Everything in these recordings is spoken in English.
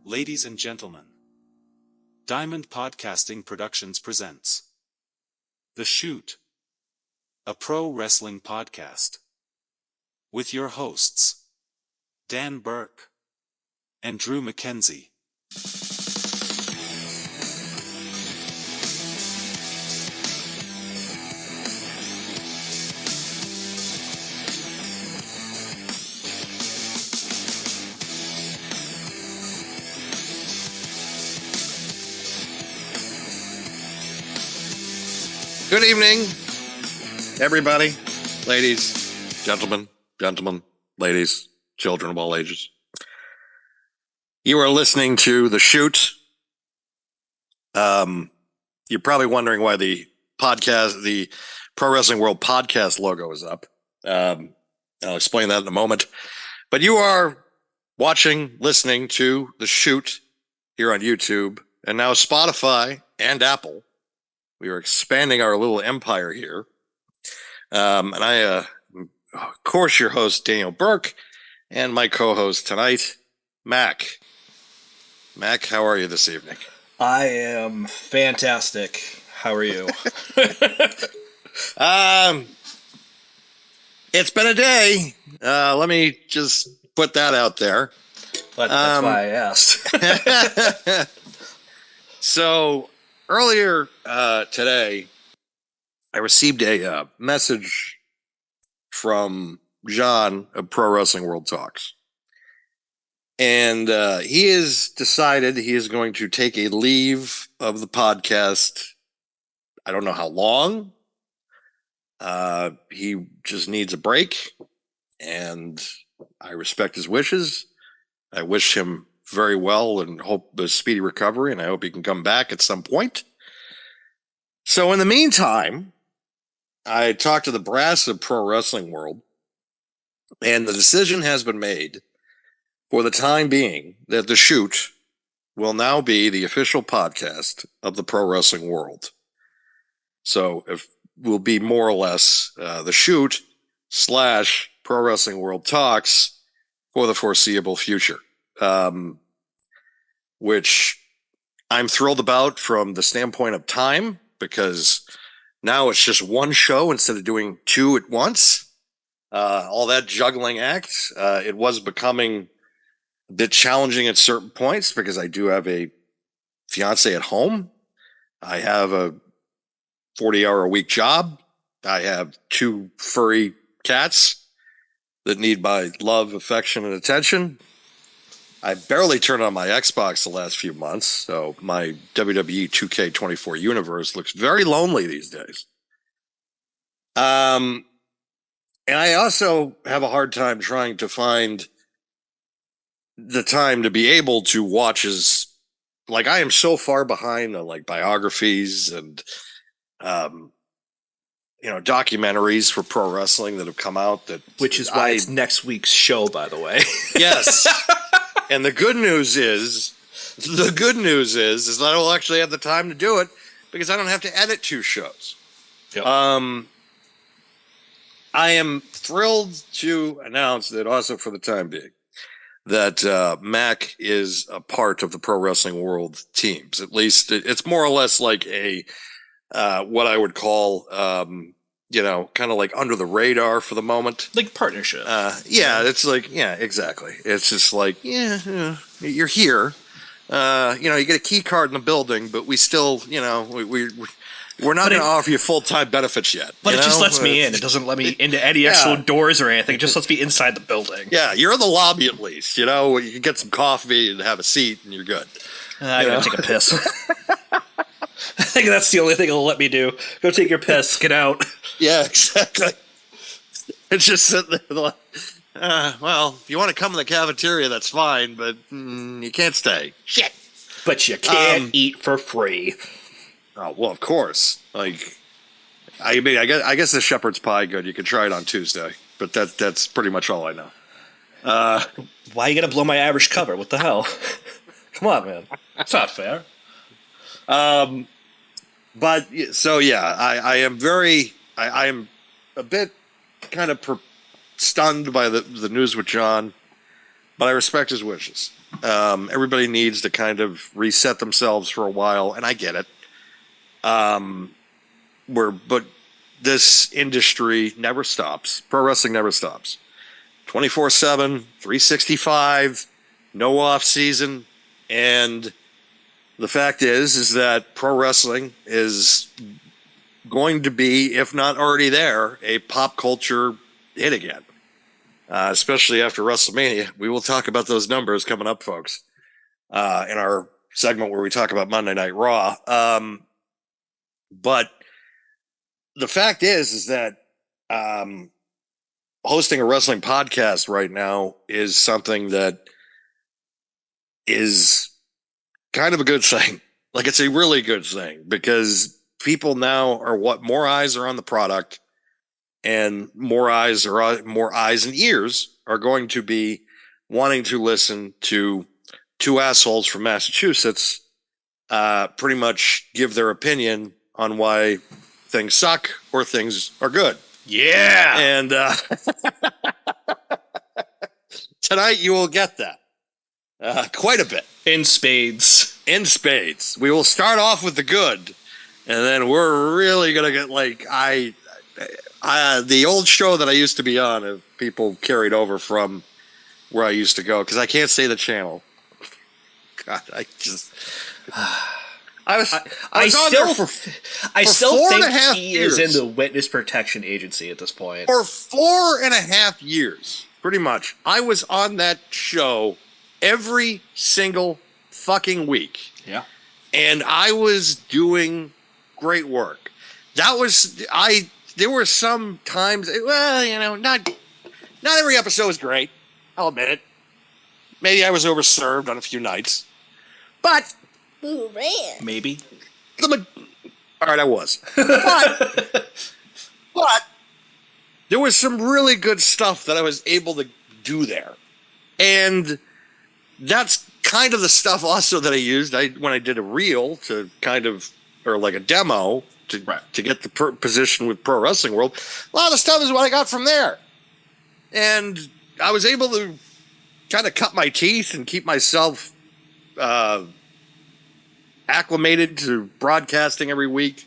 Ladies and gentlemen, Diamond Podcasting Productions presents The Shoot, a pro wrestling podcast, with your hosts, Dan Burke and Drew McKenzie. Good evening, everybody, ladies, gentlemen, ladies, children of all ages. You are listening to The Shoot. You're probably wondering why the podcast, the Pro Wrestling World podcast logo is up. I'll explain that in a moment. But you are watching, listening to The Shoot here on YouTube and now Spotify and Apple. We are expanding our little empire here. And I, of course, your host, Daniel Burke, and my co-host tonight, Mac. Mac, how are you this evening? I am fantastic. How are you? It's been a day. Let me just put that out there. But that's why I asked. So earlier today, I received a message from John of Pro Wrestling World Talks. And he has decided he is going to take a leave of the podcast. I don't know how long. He just needs a break. And I respect his wishes. I wish him very well and hope a speedy recovery. And I hope he can come back at some point. So in the meantime, I talked to the brass of Pro Wrestling World. And the decision has been made for the time being that The Shoot will now be the official podcast of the Pro Wrestling World. So if will be more or less The Shoot / Pro Wrestling World Talks for the foreseeable future, which I'm thrilled about from the standpoint of time, because now it's just one show instead of doing two at once. All that juggling act, it was becoming a bit challenging at certain points because I do have a fiance at home. I have a 40-hour-a-week job. I have 2 furry cats that need my love, affection, and attention. I barely turned on my Xbox the last few months, so my WWE 2K24 universe looks very lonely these days. And I also have a hard time trying to find the time to be able to watch I am so far behind on biographies and documentaries for pro wrestling that have come out, Which is why it's next week's show, by the way. Yes. And the good news is that I will actually have the time to do it because I don't have to edit 2 shows. Yep. I am thrilled to announce that also for the time being that Mac is a part of the Pro Wrestling World teams. At least it's more or less like a what I would call kind of like under the radar for the moment, Like partnership. It's exactly. It's just like you're here. You get a key card in the building, but we still we're not going to offer you full-time benefits yet. But it just lets me in. It doesn't let me into any actual doors or anything. It just lets me inside the building. Yeah, you're in the lobby at least. You can get some coffee and have a seat, and you're good. I gotta take a piss. I think that's the only thing it'll let me do. Go take your piss. Get out. Yeah, exactly. It's just sitting there. Well, if you want to come in the cafeteria, that's fine, but you can't stay. Shit. But you can't eat for free. Oh, well, of course. I guess the shepherd's pie good. You can try it on Tuesday, but that's pretty much all I know. Why you gotta blow my Irish cover? What the hell? Come on, man. It's not fair. But so yeah, I am a bit kind of stunned by the news with John. but I respect his wishes. Everybody needs to kind of reset themselves for a while, and I get it. But this industry never stops. Pro wrestling never stops. 24/7, 365, no off season, and the fact is that pro wrestling is going to be, if not already there, a pop culture hit again. Especially after Wrestlemania. We will talk about those numbers coming up, folks, in our segment where we talk about Monday Night Raw. But the fact is that hosting a wrestling podcast right now is something that is kind of a good thing. Like, it's a really good thing because people now are more eyes are on the product, and more eyes and ears are going to be wanting to listen to two assholes from Massachusetts pretty much give their opinion on why things suck or things are good. Yeah. And tonight you will get that quite a bit. In spades. In spades. We will start off with the good, and then we're really going to get the old show that I used to be on, if people carried over from where I used to go, because I can't say the channel. God, I still think he is in the witness protection agency at this point. For 4.5 years, pretty much, I was on that show every single fucking week. Yeah. And I was doing great work. There were some times, not every episode was great. I'll admit it. Maybe I was overserved on a few nights. But maybe. All right, I was. But there was some really good stuff that I was able to do there. And that's kind of the stuff also that I used when I did a reel to or like a demo to get the position with Pro Wrestling World. A lot of the stuff is what I got from there. And I was able to kind of cut my teeth and keep myself acclimated to broadcasting every week.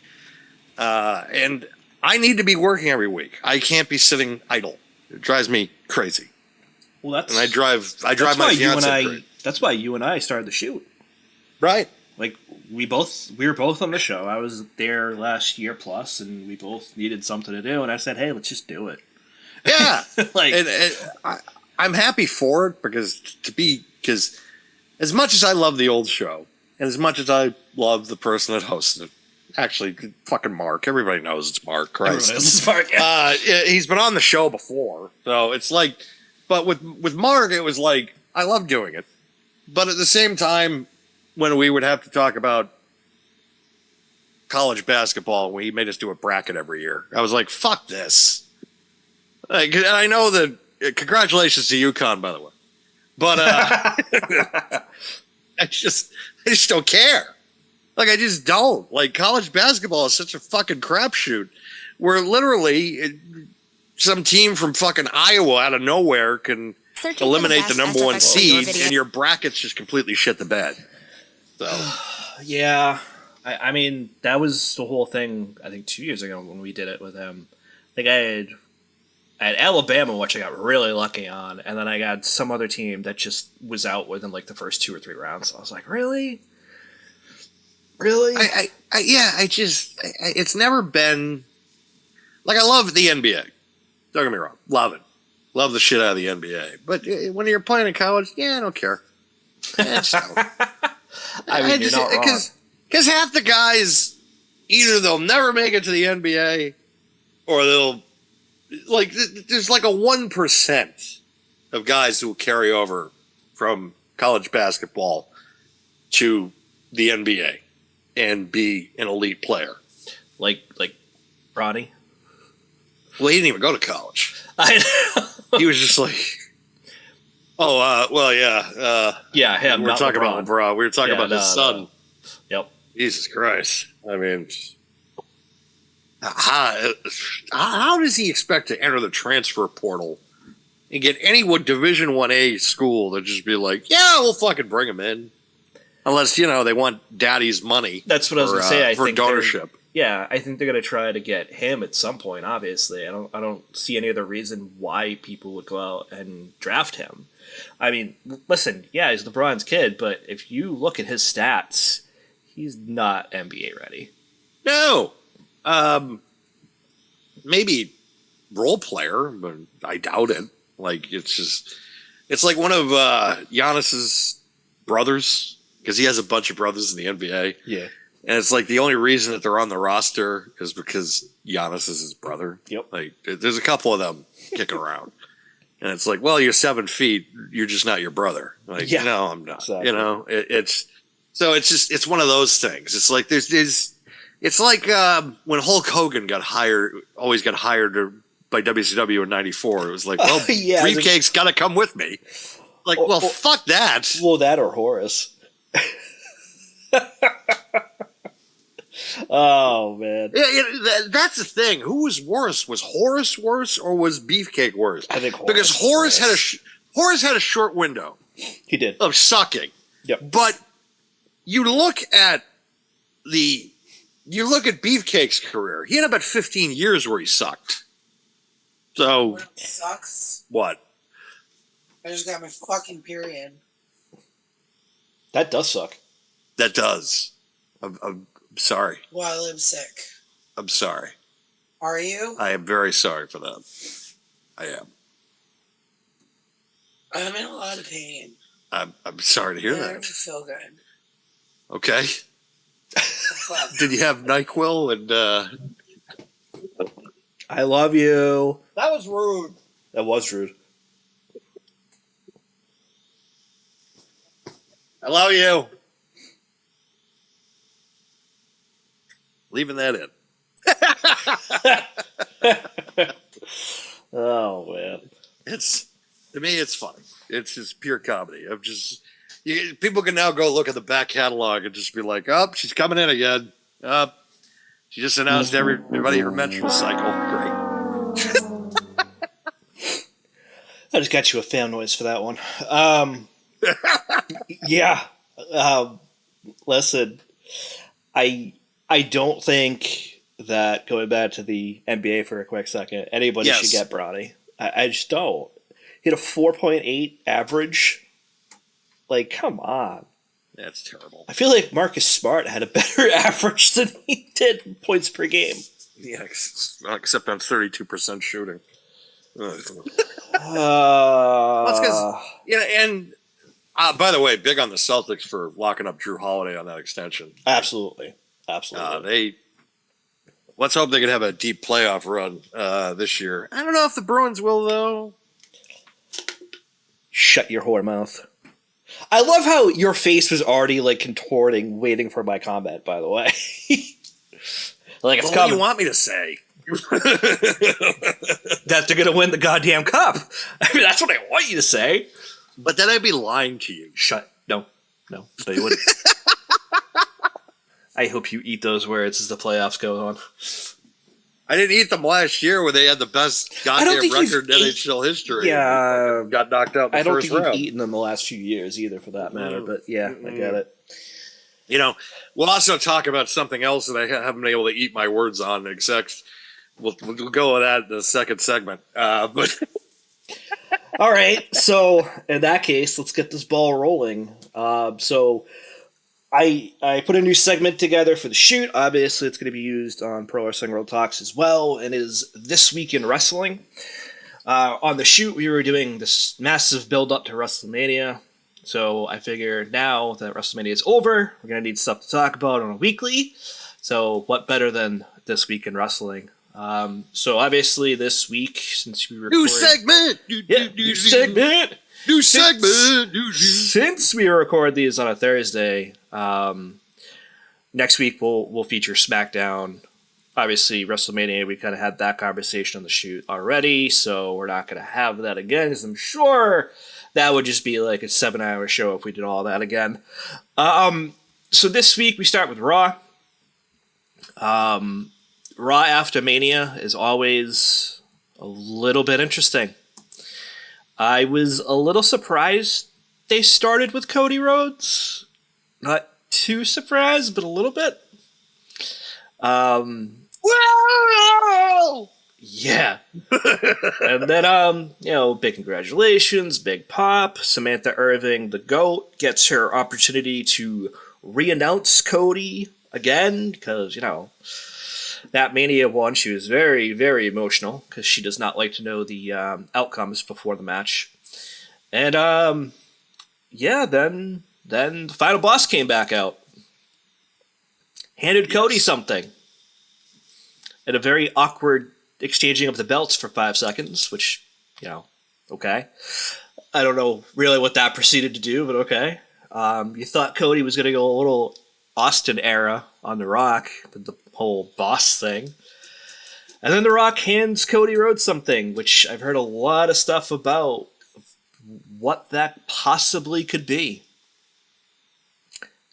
And I need to be working every week. I can't be sitting idle. It drives me crazy. Well, I drive my fiance crazy. That's why you and I started the shoot. Right. Like, we were both on the show. I was there last year plus, and we both needed something to do. And I said, "Hey, let's just do it." Yeah, I'm happy for it because as much as I love the old show, and as much as I love the person that hosted it, actually, fucking Mark. Everybody knows it's Mark. Christ, everybody knows it's Mark. Yeah. He's been on the show before, so it's like. But with Mark, it was like I love doing it, but at the same time, when we would have to talk about college basketball, he made us do a bracket every year. I was like, fuck this. Like, and I know that, congratulations to UConn, by the way. But I just don't care. Like, I just don't. Like, college basketball is such a fucking crapshoot where literally some team from fucking Iowa out of nowhere can eliminate the number one seed and your brackets just completely shit the bed. So, yeah. I mean, that was the whole thing, I think, 2 years ago when we did it with him. I think I had Alabama, which I got really lucky on, and then I got some other team that just was out within like the first 2 or 3 rounds. So I was like, really? Really? It's never been... Like, I love the NBA. Don't get me wrong. Love it. Love the shit out of the NBA. But when you're playing in college, I don't care. I mean, you're not wrong. Because half the guys, either they'll never make it to the NBA, or they'll... Like, there's like a 1% of guys who will carry over from college basketball to the NBA and be an elite player. Like Ronnie? Well, he didn't even go to college. I know. He was just like, yeah, him. We were talking about LeBron. We were talking about his son. Yep. Jesus Christ. I mean, how does he expect to enter the transfer portal You get any Division 1A school to just be like, yeah, we'll fucking bring him in. Unless, they want daddy's money. That's what I was going to say. I for think donorship. Yeah, I think they're going to try to get him at some point, obviously. I don't see any other reason why people would go out and draft him. I mean, listen, yeah, he's LeBron's kid, but if you look at his stats, he's not NBA ready. No. Maybe role player, but I doubt it. Like, it's like one of Giannis's brothers, because he has a bunch of brothers in the NBA. Yeah. And it's like the only reason that they're on the roster is because Giannis is his brother. Yep. Like, there's a couple of them kicking around. And it's like, well, you're 7 feet. You're just not your brother. Like, yeah, no, I'm not. Exactly. It's one of those things. It's like it's like when Hulk Hogan always got hired by WCW in '94. It was like, well, yeah, Beefcake's got to come with me. Like, well, fuck that. Well, that or Horace. Oh man, yeah, that's the thing. Who was worse? Was Horace worse or was Beefcake worse? I think because Horace had a short window. He did of sucking. Yep. But you look at Beefcake's career. He had about 15 years where he sucked. So it sucks. What? I just got my fucking period. That does suck. That does. I'm sorry. Well, I live sick. I'm sorry. Are you? I am very sorry for that. I am. I'm in a lot of pain. I'm sorry to hear I that. don't feel good. Okay. Did you have NyQuil and I love you. That was rude. That was rude. I love you. Leaving that in. Oh man. To me, it's funny. It's just pure comedy. People can now go look at the back catalog and just be like, "Oh, she's coming in again. She just announced everybody her menstrual cycle. Great." I just got you a fan noise for that one. Yeah. Listen, I don't think that, going back to the NBA for a quick second, anybody should get Bronny. I just don't. He had a 4.8 average. Like, come on. That's terrible. I feel like Marcus Smart had a better average than he did in points per game. Yeah, except on 32% shooting. That's because, and by the way, big on the Celtics for locking up Drew Holiday on that extension. Absolutely. Let's hope they can have a deep playoff run this year. I don't know if the Bruins will, though. Shut your whore mouth. I love how your face was already like contorting, waiting for my comment, by the way. Like, it's coming. What do you want me to say? That they're going to win the goddamn cup. I mean, that's what I want you to say. But then I'd be lying to you. No, you wouldn't. I hope you eat those words as the playoffs go on. I didn't eat them last year when they had the best goddamn record in NHL history. Yeah. Got knocked out in the I don't first think round. you've eaten them the last few years either, for that matter. But yeah, I get it. We'll also talk about something else that I haven't been able to eat my words on, except we'll go with that in the second segment. But all right, so in that case, let's get this ball rolling. So I put a new segment together for the shoot. Obviously, it's going to be used on Pro Wrestling World Talks as well, and is This Week in Wrestling. On the shoot, we were doing this massive build-up to Wrestlemania. So I figure now that Wrestlemania is over, we're going to need stuff to talk about on a weekly. So what better than This Week in Wrestling? So obviously this week, since we recorded... New segment! New segment! New segment! Since we record these on a Thursday, next week we'll feature SmackDown. Obviously, WrestleMania, we kind of had that conversation on the shoot already, so we're not going to have that again, because I'm sure that would just be like a 7-hour show if we did all that again. So this week we start with Raw. Raw after Mania is always a little bit interesting. I was a little surprised they started with Cody Rhodes. Not too surprised, but a little bit. Whoa! Yeah. And then, big congratulations, big pop. Samantha Irving, the GOAT, gets her opportunity to re-announce Cody again, because, that Mania one, she was very, very emotional, because she does not like to know the outcomes before the match. And, then the final boss came back out. Handed Cody something. And a very awkward exchanging of the belts for 5 seconds, which, okay. I don't know really what that proceeded to do, but okay. You thought Cody was going to go a little Austin era on The Rock with the whole boss thing. And then The Rock hands Cody Rhodes something, which I've heard a lot of stuff about what that possibly could be.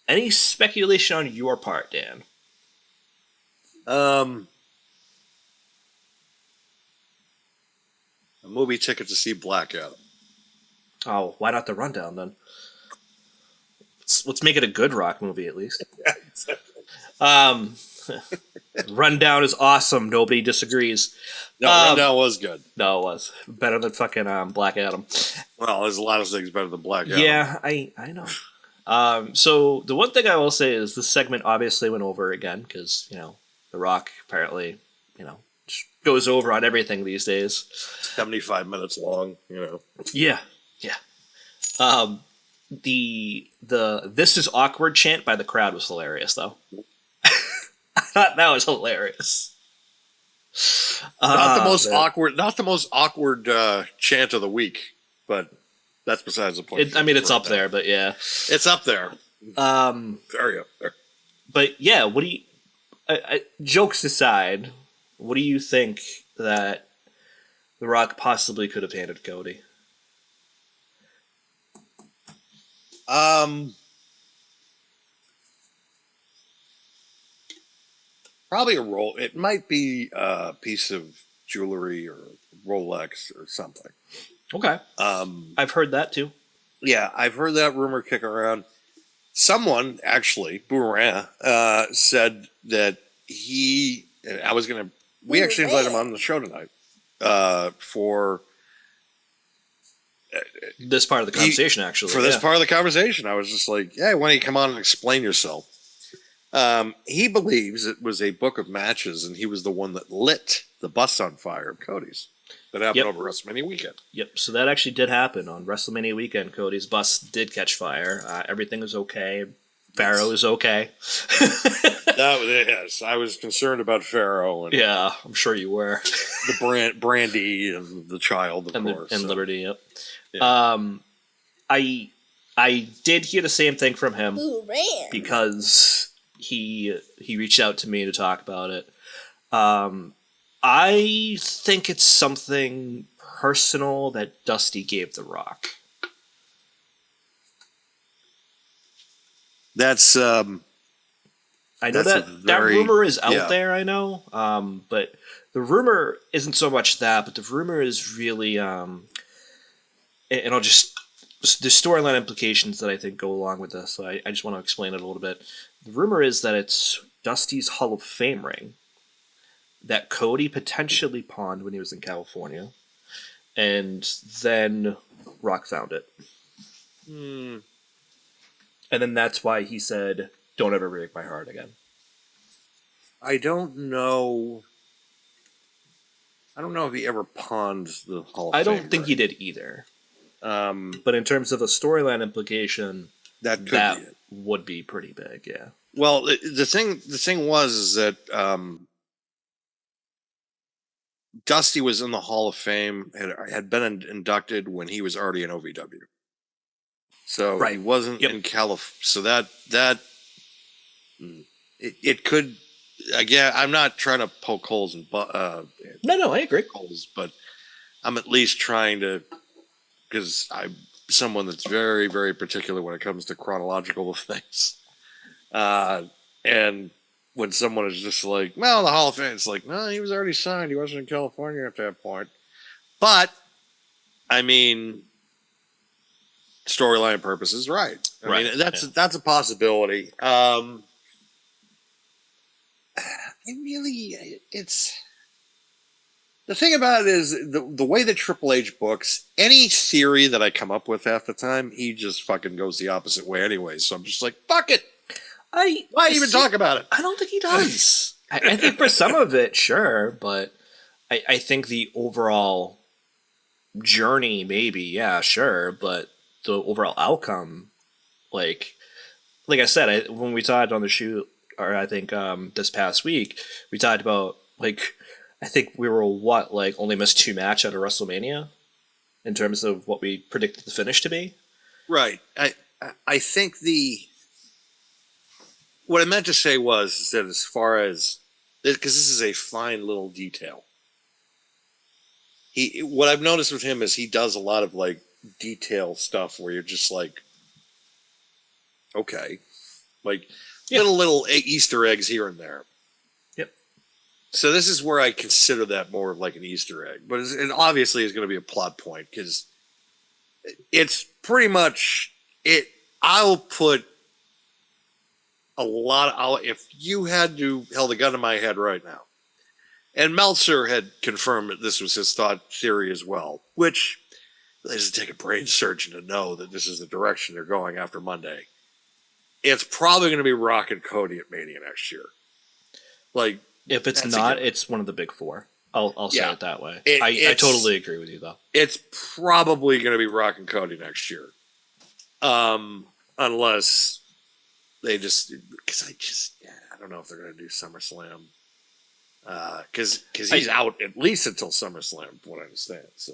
Any speculation on your part, Dan? A movie ticket to see Black Adam. Oh, why not the Rundown then? Let's make it a good Rock movie at least. Rundown is awesome. Nobody disagrees. No, Rundown was good. No, it was better than fucking Black Adam. Well, there's a lot of things better than Black Adam. Yeah, I know. So the one thing I will say is this segment obviously went over again because The Rock apparently just goes over on everything these days. 75 minutes long. Yeah. The "This is awkward" chant by the crowd was hilarious, though. I thought that was hilarious. Not the most awkward chant of the week, but that's besides the point. It's up there, but yeah, it's up there. Very up there. But yeah, what do you? Jokes aside, what do you think that The Rock possibly could have handed Cody? Probably a roll. It might be a piece of jewelry or Rolex or something. Okay. I've heard that too. Yeah, I've heard that rumor kick around. Someone actually, Boomerang, said that we actually invited him on the show tonight for this part of the conversation. For this part of the conversation, I was just like, "Yeah, why don't you come on and explain yourself?" He believes it was a book of matches, and he was the one that lit the bus on fire of Cody's. That happened over WrestleMania weekend. Yep, so that actually did happen on WrestleMania weekend. Cody's bus did catch fire. Everything was okay. Pharaoh is okay. Yes, I was concerned about Pharaoh. And yeah, I'm sure you were. The Brandy and the child, of course. And Liberty, yep. Yeah. I did hear the same thing from him because he reached out to me to talk about it. I think it's something personal that Dusty gave The Rock. That's I know that rumor is out there, I know. But the rumor isn't so much that, but the rumor is really and I'll just the storyline implications that I think go along with this. So I just want to explain it a little bit. The rumor is that it's Dusty's Hall of Fame ring that Cody potentially pawned when he was in California, and then Rock found it. And then that's why he said, "Don't ever break my heart again." I don't know if he ever pawned the Hall of Fame. I don't think he did either. But in terms of a storyline implication, that would be pretty big, yeah. Well, the thing was that Dusty was in the Hall of Fame, had been inducted when he was already in OVW. So he wasn't in California. So that it could. Again, I'm not trying to poke holes in. No, I agree. Holes, but I'm at least trying to, because I'm someone that's very, very particular when it comes to chronological things. And when someone is just like, well, the Hall of Fame, it's like, no, he was already signed. He wasn't in California at that point. But I mean, storyline purposes, right? I mean, that's a possibility. It's the thing about it is the way that Triple H books any theory that I come up with half the time, he just fucking goes the opposite way anyway. So I'm just like, fuck it. Why even talk about it? I don't think he does. I think for some of it, sure, but I think the overall journey, maybe, yeah, sure, but the overall outcome, like I said, when we talked on the shoot, or I think this past week, we talked about I think we were only missed 2 matches out of WrestleMania in terms of what we predicted the finish to be. Right. I think what I meant to say was that as far as because this is a fine little detail. What I've noticed with him is he does a lot of like detail stuff where you're just like, okay, like little Easter eggs here and there. Yep. So this is where I consider that more of like an Easter egg, but it obviously is going to be a plot point because it's pretty much it. I'll put a lot. If you had held a gun to my head right now, and Meltzer had confirmed that this was his thought theory as well, which it doesn't take a brain surgeon to know that this is the direction they're going after Monday. It's probably going to be Rock and Cody at Mania next year. Like, if it's not, it's one of the big 4. I'll say it that way. I totally agree with you, though. It's probably going to be Rock and Cody next year, unless they because I don't know if they're going to do SummerSlam. Because he's out at least until SummerSlam, from what I understand. So,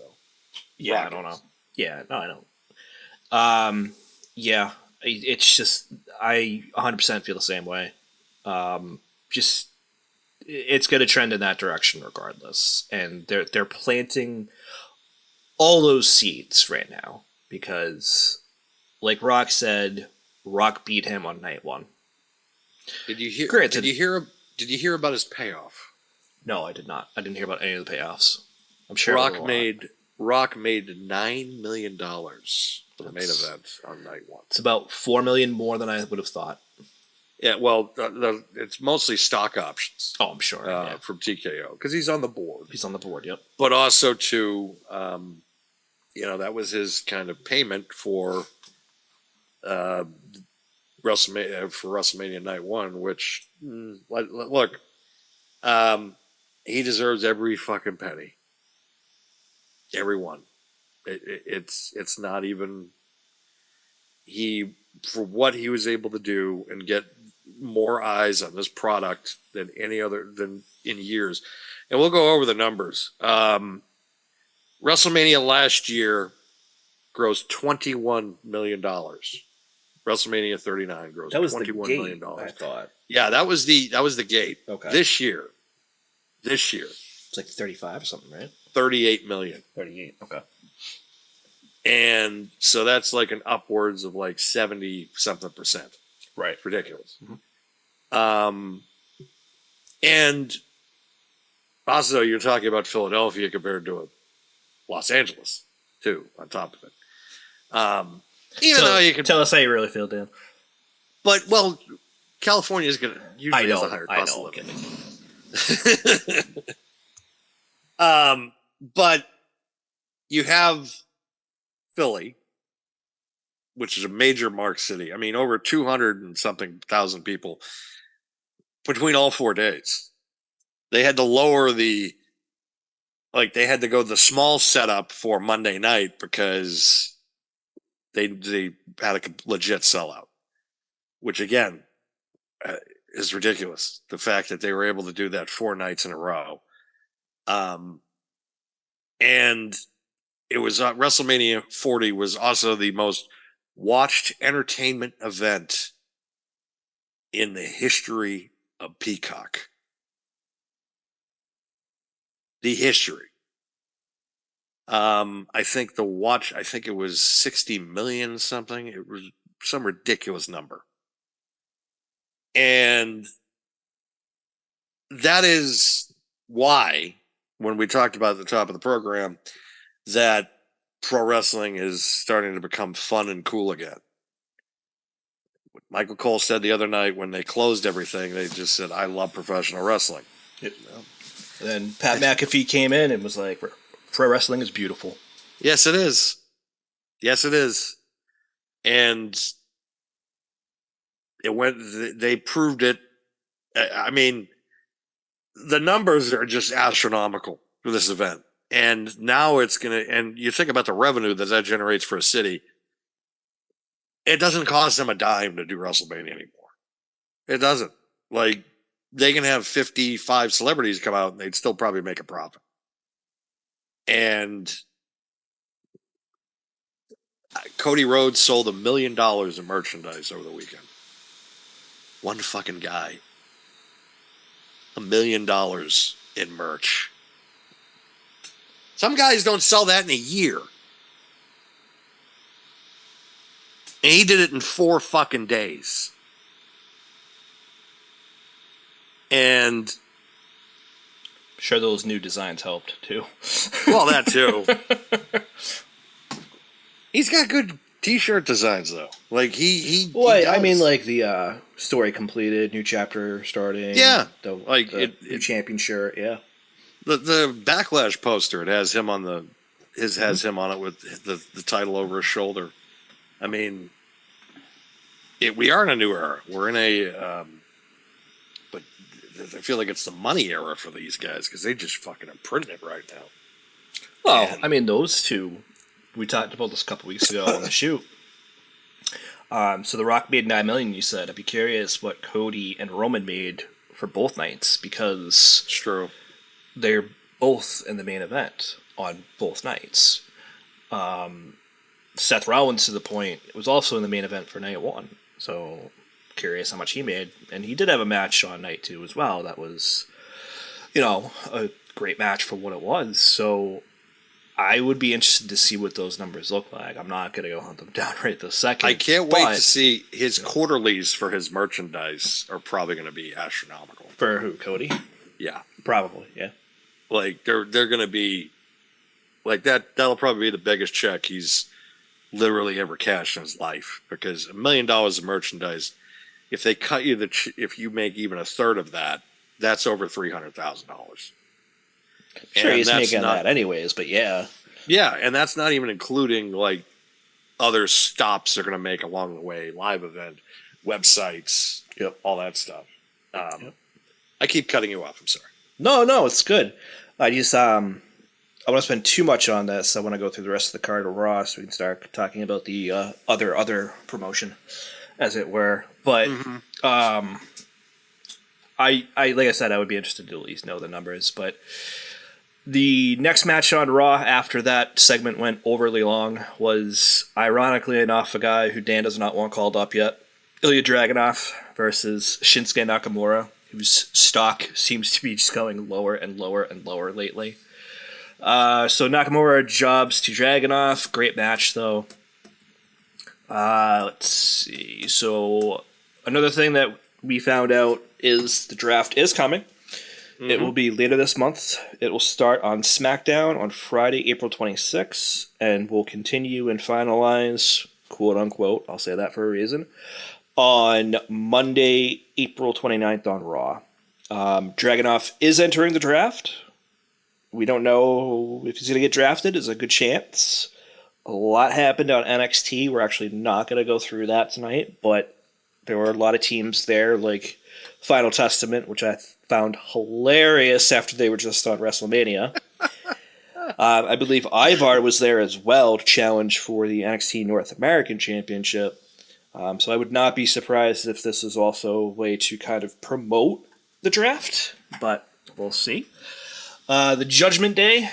yeah, I don't know. Yeah, no, I don't. Yeah, it's just I 100% feel the same way. Just it's going to trend in that direction regardless, and they're planting all those seeds right now because, like Rock said, Rock beat him on night 1. Did you hear? Granted, Did you hear about his payoff? No, I did not. I didn't hear about any of the payoffs. I'm sure Rock made $9 million for the main event on night 1. It's about $4 million more than I would have thought. Yeah, well, it's mostly stock options. Oh, I'm sure. From TKO because he's on the board. He's on the board. Yep. But also to, that was his kind of payment for WrestleMania Night 1, which look. He deserves every fucking penny. Every one. It's not even for what he was able to do and get more eyes on this product than in years. And we'll go over the numbers. WrestleMania last year grossed $21 million. WrestleMania 39 grossed $21 million. I thought. Yeah, that was the gate. Okay. This year. It's like 35 or something, right? 38 million. 38. Okay. And so that's like an upwards of like 70 something percent. Right. Ridiculous. Mm-hmm. And also you're talking about Philadelphia compared to Los Angeles too, on top of it. Even though you can tell us how you really feel, Dan. But California is going to usually has a higher cost of living. But you have Philly, which is a major mark city. I mean, over 200 and something thousand people between all 4 days. They had to lower they had to go the small setup for Monday night because they had a legit sellout, which again is ridiculous. The fact that they were able to do that 4 nights in a row. And it was WrestleMania 40 was also the most watched entertainment event in the history of Peacock. The history. I think it was 60 million something. It was some ridiculous number. And that is why, when we talked about at the top of the program, that pro wrestling is starting to become fun and cool again. Michael Cole said the other night when they closed everything, they just said, "I love professional wrestling." Yep. And then Pat McAfee came in and was like, pro wrestling is beautiful. Yes, it is. Yes, it is. And it went. They proved it. I mean, the numbers are just astronomical for this event. And now it's going to, and you think about the revenue that generates for a city, it doesn't cost them a dime to do WrestleMania anymore. It doesn't. Like, they can have 55 celebrities come out and they'd still probably make a profit. And Cody Rhodes sold $1 million in merchandise over the weekend. One fucking guy. $1 million in merch. Some guys don't sell that in a year. And he did it in 4 fucking days. And I'm sure those new designs helped too. well, that too. He's got good t-shirt designs though. Like he Well, I does. mean, like the story completed, new chapter starting. Yeah, the, like the new champion shirt. Yeah, the Backlash poster. It has him on has him on it with the title over his shoulder. I mean, we are in a new era. We're in a, but I feel like it's the money era for these guys because they just fucking are printing it right now. well, And- I mean, those two. We talked about this a couple weeks ago on the shoot. So The Rock made $9 million. You said. I'd be curious what Cody and Roman made for both nights because It's true. they're both in the main event on both nights. Seth Rollins, to the point, was also in the main event for night one. So curious how much he made, and he did have a match on night 2 as well. That was, a great match for what it was. So I would be interested to see what those numbers look like. I'm not going to go hunt them down right this second. I can't wait to see his quarterlies for his merchandise are probably going to be astronomical. For who, Cody? Yeah, Probably, yeah. like they're going to be like that. That'll probably be the biggest check he's literally ever cashed in his life because $1 million of merchandise. If they cut you if you make even a third of that, that's over $300,000. Sure, And he's that's making not- that anyways, but yeah. Yeah, and that's not even including like other stops they're going to make along the way, live event, websites, Yep. all that stuff. Yep. I keep cutting you off. I'm sorry. No, it's good. I just I want to spend too much on this. I want to go through the rest of the card of Raw so we can start talking about the other promotion, as it were. But I like I said, I would be interested to at least know the numbers. But the next match on Raw after that segment went overly long was, ironically enough, a guy who Dan does not want called up yet, Ilya Dragunov versus Shinsuke Nakamura, whose stock seems to be just going lower and lower and lower lately. So Nakamura jobs to Dragunov. Great match, though. Let's see. So another thing that we found out is the draft is coming. It will be later this month. It will start on SmackDown on Friday, April 26th, and will continue and finalize, quote unquote, I'll say that for a reason, on Monday, April 29th on Raw. Dragunov is entering the draft. We don't know if he's going to get drafted. There's a good chance. A lot happened on NXT. We're actually not going to go through that tonight, but there were a lot of teams there, like Final Testament, which I found hilarious after they were just on WrestleMania. I believe Ivar was there as well to challenge for the NXT North American Championship. So I would not be surprised if this is also a way to kind of promote the draft, but we'll see. The Judgment Day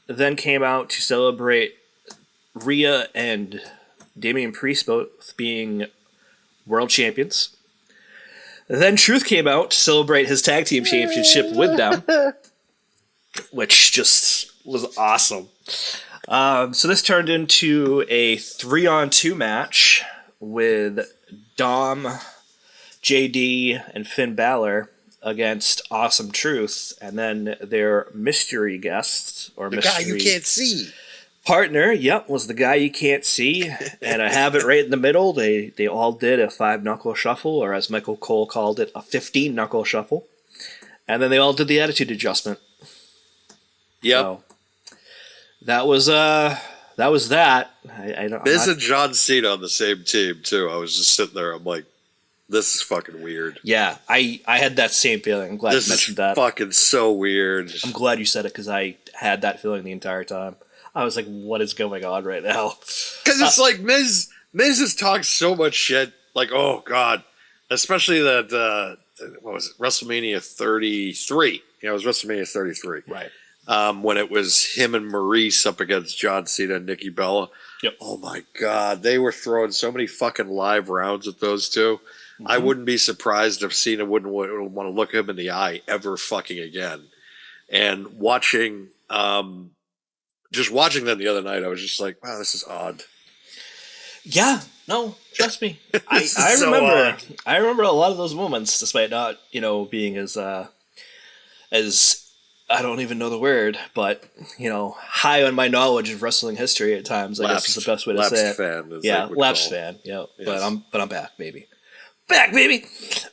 then came out to celebrate Rhea and Damian Priest both being world champions. Then Truth came out to celebrate his tag team championship with them, which just was awesome. So this turned into a 3-on-2 match with Dom, JD, and Finn Balor against Awesome Truth, and then their mystery guests, or The mystery guy you can't see. Partner, yep, was the guy you can't see, and I have it right in the middle. They all did a 5-knuckle shuffle, or as Michael Cole called it, a 15-knuckle shuffle, and then they all did the attitude adjustment. Yep. So that was that. I don't. Miz and John Cena on the same team too. I was just sitting there. I'm like, this is fucking weird. Yeah, I had that same feeling. I'm glad This you mentioned is that. fucking so weird. I'm glad you said it because I had that feeling the entire time. I was like, what is going on right now? Because it's like Miz has talked so much shit. Like, oh god, especially that what was it, WrestleMania 33? Yeah, it was WrestleMania 33. Right. When it was him and Maurice up against John Cena and Nikki Bella. Yep. Oh my god, they were throwing so many fucking live rounds at those two. Mm-hmm. I wouldn't be surprised if Cena wouldn't want to look him in the eye ever fucking again. And watching. Just watching them the other night, I was just like, wow, this is odd. Yeah, no, trust me. I so remember odd. I remember a lot of those moments, despite not, being as I don't even know the word, but high on my knowledge of wrestling history at times, I guess is the best way to say it. Fan, yeah, lapsed fan. Yeah. Yes. But I'm back, baby. Back, baby.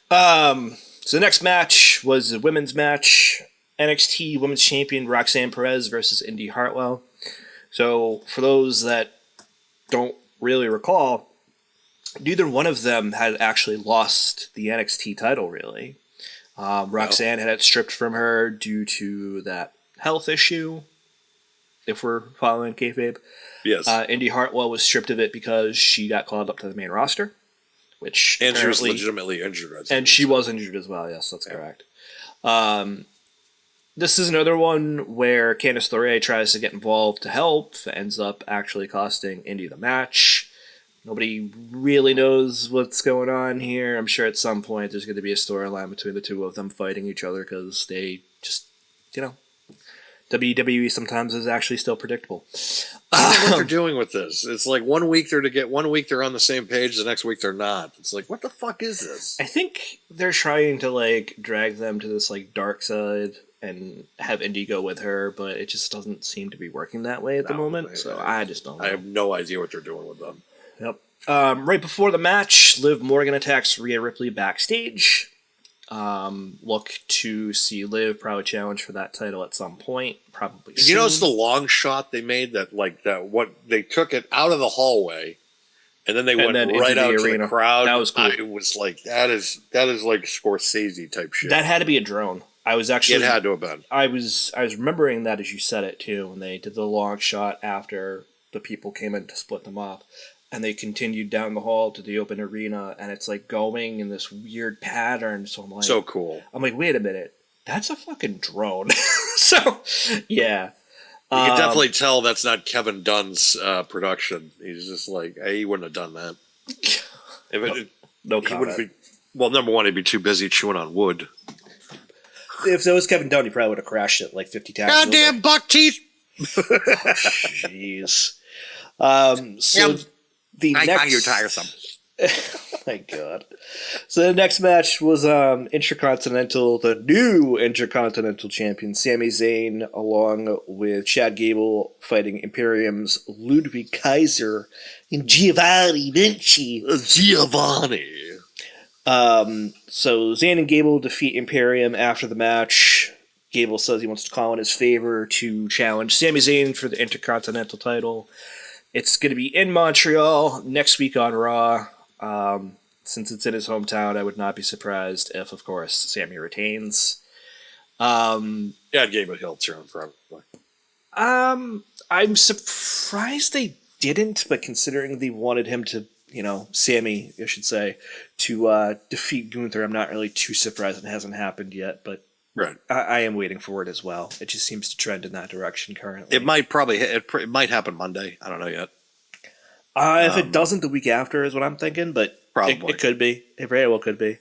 So the next match was a women's match. NXT Women's Champion Roxanne Perez versus Indy Hartwell. So, for those that don't really recall, neither one of them had actually lost the NXT title, really. Roxanne had it stripped from her due to that health issue, if we're following kayfabe. Yes. Indy Hartwell was stripped of it because she got called up to the main roster, which and she was legitimately injured. And she was injured as well, yes, that's correct. This is another one where Candice LeRae tries to get involved to help, ends up actually costing Indy the match. Nobody really knows what's going on here. I'm sure at some point there's going to be a storyline between the two of them fighting each other because they just, WWE sometimes is actually still predictable. I don't know what they're doing with this. It's like one week they're on the same page, the next week they're not. It's like, what the fuck is this? I think they're trying to drag them to this dark side and have Indy go with her, but it just doesn't seem to be working that way at the moment. So I just don't know. I have no idea what they're doing with them. Yep. Right before the match, Liv Morgan attacks Rhea Ripley backstage. Look to see Liv probably challenge for that title at some point. Probably soon. You notice the long shot they made what they took it out of the hallway and then they went right out to the crowd. That was cool. I was like, that is like Scorsese type shit. That had to be a drone. It had to have been. I was remembering that as you said it too, when they did the long shot after the people came in to split them up, and they continued down the hall to the open arena, and it's going in this weird pattern. So I'm like, so cool. I'm like, wait a minute, that's a fucking drone. So yeah, you can definitely tell that's not Kevin Dunn's production. He's just like, he wouldn't have done that. No comment. Well, number one, he'd be too busy chewing on wood. If it was Kevin Dunn, he probably would have crashed it 50 times. Goddamn buck teeth! Jeez. So the I next... find you tiresome. My God. So the next match was the new Intercontinental Champion Sami Zayn, along with Chad Gable fighting Imperium's Ludwig Kaiser and Giovanni Vinci. Giovanni. So Zayn and Gable defeat Imperium after the match. Gable says he wants to call in his favor to challenge Sami Zayn for the Intercontinental title. It's going to be in Montreal next week on Raw. Since it's in his hometown, I would not be surprised if, of course, Sami retains. Gable he'll turn probably. I'm surprised they didn't, but considering they wanted him to, Sami, I should say, to defeat Gunther, I'm not really too surprised it hasn't happened yet, but right. I am waiting for it as well. It just seems to trend in that direction currently. It might happen Monday. I don't know yet. If it doesn't, the week after is what I'm thinking, but probably. It could be. It very well could be.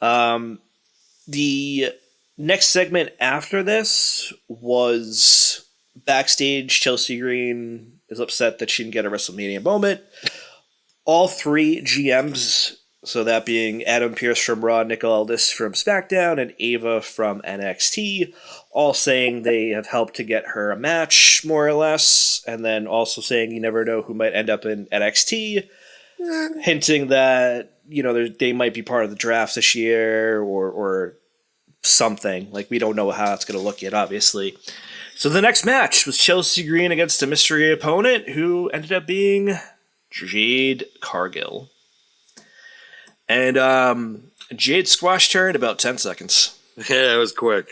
The next segment after this was backstage. Chelsea Green is upset that she didn't get a WrestleMania moment. All three GMs So that being Adam Pearce from Raw, Nick Aldis from SmackDown, and Ava from NXT, all saying they have helped to get her a match, more or less, and then also saying you never know who might end up in NXT, hinting that they might be part of the draft this year or something. Like, we don't know how it's going to look yet, obviously. So the next match was Chelsea Green against a mystery opponent who ended up being Jade Cargill. And Jade squashed her in about 10 seconds. Yeah, it was quick.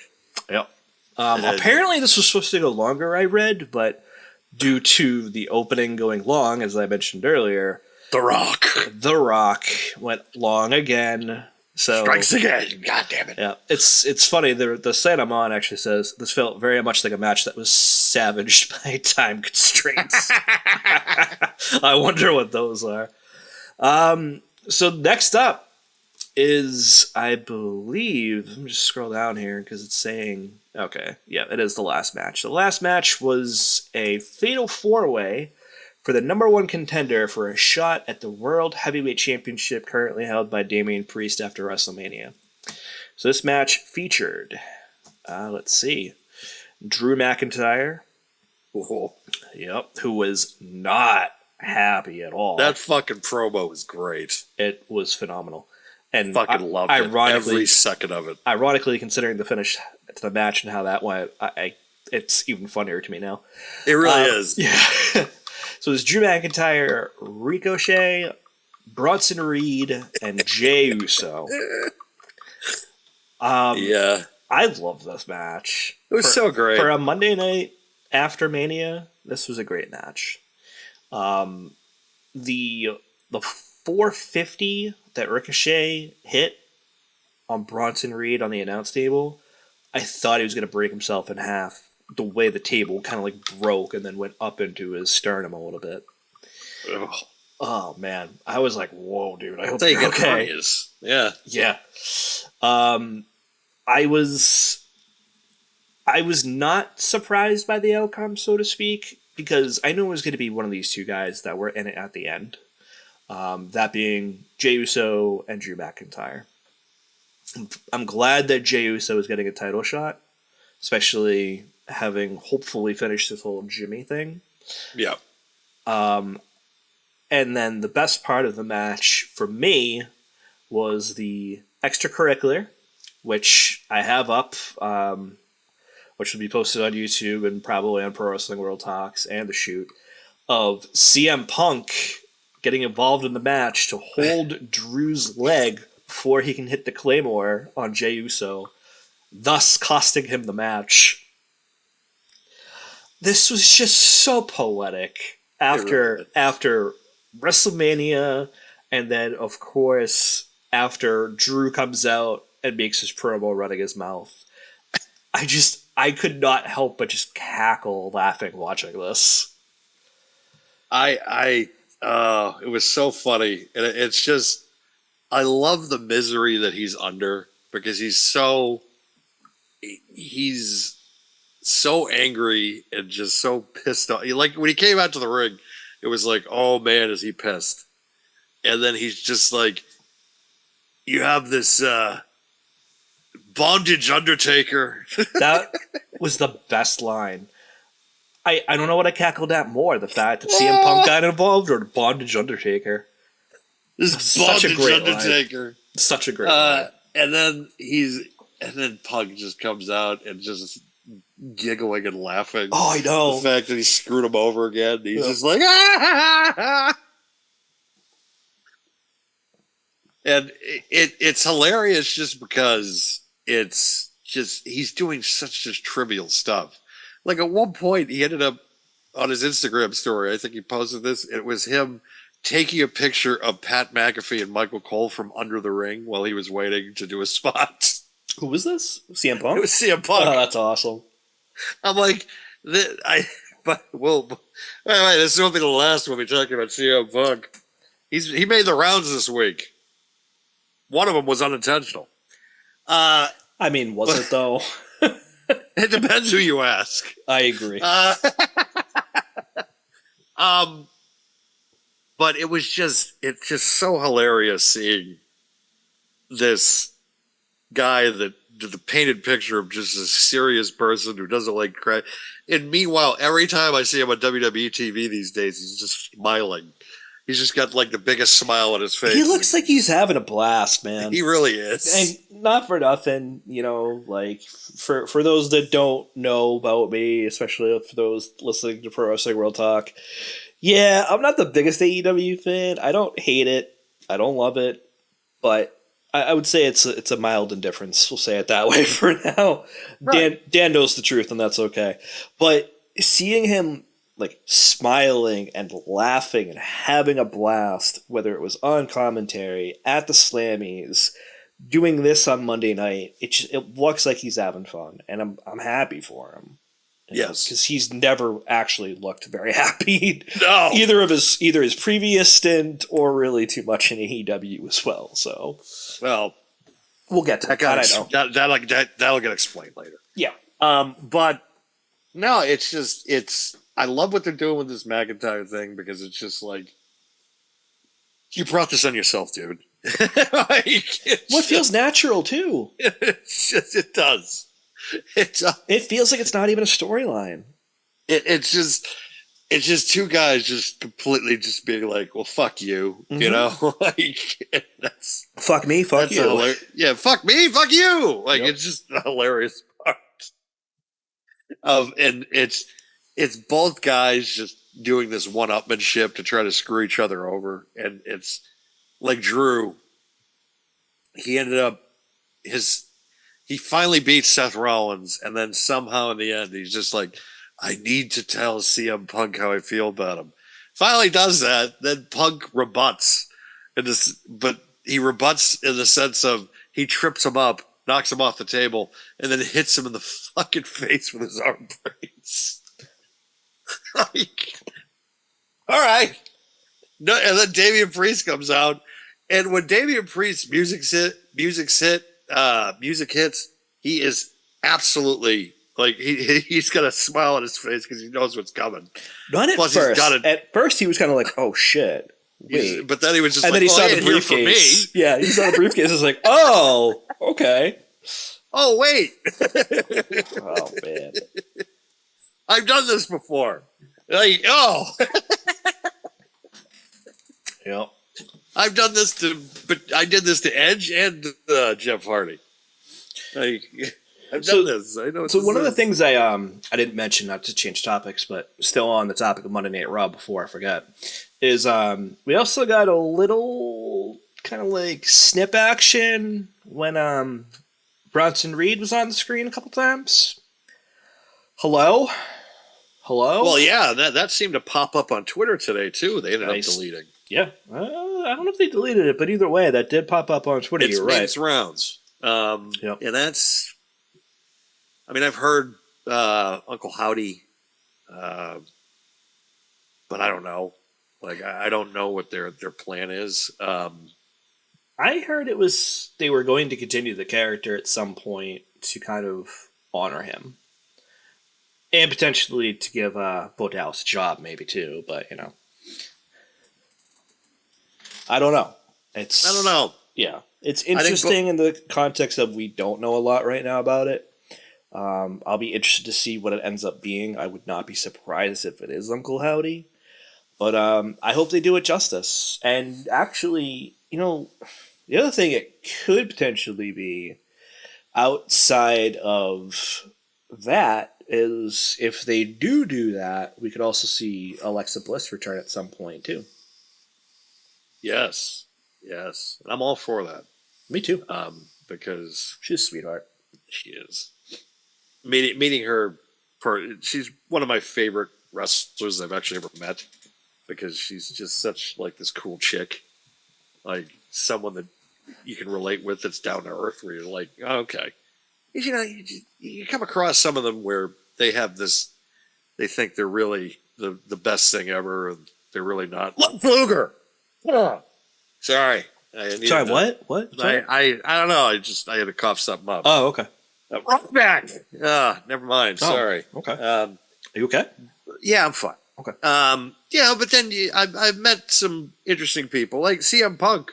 Yep. Apparently this was supposed to go longer, I read, but due to the opening going long, as I mentioned earlier, The Rock went long again. So strikes again. God damn it. Yeah, it's funny. The site I'm on actually says this felt very much like a match that was savaged by time constraints. I wonder what those are. So next up is, I believe, let me just scroll down here because it's saying, okay, yeah, it is the last match. The last match was a fatal four-way for the number one contender for a shot at the World Heavyweight Championship currently held by Damian Priest after WrestleMania. So this match featured, let's see, Drew McIntyre, who was not happy at all. That fucking promo was great. It was phenomenal. And fucking loved it. Every second of it. Ironically, considering the finish to the match and how that went, it's even funnier to me now. It really is. Yeah. So it's Drew McIntyre, Ricochet, Bronson Reed, and Jey Uso. Yeah. I love this match. It was so great. For a Monday night after Mania, this was a great match. The 450 that Ricochet hit on Bronson Reed on the announce table, I thought he was going to break himself in half. The way the table kind of like broke and then went up into his sternum a little bit. Ugh. Oh man, I was like, "Whoa, dude! I hope you're you're okay." Yeah, yeah. I was not surprised by the outcome, so to speak, because I knew it was going to be one of these two guys that were in it at the end. That being Jey Uso and Drew McIntyre. I'm glad that Jey Uso is getting a title shot, especially having hopefully finished this whole Jimmy thing. Yeah. And then the best part of the match for me was the extracurricular, which I have up, which will be posted on YouTube and probably on Pro Wrestling World Talks and The Shoot, of CM Punk getting involved in the match to hold Drew's leg before he can hit the Claymore on Jey Uso, thus costing him the match. This was just so poetic after WrestleMania, and then, of course, after Drew comes out and makes his promo running his mouth. I could not help but just cackle laughing watching this. It was so funny. And it's just, I love the misery that he's under because he's so angry and just so pissed off. Like when he came out to the ring, it was like, oh man, is he pissed? And then he's just like, you have this bondage Undertaker. That was the best line. I don't know what I cackled at more, the fact that CM Punk got involved or the bondage Undertaker. This bondage Undertaker. Line. Such a great line. And then Punk just comes out and just giggling and laughing. Oh, I know. The fact that he screwed him over again. He's just like, ah! And it's hilarious just because it's just, he's doing such just trivial stuff. Like at one point, he ended up on his Instagram story, I think he posted this, it was him taking a picture of Pat McAfee and Michael Cole from under the ring while he was waiting to do a spot. Who was this? CM Punk? It was CM Punk. Oh, that's awesome. I'm like, this won't be the last when we talk about CM Punk. He made the rounds this week. One of them was unintentional. I mean, was it though? It depends who you ask. I agree. But it's just so hilarious seeing this guy that the painted picture of just a serious person who doesn't like cry. And meanwhile, every time I see him on WWE TV these days, he's just smiling. He's just got like the biggest smile on his face. He looks like he's having a blast, man. He really is. And not for nothing, like for those that don't know about me, especially for those listening to Pro Wrestling World Talk, yeah, I'm not the biggest AEW fan. I don't hate it. I don't love it. But I would say it's a mild indifference. We'll say it that way for now. Right. Dan knows the truth, and that's okay. But seeing him like smiling and laughing and having a blast, whether it was on commentary, at the Slammies, doing this on Monday night, it looks like he's having fun, and I'm happy for him. Yes, because he's never actually looked very happy. No, either his previous stint or really too much in AEW as well. So, well, we'll get to that. That'll get explained later. Yeah. But no, it's. I love what they're doing with this McIntyre thing because it's just like you brought this on yourself, dude. What feels natural too. It does. It feels like it's not even a storyline. It's just two guys just completely just being like, well, fuck you, like that's fuck me, fuck you. Yeah, fuck me, fuck you. Like It's just a hilarious part and it's both guys just doing this one-upmanship to try to screw each other over, and it's like Drew. He ended up he finally beat Seth Rollins, and then somehow in the end, he's just like, I need to tell CM Punk how I feel about him. Finally does that, then Punk rebuts. But he rebuts in the sense of he trips him up, knocks him off the table, and then hits him in the fucking face with his arm brace. Like, all right. No, and then Damian Priest comes out, and when Damian Priest's music hits, he is absolutely like he's got a smile on his face because he knows what's coming. Not at first. At first, he was kind of like, "Oh shit!" Wait. But then he was just, and like, then he saw the briefcase. Yeah, he saw the briefcase. It's like, "Oh, okay." Oh wait. Oh man, I've done this before. Like, oh. Yep. I've done this but I did this to Edge and Jeff Hardy. Like, I've done this. I know. So one of the things I didn't mention, not to change topics, but still on the topic of Monday Night Raw before I forget, is we also got a little kind of like snip action when Bronson Reed was on the screen a couple times. Hello. Well, yeah, that seemed to pop up on Twitter today too. They ended up deleting. Yeah, I don't know if they deleted it, but either way, that did pop up on Twitter. You're right. It's rounds. Yep. And that's. I mean, I've heard Uncle Howdy, but I don't know. Like, I don't know what their plan is. I heard it was they were going to continue the character at some point to kind of honor him. And potentially to give Bo Dallas a job, maybe too, but I don't know. I don't know. Yeah, it's interesting in the context of we don't know a lot right now about it. I'll be interested to see what it ends up being. I would not be surprised if it is Uncle Howdy, but I hope they do it justice. And actually, the other thing it could potentially be outside of that is if they do that, we could also see Alexa Bliss return at some point too. Yes. I'm all for that. Me too. Because she's a sweetheart. She is. Meeting her, she's one of my favorite wrestlers I've actually ever met because she's just such like this cool chick, like someone that you can relate with that's down to earth. Where you're like, oh, okay, you come across some of them where they have this, they think they're really the best thing ever, and they're really not. Luger. Sorry. Sorry, what? Sorry? I don't know. I had to cough something up. Oh, okay. Rock back. Never mind. Sorry. Okay. Are you okay? Yeah, I'm fine. Okay. But then I've met some interesting people, like CM Punk.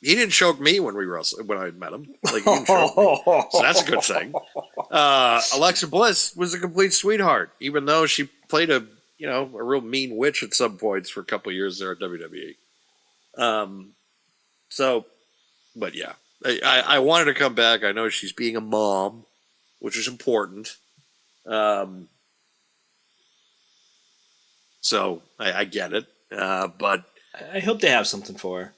He didn't choke me when I met him. Like, he didn't choke me. So that's a good thing. Alexa Bliss was a complete sweetheart, even though she played a real mean witch at some points for a couple of years there at WWE. But yeah, I wanted to come back. I know she's being a mom, which is important. So I get it. But I hope they have something for her.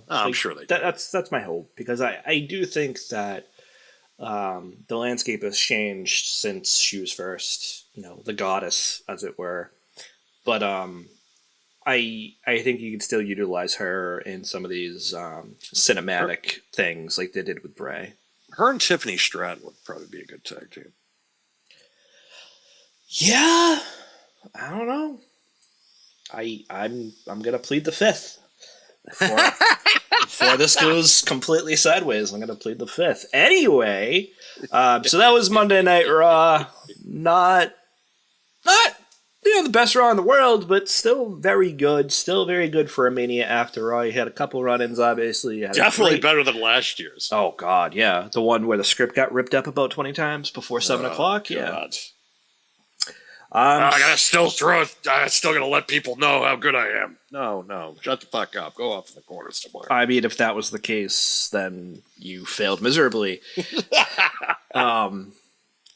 I'm sure they do. That's my hope, because I do think that the landscape has changed since she was first, the goddess, as it were. But I think you can still utilize her in some of these cinematic things like they did with Bray. Her and Tiffany Stratton would probably be a good tag team. Yeah, I don't know. I'm gonna plead the fifth before this goes completely sideways. I'm gonna plead the fifth anyway. So that was Monday Night Raw. Not the best Raw in the world, but still very good. Still very good for a Mania after Raw. You had a couple run-ins, obviously. You had Definitely better than last year's. Oh God, yeah, the one where the script got ripped up about 20 times before 7 o'clock. God. Yeah. I gotta still gonna let people know how good I am. No, shut the fuck up. Go off in the corner somewhere. I mean, if that was the case, then you failed miserably. I'm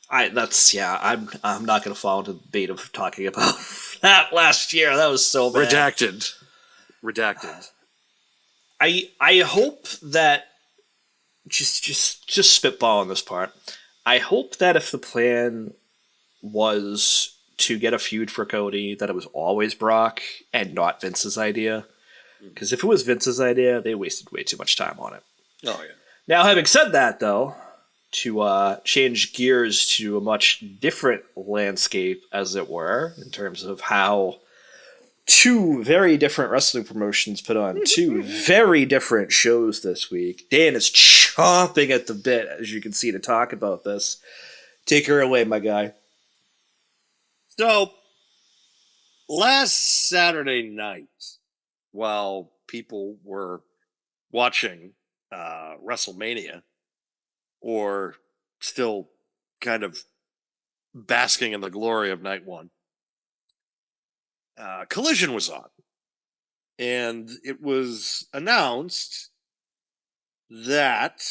not gonna fall into the bait of talking about that last year. That was so bad. Redacted. I hope that just spitball on this part. I hope that if the plan was to get a feud for Cody, that it was always Brock and not Vince's idea. Because if it was Vince's idea, they wasted way too much time on it. Oh, yeah. Now, having said that, though, to change gears to a much different landscape, as it were, in terms of how two very different wrestling promotions put on two very different shows this week. Dan is chomping at the bit, as you can see, to talk about this. Take her away, my guy. So, last Saturday night, while people were watching Wrestlemania, or still kind of basking in the glory of night one, Collision was on. And it was announced that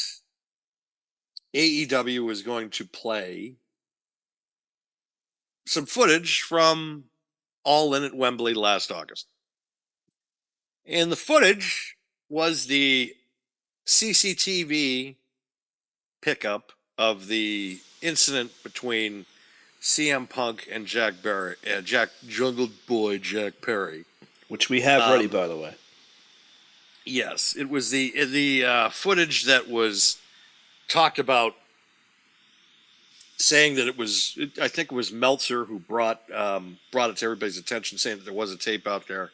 AEW was going to play some footage from All In at Wembley last August. And the footage was the CCTV pickup of the incident between CM Punk and Jack Jungle Boy Jack Perry. Which we have ready, by the way. Yes, it was the footage that was talked about, saying that I think it was Meltzer who brought it to everybody's attention, saying that there was a tape out there.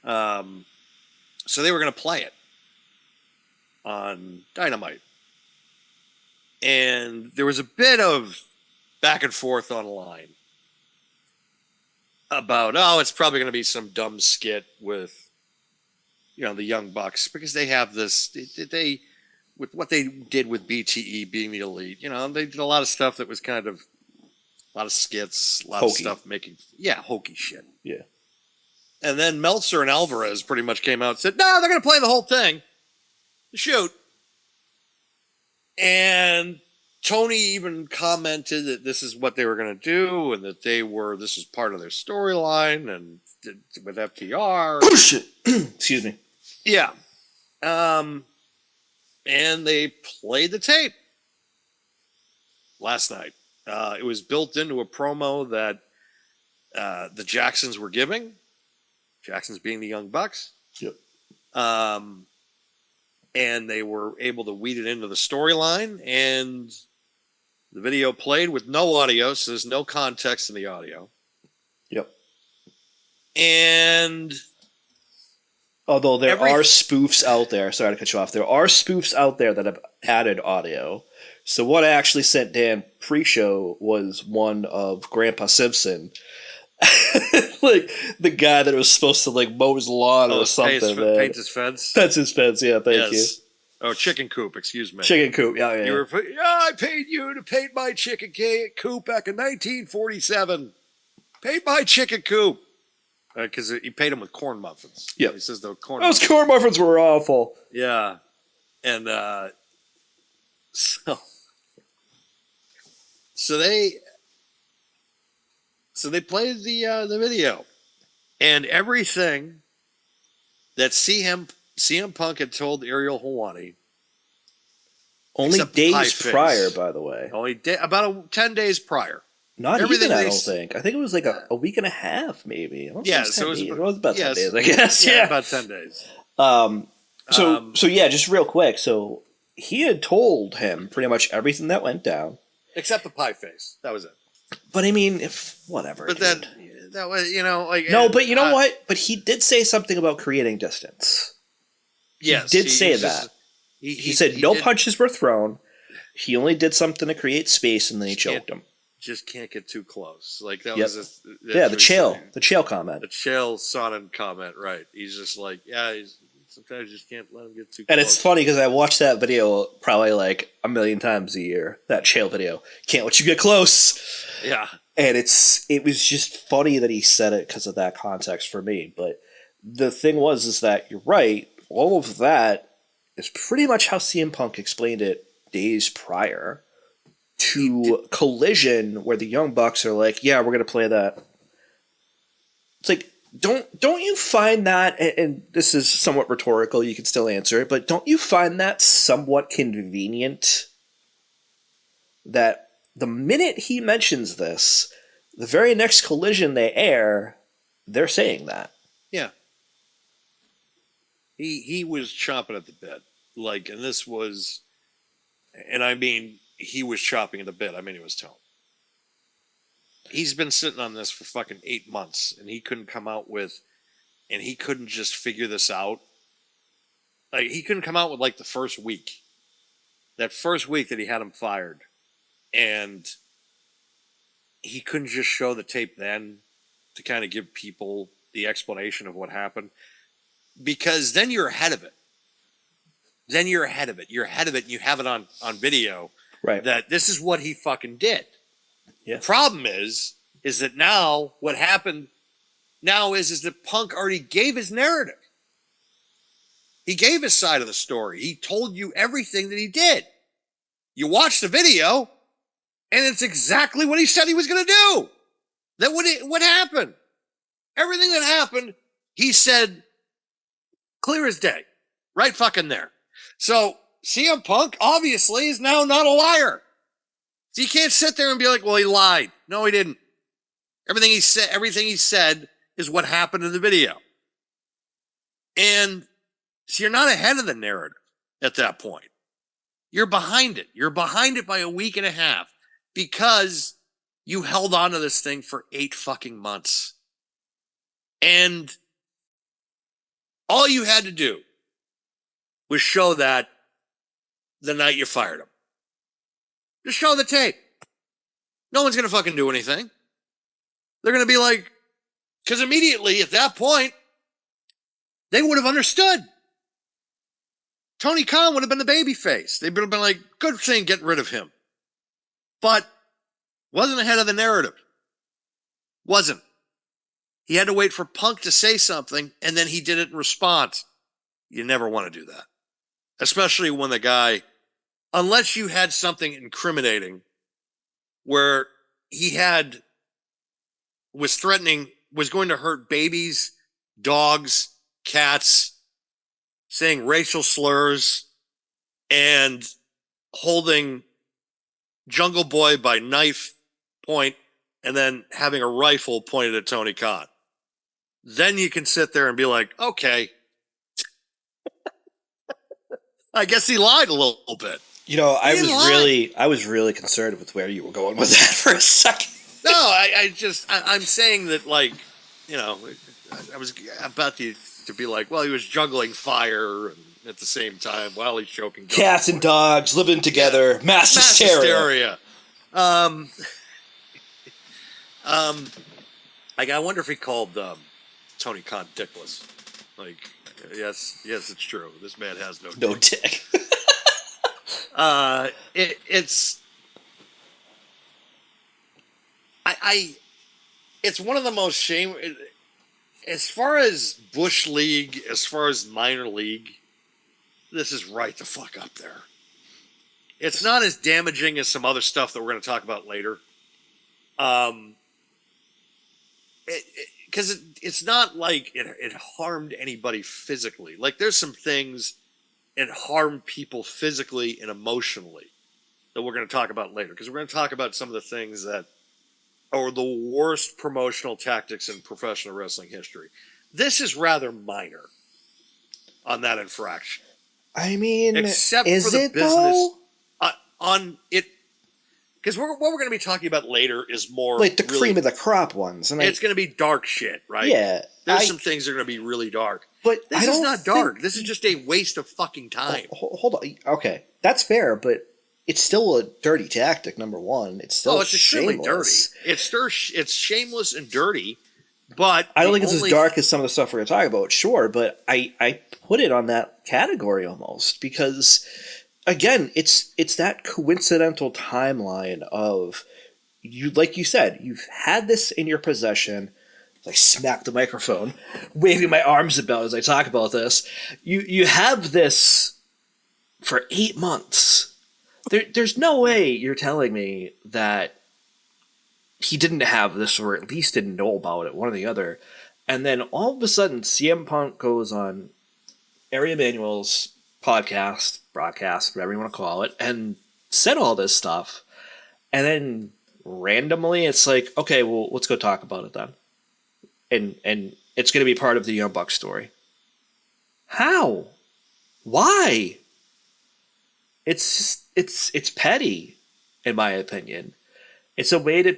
So they were going to play it on Dynamite. And there was a bit of back and forth online about, it's probably going to be some dumb skit with, the Young Bucks, because they have this, with what they did with BTE being the Elite, they did a lot of stuff that was kind of, a lot of skits, a lot of stuff making, hokey shit. Yeah. And then Meltzer and Alvarez pretty much came out and said, no, they're going to play the whole thing. Shoot. And Tony even commented that this is what they were going to do, and that this is part of their storyline, and with FTR. Bullshit. Excuse me. Yeah. And they played the tape last night. It was built into a promo that the Jacksons were giving. Jacksons being the Young Bucks. Yep. And they were able to weed it into the storyline, and the video played with no audio, so there's no context in the audio. Yep. And although there are spoofs out there, sorry to cut you off, there are spoofs out there that have added audio. So what I actually sent Dan pre-show was one of Grandpa Simpson Like the guy that was supposed to like mow his lawn or something. Paint his fence. That's his fence. Yeah, thank you. Oh, chicken coop. Excuse me. Chicken coop. Yeah, yeah. I paid you to paint my chicken coop back in 1947. Paint my chicken coop because he paid him with corn muffins. Yeah, he says the corn. Those corn muffins were awful. Yeah, and so they played the video, and everything that CM Punk had told Ariel Helwani. Only days prior, by the way. Only about 10 days prior. Not everything even, I don't think. I think it was like a week and a half, maybe. Yeah, so it was about 10 days, I guess. Yeah, about 10 days. So yeah, just real quick. So he had told him pretty much everything that went down. Except the pie face. That was it. But I mean, whatever. But that was, like... No, but you know what? But he did say something about creating distance. Yes. He did say that. He said no punches were thrown. He only did something to create space, and then he choked him. Just can't get too close. Like that was the Chael comment. The Chael Sonnen comment, right? He's just like, sometimes you just can't let him get too close. And it's funny because I watch that video probably like a million times a year. That Chael video, can't let you get close. Yeah, and it was just funny that he said it because of that context for me. But the thing is that you're right. All of that is pretty much how CM Punk explained it days prior to Collision, where the Young Bucks are like, yeah, we're going to play that. It's like, don't you find that, and this is somewhat rhetorical, you can still answer it, but don't you find that somewhat convenient that the minute he mentions this, the very next Collision they air, they're saying that? Yeah. He was chomping at the bit. Like, and this was, and I mean, he was chopping at the bit. I mean, he was telling. He's been sitting on this for fucking 8 months, and he couldn't come out with, and he couldn't just figure this out. Like, he couldn't come out with, like, the first week. That first week that he had him fired. And he couldn't just show the tape then to kind of give people the explanation of what happened. Because then you're ahead of it. You're ahead of it, and you have it on video. Right. That this is what he fucking did. Yeah. The problem is that now what happened now is that Punk already gave his narrative. He gave his side of the story. He told you everything that he did. You watch the video, and it's exactly what he said he was going to do. That what happened? Everything that happened, he said clear as day. Right fucking there. So CM Punk obviously is now not a liar. So you can't sit there and be like, well, he lied. No, he didn't. Everything he said is what happened in the video. And so you're not ahead of the narrative at that point. You're behind it. You're behind it by a week and a half because you held on to this thing for 8 fucking months. And all you had to do was show that the night you fired him. Just show the tape. No one's going to fucking do anything. They're going to be like, because immediately at that point, they would have understood. Tony Khan would have been the baby face. They'd been like, good thing getting rid of him. But wasn't ahead of the narrative. Wasn't. He had to wait for Punk to say something, and then he did it in response. You never want to do that. Especially when the guy, unless you had something incriminating where he was going to hurt babies, dogs, cats, saying racial slurs, and holding Jungle Boy by knife point and then having a rifle pointed at Tony Khan. Then you can sit there and be like, okay, I guess he lied a little bit. You know, I was really concerned with where you were going with that for a second. No, I'm saying that, like, you know, I was about to be like, well, he was juggling fire at the same time while he's choking dogs. Cats and dogs living together, mass hysteria. Like, I wonder if he called Tony Khan dickless. Like, yes, it's true. This man has no No dick. dick. It's it's one of the most shame as far as Bush League, as far as minor league. This is right the fuck up there. It's not as damaging as some other stuff that we're going to talk about later. Because it's not like it harmed anybody physically. Like, there's some things it harmed people physically and emotionally that we're going to talk about later. Because we're going to talk about some of the things that are the worst promotional tactics in professional wrestling history. This is rather minor on that infraction. I mean, except is for the it business though? On it. Because what we're going to be talking about later is more Like the really, cream of the crop ones, and it's going to be dark shit, right? Yeah, there's some things that are going to be really dark. But this is not dark. This is just a waste of fucking time. Hold on. Okay, that's fair, but it's still a dirty tactic. Number one, it's still it's extremely dirty. It's shameless and dirty. But I don't think it's as dark as some of the stuff we're going to talk about. Sure, but I put it on that category almost because, again, it's that coincidental timeline of you, like you said, you've had this in your possession. I smack the microphone, waving my arms about as I talk about this. You have this for 8 months. There's no way you're telling me that he didn't have this, or at least didn't know about it, one or the other. And then all of a sudden, CM Punk goes on Ari Emanuel's podcast, broadcast, whatever you want to call it, and said all this stuff. And then randomly, it's like, okay, well, let's go talk about it then. And it's going to be part of the Young Bucks story. How? Why? It's petty, in my opinion. It's a way to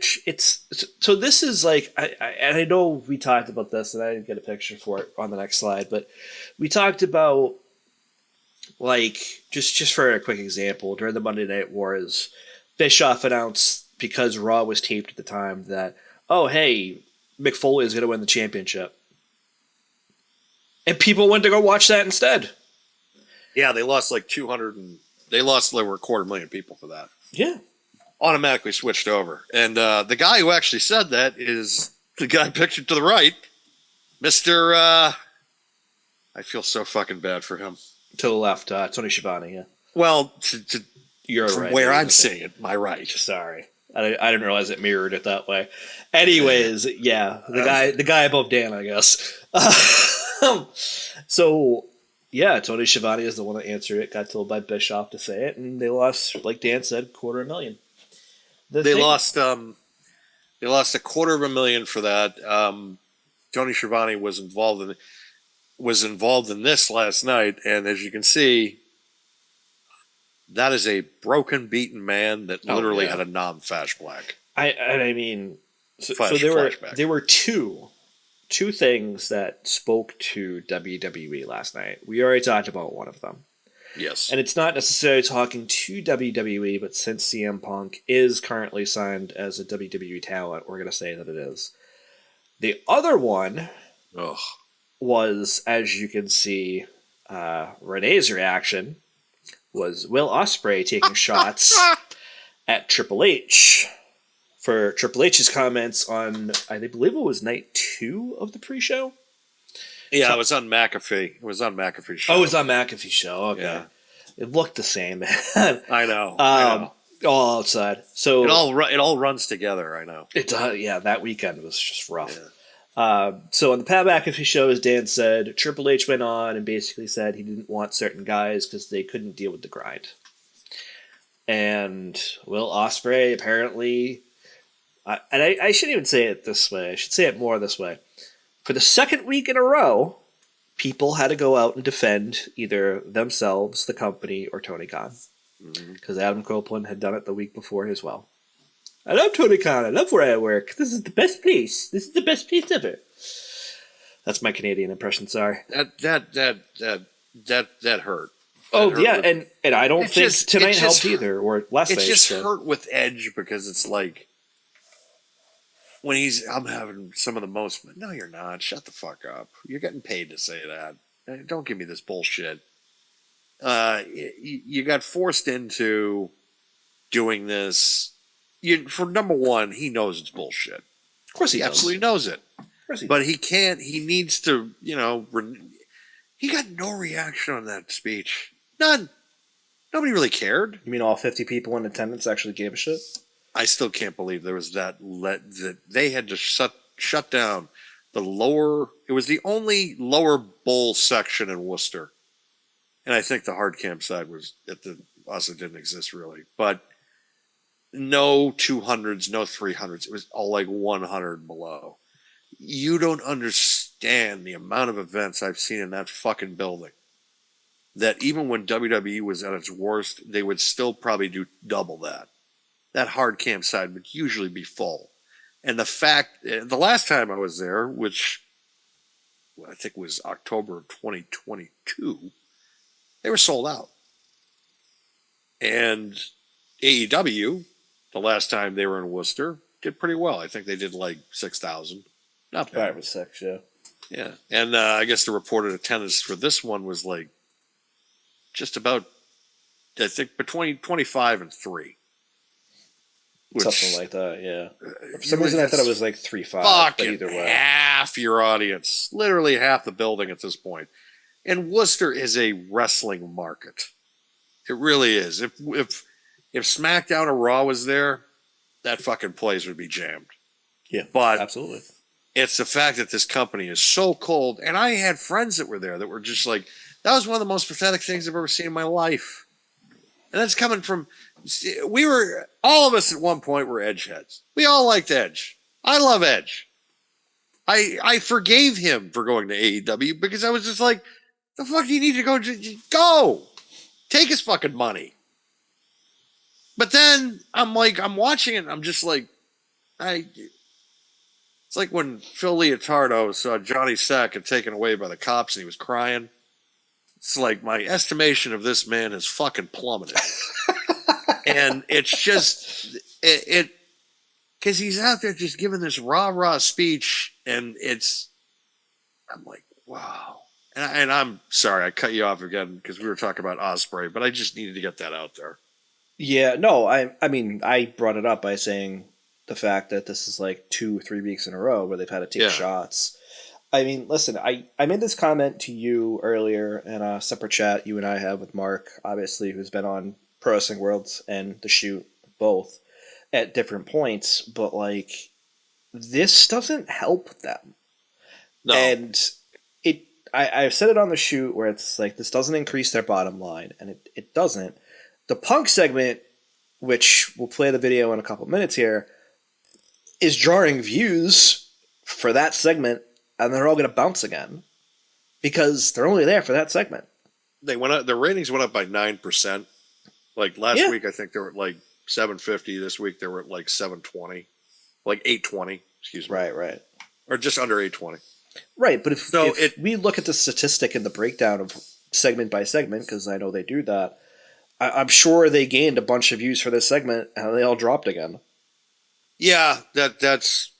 so this is like and I know we talked about this and I didn't get a picture for it on the next slide, but we talked about, like, just for a quick example, during the Monday Night Wars, Bischoff announced, because Raw was taped at the time, that, oh hey, Mick Foley is going to win the championship, and people went to go watch that instead. Yeah, they lost like 200 and they lost over 250,000 people for that. Yeah. Automatically switched over. And the guy who actually said that is the guy pictured to the right, Mr. I feel so fucking bad for him. To the left, Tony Schiavone, yeah. Well, You're from right. where I'm seeing it, my right. Sorry. I didn't realize it mirrored it that way. Anyways, yeah, the guy above Dan, I guess. So, yeah, Tony Schiavone is the one that answered it, got told by Bischoff to say it, and they lost, like Dan said, 250,000. They lost 250,000 for that. Tony Schiavone was involved in this last night, and as you can see, that is a broken, beaten man that literally had a non-fash black. I mean, so there were two things that spoke to WWE last night. We already talked about one of them. Yes. And it's not necessarily talking to WWE, but since CM Punk is currently signed as a WWE talent, we're going to say that it is. The other one was, as you can see, Renee's reaction was Will Ospreay taking shots at Triple H for Triple H's comments on, I believe it was night 2 of the pre-show. Yeah, it was on McAfee. It was on McAfee's show. Oh, it was on McAfee's show. Okay. Yeah. It looked the same, man. I know. All outside. So it all runs together, I know. It does. Yeah, that weekend was just rough. Yeah. So on the Pat McAfee show, as Dan said, Triple H went on and basically said he didn't want certain guys because they couldn't deal with the grind. And Will Ospreay apparently, and I shouldn't even say it this way. I should say it more this way. For the second week in a row, people had to go out and defend either themselves, the company, or Tony Khan. Because Adam Copeland had done it the week before as well. I love Tony Khan. I love where I work. This is the best place. This is the best place ever. That's my Canadian impression. Sorry. That hurt. Oh yeah, and I don't think tonight helped either, or last night. It just hurt with Edge because it's like when I'm having some of the most. No, you're not. Shut the fuck up. You're getting paid to say that. Don't give me this bullshit. You got forced into doing this. For number one, he knows it's bullshit. Of course he does. Absolutely knows it. Of course he But does. he can't. He needs to. He got no reaction on that speech. None. Nobody really cared. You mean all 50 people in attendance actually gave a shit? I still can't believe there was that they had to shut down the lower. It was the only lower bowl section in Worcester, and I think the hard camp side was also didn't exist really. But no 200s, no 300s. It was all like 100 below. You don't understand the amount of events I've seen in that fucking building. That even when WWE was at its worst, they would still probably do double that. That hard camp side would usually be full. And the last time I was there, which I think was October of 2022, they were sold out. And AEW, the last time they were in Worcester, did pretty well. I think they did like 6,000. Not bad. 5 or 6, yeah. Yeah. And I guess the reported attendance for this one was like just about, I think, between 25 and 3. Something like that, yeah. For some reason, I thought it was like 3-5. But either way, half your audience, literally half the building at this point. And Worcester is a wrestling market. It really is. If SmackDown or Raw was there, that fucking place would be jammed. Yeah, but absolutely. It's the fact that this company is so cold. And I had friends that were there that were just like, that was one of the most pathetic things I've ever seen in my life. And that's coming from, all of us at one point were Edge heads. We all liked Edge. I love Edge. I forgave him for going to AEW because I was just like, the fuck do you need to go? Go! Take his fucking money. But then I'm watching it and I'm just like, it's like when Phil Leotardo saw Johnny Sack get taken away by the cops and he was crying. It's like my estimation of this man has fucking plummeted. And it's just, because he's out there just giving this rah-rah speech, and I'm like, wow. And I'm sorry, I cut you off again because we were talking about Ospreay, but I just needed to get that out there. Yeah, no, I mean, I brought it up by saying the fact that this is like 2 or 3 weeks in a row where they've had to take shots. I mean, listen, I made this comment to you earlier in a separate chat you and I have with Mark, obviously, who's been on Pro Wrestling Worlds and The Shoot, both, at different points, but, like, this doesn't help them. No. And I've said it on The Shoot where it's like, this doesn't increase their bottom line, and it doesn't. The Punk segment, which we'll play the video in a couple minutes here, is drawing views for that segment, and they're all going to bounce again because they're only there for that segment. They went up. Their ratings went up by 9%. Like last week, I think they were at like 750. This week they were at like 720, like 820. Excuse me. Right. Or just under 820. Right, but if we look at the statistic and the breakdown of segment by segment, because I know they do that, I'm sure they gained a bunch of views for this segment, and they all dropped again. Yeah, that's.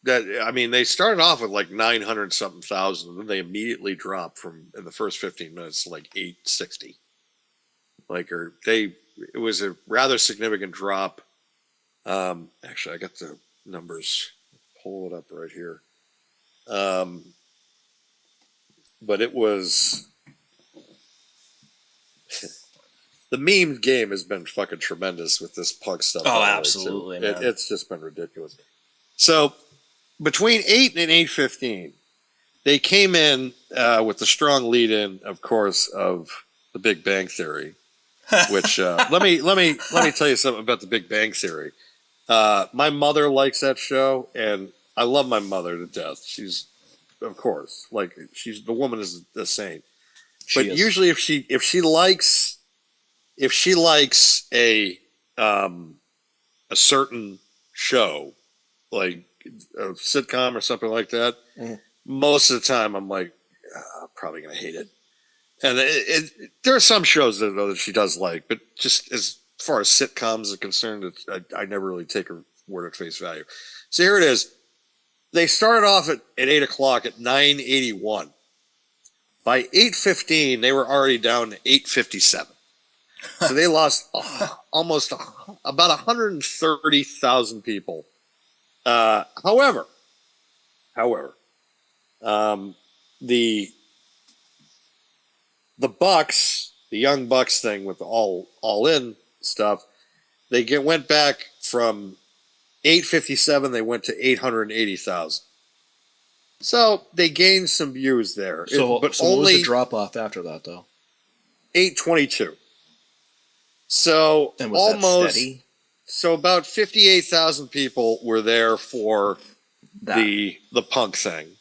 I mean, they started off with like 900 something thousand, and then they immediately dropped in the first 15 minutes to like 860. It was a rather significant drop. Actually, I got the numbers. Pull it up right here. But it was the meme game has been fucking tremendous with this Punk stuff. Oh, absolutely, man. It's just been ridiculous. So between 8 and 8:15, they came in with the strong lead-in, of course, of The Big Bang Theory. Which let me tell you something about The Big Bang Theory. My mother likes that show, and I love my mother to death. She's, of course, like the woman is a saint. But usually, if she likes a certain show, like a sitcom or something like that, most of the time I'm like, I'm probably gonna hate it. And there are some shows that she does like, but just as far as sitcoms are concerned, I never really take her word at face value. So here it is. they started off at 8 o'clock at 981. By 8:15, they were already down to 857. So they lost almost about 130,000 people. However, the Bucks, the Young Bucks thing with the all in stuff, went back from 857. They went to 880,000. So they gained some views there. So but what was only the drop off after that, though? 822. So And was almost that steady? So about 58,000 people were there for the Punk thing.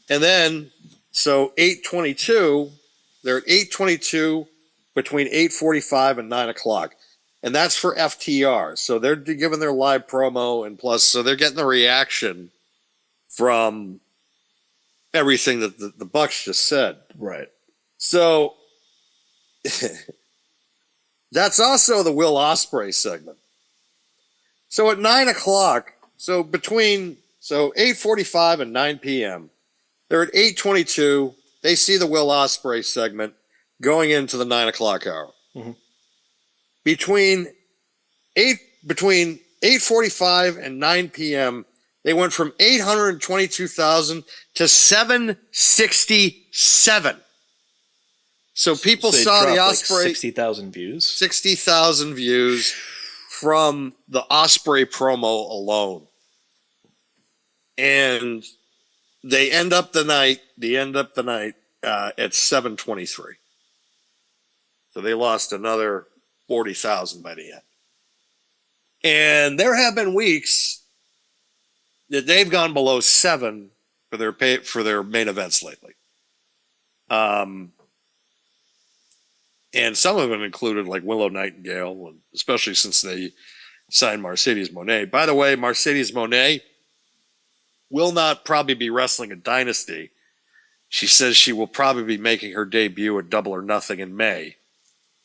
And then so 822, they're at 822 between 8:45 and 9 o'clock. And that's for FTR. So they're giving their live promo, and plus, so they're getting the reaction from everything that the Bucks just said. Right. So that's also the Will Ospreay segment. So at 9 o'clock, so between 8:45 and 9 p.m., they're at 8:22. They see the Will Ospreay segment going into the 9 o'clock hour. Mm-hmm. Between 8:45 and 9 p.m., they went from 822,000 to 767. So people saw the Ospreay 60,000 views. 60,000 views from the Ospreay promo alone, and they end up the night at 723. So they lost another 40,000 by the end. And there have been weeks that they've gone below 7 for their main events lately. And some of them included like Willow Nightingale, and especially since they signed Mercedes Moné. By the way, Mercedes Moné will not probably be wrestling a Dynasty. She says she will probably be making her debut at Double or Nothing in May,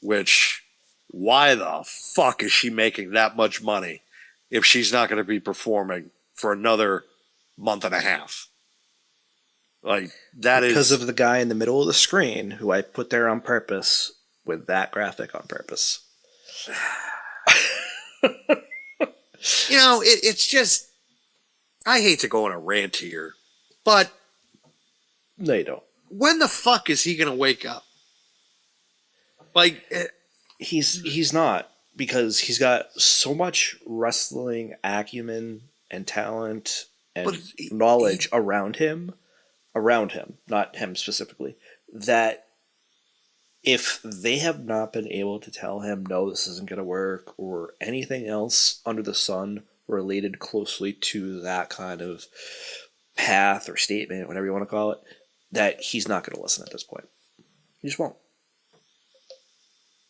which, why the fuck is she making that much money if she's not going to be performing for another month and a half? Like, that because is... of the guy in the middle of the screen who I put there on purpose with that graphic on purpose. You know, it's just... I hate to go on a rant here, but... No, you don't. When the fuck is he going to wake up? Like... He's not, because he's got so much wrestling acumen and talent and knowledge around him, not him specifically, that if they have not been able to tell him, no, this isn't going to work, or anything else under the sun related closely to that kind of path or statement, whatever you want to call it, that he's not going to listen at this point. He just won't.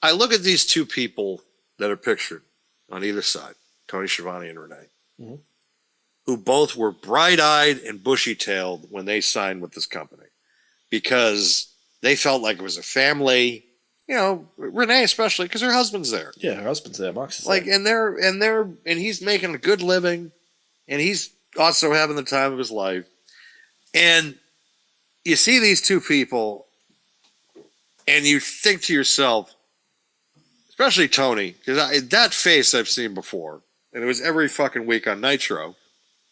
I look at these two people that are pictured on either side, Tony Schiavone and Renee, mm-hmm. who both were bright-eyed and bushy-tailed when they signed with this company, because they felt like it was a family. You know, Renee especially, because her husband's there. Yeah, her husband's there. Mox is like, there. and he's making a good living, and he's also having the time of his life. And you see these two people, and you think to yourself, especially Tony, because that face I've seen before, and it was every fucking week on Nitro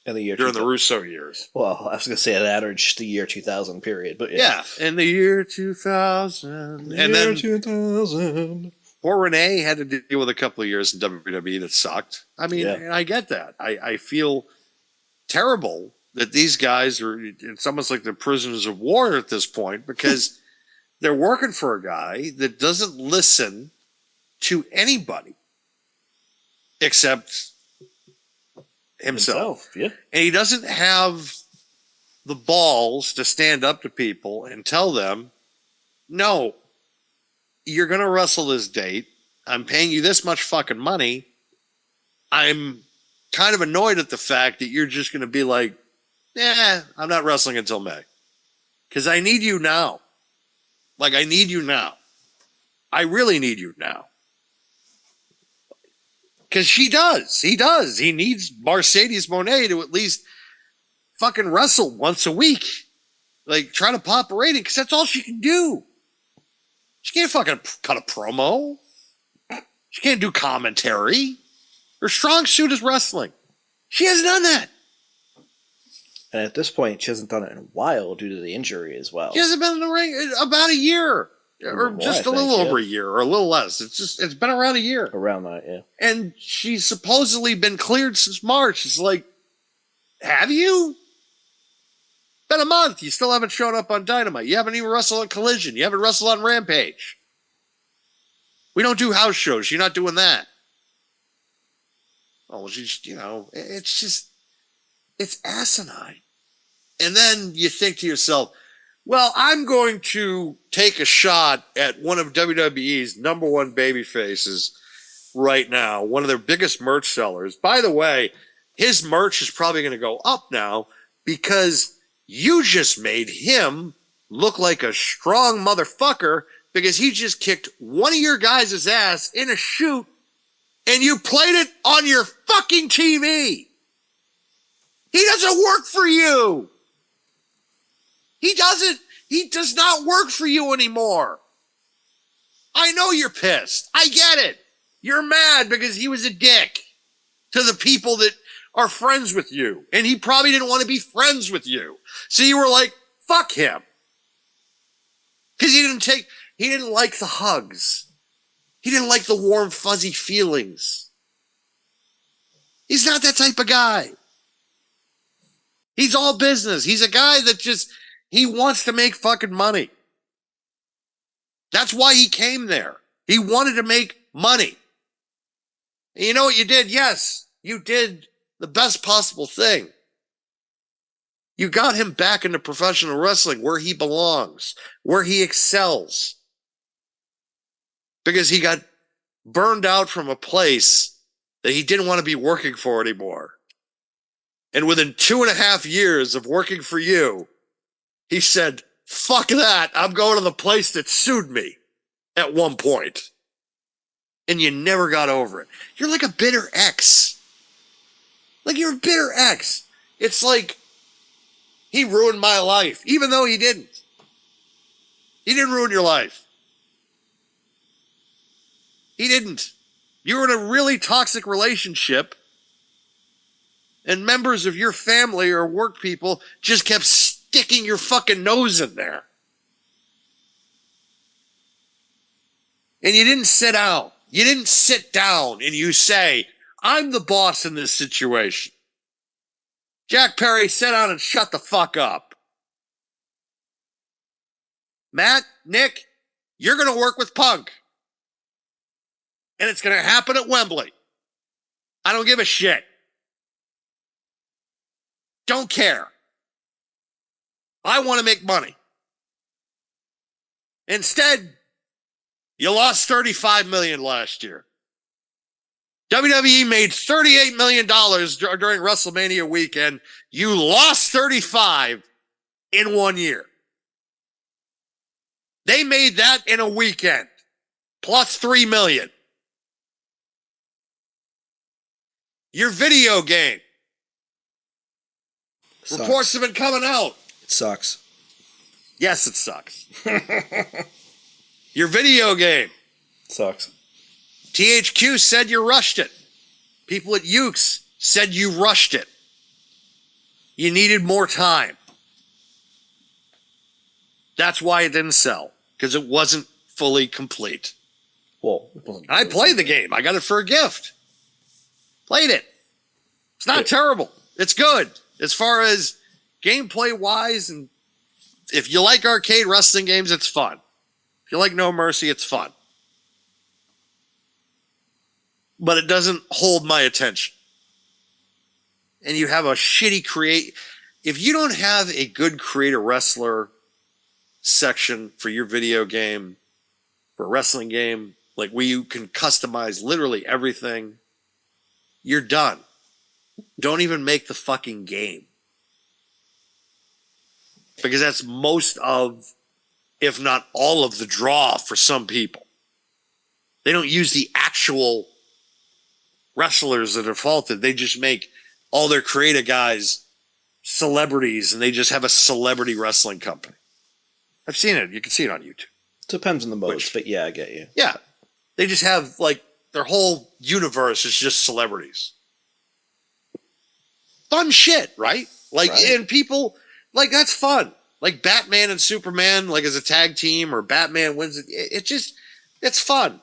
in the year during the Russo years. Well, I was going to say that, or just the year 2000 period, but yeah, in the year 2000. And then 2000. Poor Renee had to deal with a couple of years in WWE that sucked. I mean, Yeah. and I get that. I feel terrible that these guys are, it's almost like they're prisoners of war at this point, because they're working for a guy that doesn't listen to anybody except himself. Yeah. And he doesn't have the balls to stand up to people and tell them, no, you're going to wrestle this date. I'm paying you this much fucking money. I'm kind of annoyed at the fact that you're just going to be like, I'm not wrestling until May. Because I need you now. Like, I need you now. I really need you now. Because she does. He does. He needs Mercedes Moné to at least fucking wrestle once a week. Like, try to pop a rating, because that's all she can do. She can't fucking cut a promo. She can't do commentary. Her strong suit is wrestling. She hasn't done that. And at this point, she hasn't done it in a while due to the injury as well. She hasn't been in the ring about a year. Or More, just I a little think, over a year, or a little less. It's been around a year. Around that, yeah. And she's supposedly been cleared since March. It's like, have you? Been a month. You still haven't shown up on Dynamite. You haven't even wrestled on Collision. You haven't wrestled on Rampage. We don't do house shows. You're not doing that. Oh, she's, it's asinine. And then you think to yourself, well, I'm going to take a shot at one of WWE's number one baby faces right now, one of their biggest merch sellers. By the way, his merch is probably going to go up now because you just made him look like a strong motherfucker because he just kicked one of your guys' ass in a shoot and you played it on your fucking TV. He doesn't work for you. He does not work for you anymore. I know you're pissed. I get it. You're mad because he was a dick to the people that are friends with you. And he probably didn't want to be friends with you. So you were like, fuck him. Because he didn't like the hugs. He didn't like the warm, fuzzy feelings. He's not that type of guy. He's all business. He's a guy that he wants to make fucking money. That's why he came there. He wanted to make money. And you know what you did? Yes, you did the best possible thing. You got him back into professional wrestling where he belongs, where he excels. Because he got burned out from a place that he didn't want to be working for anymore. And within 2.5 years of working for you, he said, fuck that. I'm going to the place that sued me at one point. And you never got over it. You're like a bitter ex. Like you're a bitter ex. It's like he ruined my life, even though he didn't. He didn't ruin your life. He didn't. You were in a really toxic relationship, and members of your family or work people just kept sticking your fucking nose in there. And you didn't sit down. You didn't sit down and you say, I'm the boss in this situation. Jack Perry, sit down and shut the fuck up. Matt, Nick, you're going to work with Punk. And it's going to happen at Wembley. I don't give a shit. Don't care. I want to make money. Instead, you lost $35 million last year. WWE made $38 million during WrestleMania weekend. You lost 35 in 1 year. They made that in a weekend, plus $3 million. Your video game. Sucks. Reports have been coming out. It sucks. Yes, it sucks. Your video game. Sucks. THQ said you rushed it. People at Ukes said you rushed it. You needed more time. That's why it didn't sell, because it wasn't fully complete. Well, I played the game. I got it for a gift. Played it. It's not terrible. It's good. As far as gameplay wise, and if you like arcade wrestling games, it's fun. If you like No Mercy, it's fun. But it doesn't hold my attention. And you have a shitty if you don't have a good create a wrestler section for your video game, for a wrestling game, like where you can customize literally everything, you're done. Don't even make the fucking game. Because that's most of, if not all of the draw for some people. They don't use the actual wrestlers that are faulted. They just make all their creative guys celebrities and they just have a celebrity wrestling company. I've seen it. You can see it on YouTube. Depends on the modes, but yeah, I get you. Yeah. They just have, like, their whole universe is just celebrities. Fun shit, right? Like, Right. and people, like, that's fun. Like, Batman and Superman, like, as a tag team, or Batman wins it. It's fun.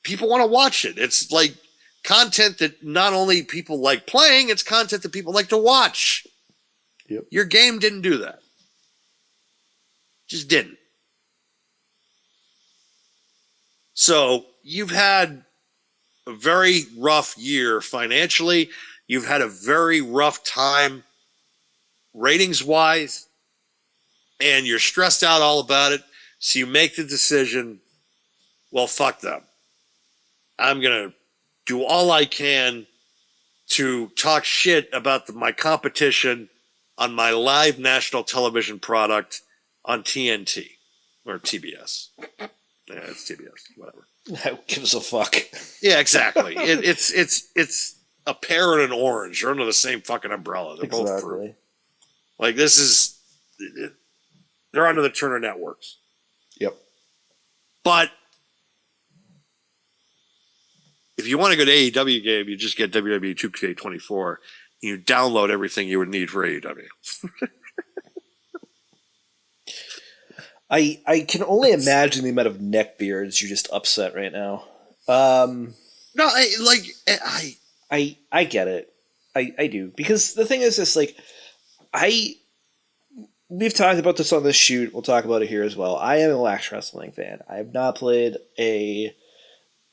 People want to watch it. It's, like, content that not only people like playing, it's content that people like to watch. Yep. Your game didn't do that. Just didn't. So you've had a very rough year financially. You've had a very rough time ratings wise, and you're stressed out all about it. So you make the decision, well, fuck them. I'm going to do all I can to talk shit about my competition on my live national television product on TNT or TBS. Yeah, it's TBS, whatever. Who gives a fuck? Yeah, exactly. It's a pear and an orange. They're under the same fucking umbrella. They're both fruit. Like, this is... They're under the Turner Networks. Yep. But if you want a good AEW game, you just get WWE 2K24. You download everything you would need for AEW. I can only imagine the amount of neck beards you're just upset right now. No, I get it. I do. Because the thing is this, like, we've talked about this on this shoot. We'll talk about it here as well. I am a lax wrestling fan. I have not played a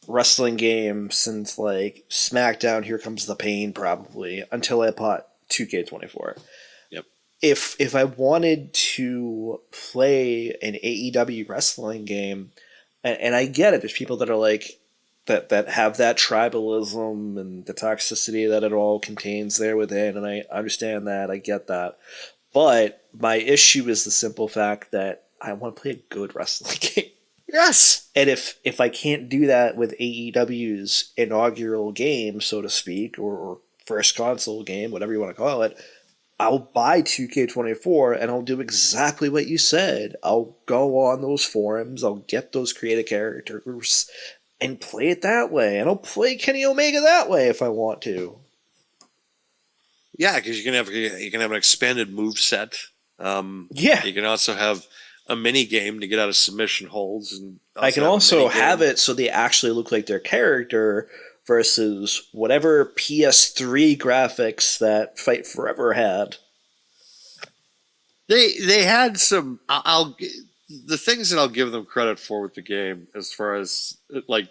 wrestling game since, like, SmackDown Here Comes the Pain, probably, until I bought 2K24. Yep. If I wanted to play an AEW wrestling game, and I get it, there's people that are like, that have that tribalism and the toxicity that it all contains there within, and I understand that, I get that. But my issue is the simple fact that I want to play a good wrestling game. yes. And if I can't do that with AEW's inaugural game, so to speak, or first console game, whatever you want to call it, I'll buy 2K24 and I'll do exactly what you said. I'll go on those forums, I'll get those creative characters and play it that way. And I'll play Kenny Omega that way if I want to. Yeah, because you can have an expanded move set. Yeah. You can also have a mini game to get out of submission holds, and I can also have it so they actually look like their character versus whatever PS3 graphics that Fight Forever had. They had some. The things that I'll give them credit for with the game, as far as, like,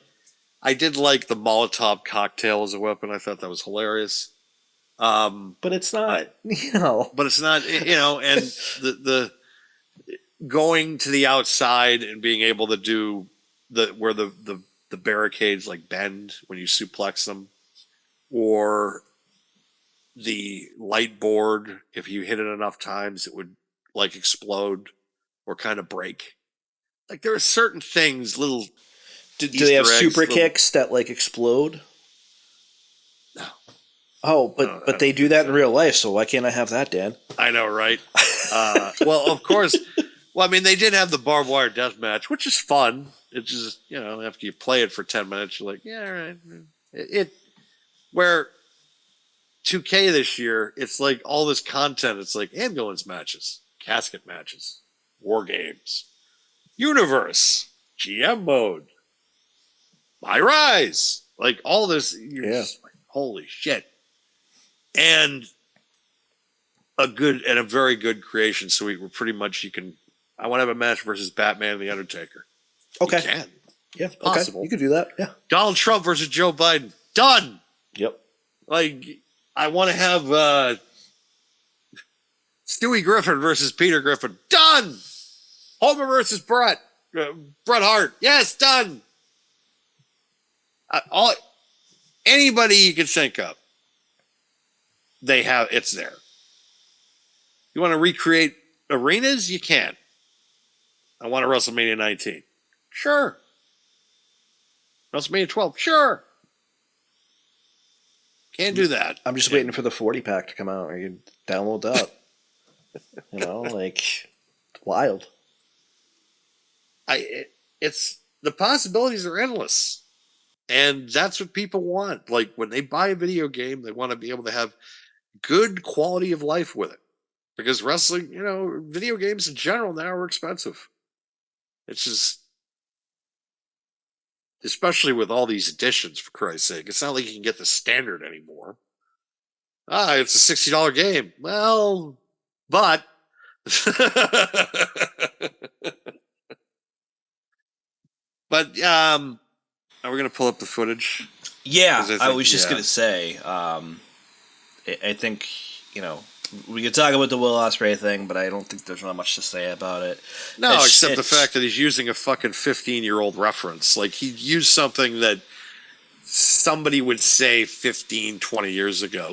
I did like the Molotov cocktail as a weapon. I thought that was hilarious. But it's not, But it's not, and the going to the outside and being able to do where the barricades, like, bend when you suplex them, or the light board, if you hit it enough times, it would, like, explode or kind of break. Like, there are certain things, little. Do they have super kicks that, like, explode? No. Oh, but they do that in real life, so why can't I have that, Dan? I know, right? Well, of course. Well, I mean, they did have the barbed wire death match, which is fun. It's just, after you play it for 10 minutes, you're like, yeah, all right. Where 2K this year, it's like all this content. It's like ambulance matches, casket matches, war games, universe, GM mode, My Rise. Like, all this, you're just like, holy shit. And a very good creation. So we're pretty much, I want to have a match versus Batman and the Undertaker. Okay. You can. Yeah, it's possible. Okay. You could do that. Yeah. Donald Trump versus Joe Biden. Done. Yep. Like, I want to have Stewie Griffin versus Peter Griffin. Done. Homer versus Bret Hart. Yes, done. Anybody you can think of, it's there. You want to recreate arenas? You can. I want a WrestleMania 19. Sure. WrestleMania 12. Sure. Can't do that. I'm just waiting for the 40-pack to come out. Or you download that. It's wild. It's the possibilities are endless, and that's what people want. Like when they buy a video game, they want to be able to have good quality of life with it, because wrestling, video games in general now are expensive. It's just, especially with all these editions, for Christ's sake, it's not like you can get the standard anymore. It's a $60 game. Well, but but are we gonna pull up the footage? Yeah, Think, I was just gonna say. I think we could talk about the Will Ospreay thing, but I don't think there's not much to say about it. No, except the fact that he's using a fucking 15-year-old reference. Like he used something that somebody would say 15, 20 years ago.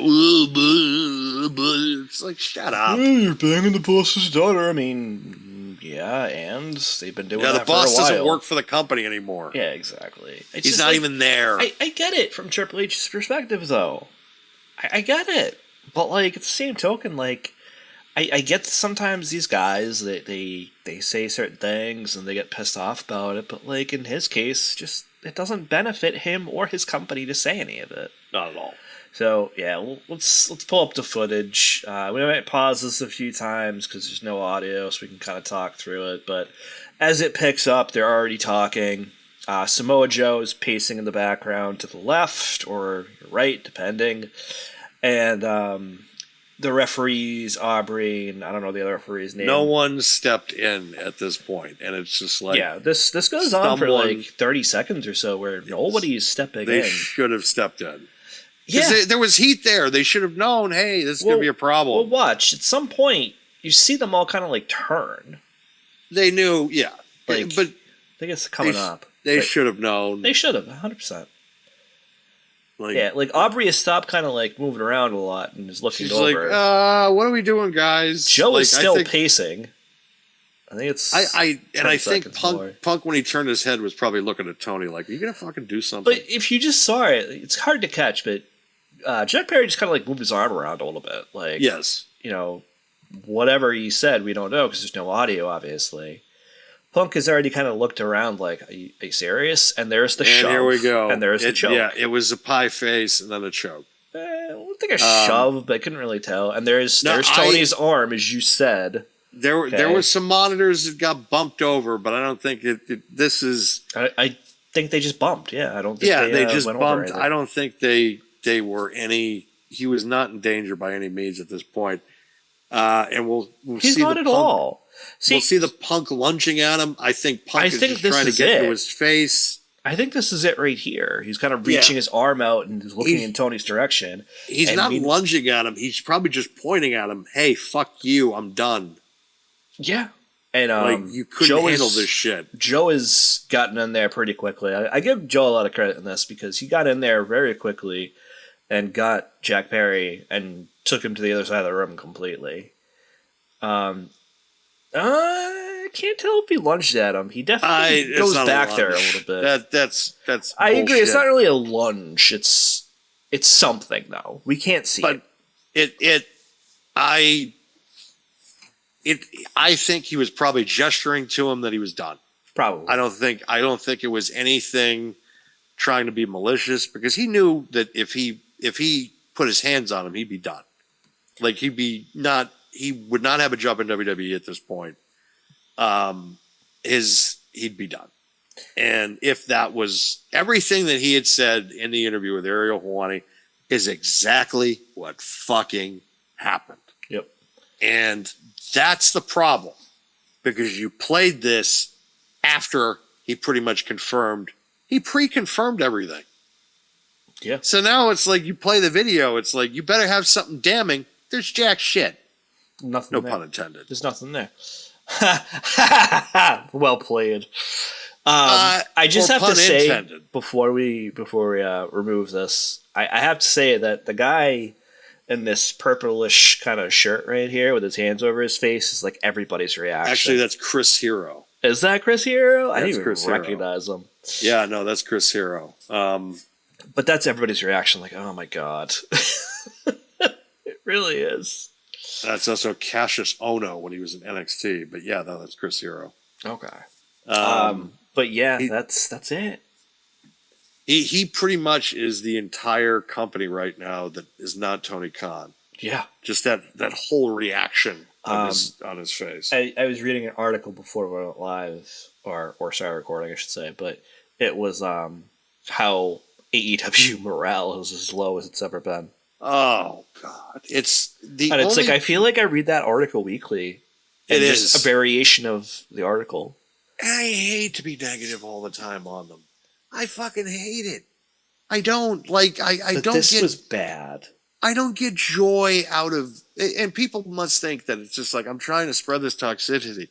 It's like, shut up. You're banging the boss's daughter. I mean, yeah, and they've been doing that the boss for a while. doesn't work for the company anymore. Yeah, exactly. He's not even there. I get it from Triple H's perspective, though. I get it. But, at the same token, I get sometimes these guys, they say certain things and they get pissed off about it, but, in his case, just it doesn't benefit him or his company to say any of it. Not at all. So, yeah, let's pull up the footage. We might pause this a few times because there's no audio, so we can kind of talk through it. But as it picks up, they're already talking. Samoa Joe is pacing in the background to the left or right, depending. And the referees, Aubrey, and I don't know the other referee's name. No one stepped in at this point, and it's just like... Yeah, this goes on for 30 seconds or so where nobody's stepping in. They should have stepped in. Yeah. There was heat there. They should have known, hey, this is going to be a problem. Well, watch. At some point, you see them all kind of turn. They knew, yeah. But I think it's coming up. They should have known. They should have, 100%. Aubrey has stopped kind of moving around a lot and is looking over. She's like, what are we doing, guys? Joe is still pacing. I think it's. I think Punk, when he turned his head, was probably looking at Tony like, are you going to fucking do something? But if you just saw it, it's hard to catch, but Jack Perry just kind of moved his arm around a little bit. Yes. Whatever he said, we don't know because there's no audio, obviously. Punk has already kind of looked around are you serious? And there's the shove. And here we go. And there's the choke. Yeah, it was a pie face and then a choke. I don't think a shove, but I couldn't really tell. And there's Tony's arm, as you said. There were some monitors that got bumped over, but I don't think this is... I think they just bumped, yeah. I don't think they just went bumped. Over I don't think they were any... He was not in danger by any means at this point. And we'll He's see not at all. We'll see the Punk lunging at him. I think Punk is just trying to get into his face. I think this is it right here. He's kind of reaching his arm out and is looking in Tony's direction. He's not lunging at him. He's probably just pointing at him. Hey, fuck you. I'm done. Yeah. And you couldn't handle this shit. Joe has gotten in there pretty quickly. I give Joe a lot of credit in this because he got in there very quickly and got Jack Perry and took him to the other side of the room completely. I can't tell if he lunged at him. He definitely goes back there a little bit. That's I agree. It's not really a lunge. It's something though. We can't see but it. I think he was probably gesturing to him that he was done. Probably. I don't think it was anything trying to be malicious because he knew that if he put his hands on him, he'd be done. He would not have a job in WWE at this point. He'd be done. And if that was everything that he had said in the interview with Ariel Helwani is exactly what fucking happened. Yep. And that's the problem because you played this after he pretty much confirmed. He pre-confirmed everything. Yeah. So now it's like you play the video. It's like you better have something damning. There's jack shit. Nothing. No there. pun intended. There's nothing there. Well played. I just have to say intended. before we remove this, I have to say that the guy in this purplish kind of shirt right here with his hands over his face is everybody's reaction. Actually, that's Chris Hero. Is that Chris Hero? I didn't even Chris recognize him. Yeah, no, that's Chris Hero. But that's everybody's reaction, like, oh my god. It really is. That's also Cassius Ono when he was in NXT. But yeah, no, that's Chris Hero. Okay. Um, But yeah, he- that's it. he pretty much is the entire company right now that is not Tony Khan. Yeah. Just that whole reaction on his face. I was reading an article before we went live, or started recording, I should say, but it was how AEW morale is as low as it's ever been. Oh God, it's the And it's only, like, I feel like I read that article weekly. And It just is. a variation of the article. I hate to be negative all the time on them. I fucking hate it. I don't like. I But don't this get. was bad. I don't get joy out of. And people must think that it's just like I'm trying to spread this toxicity.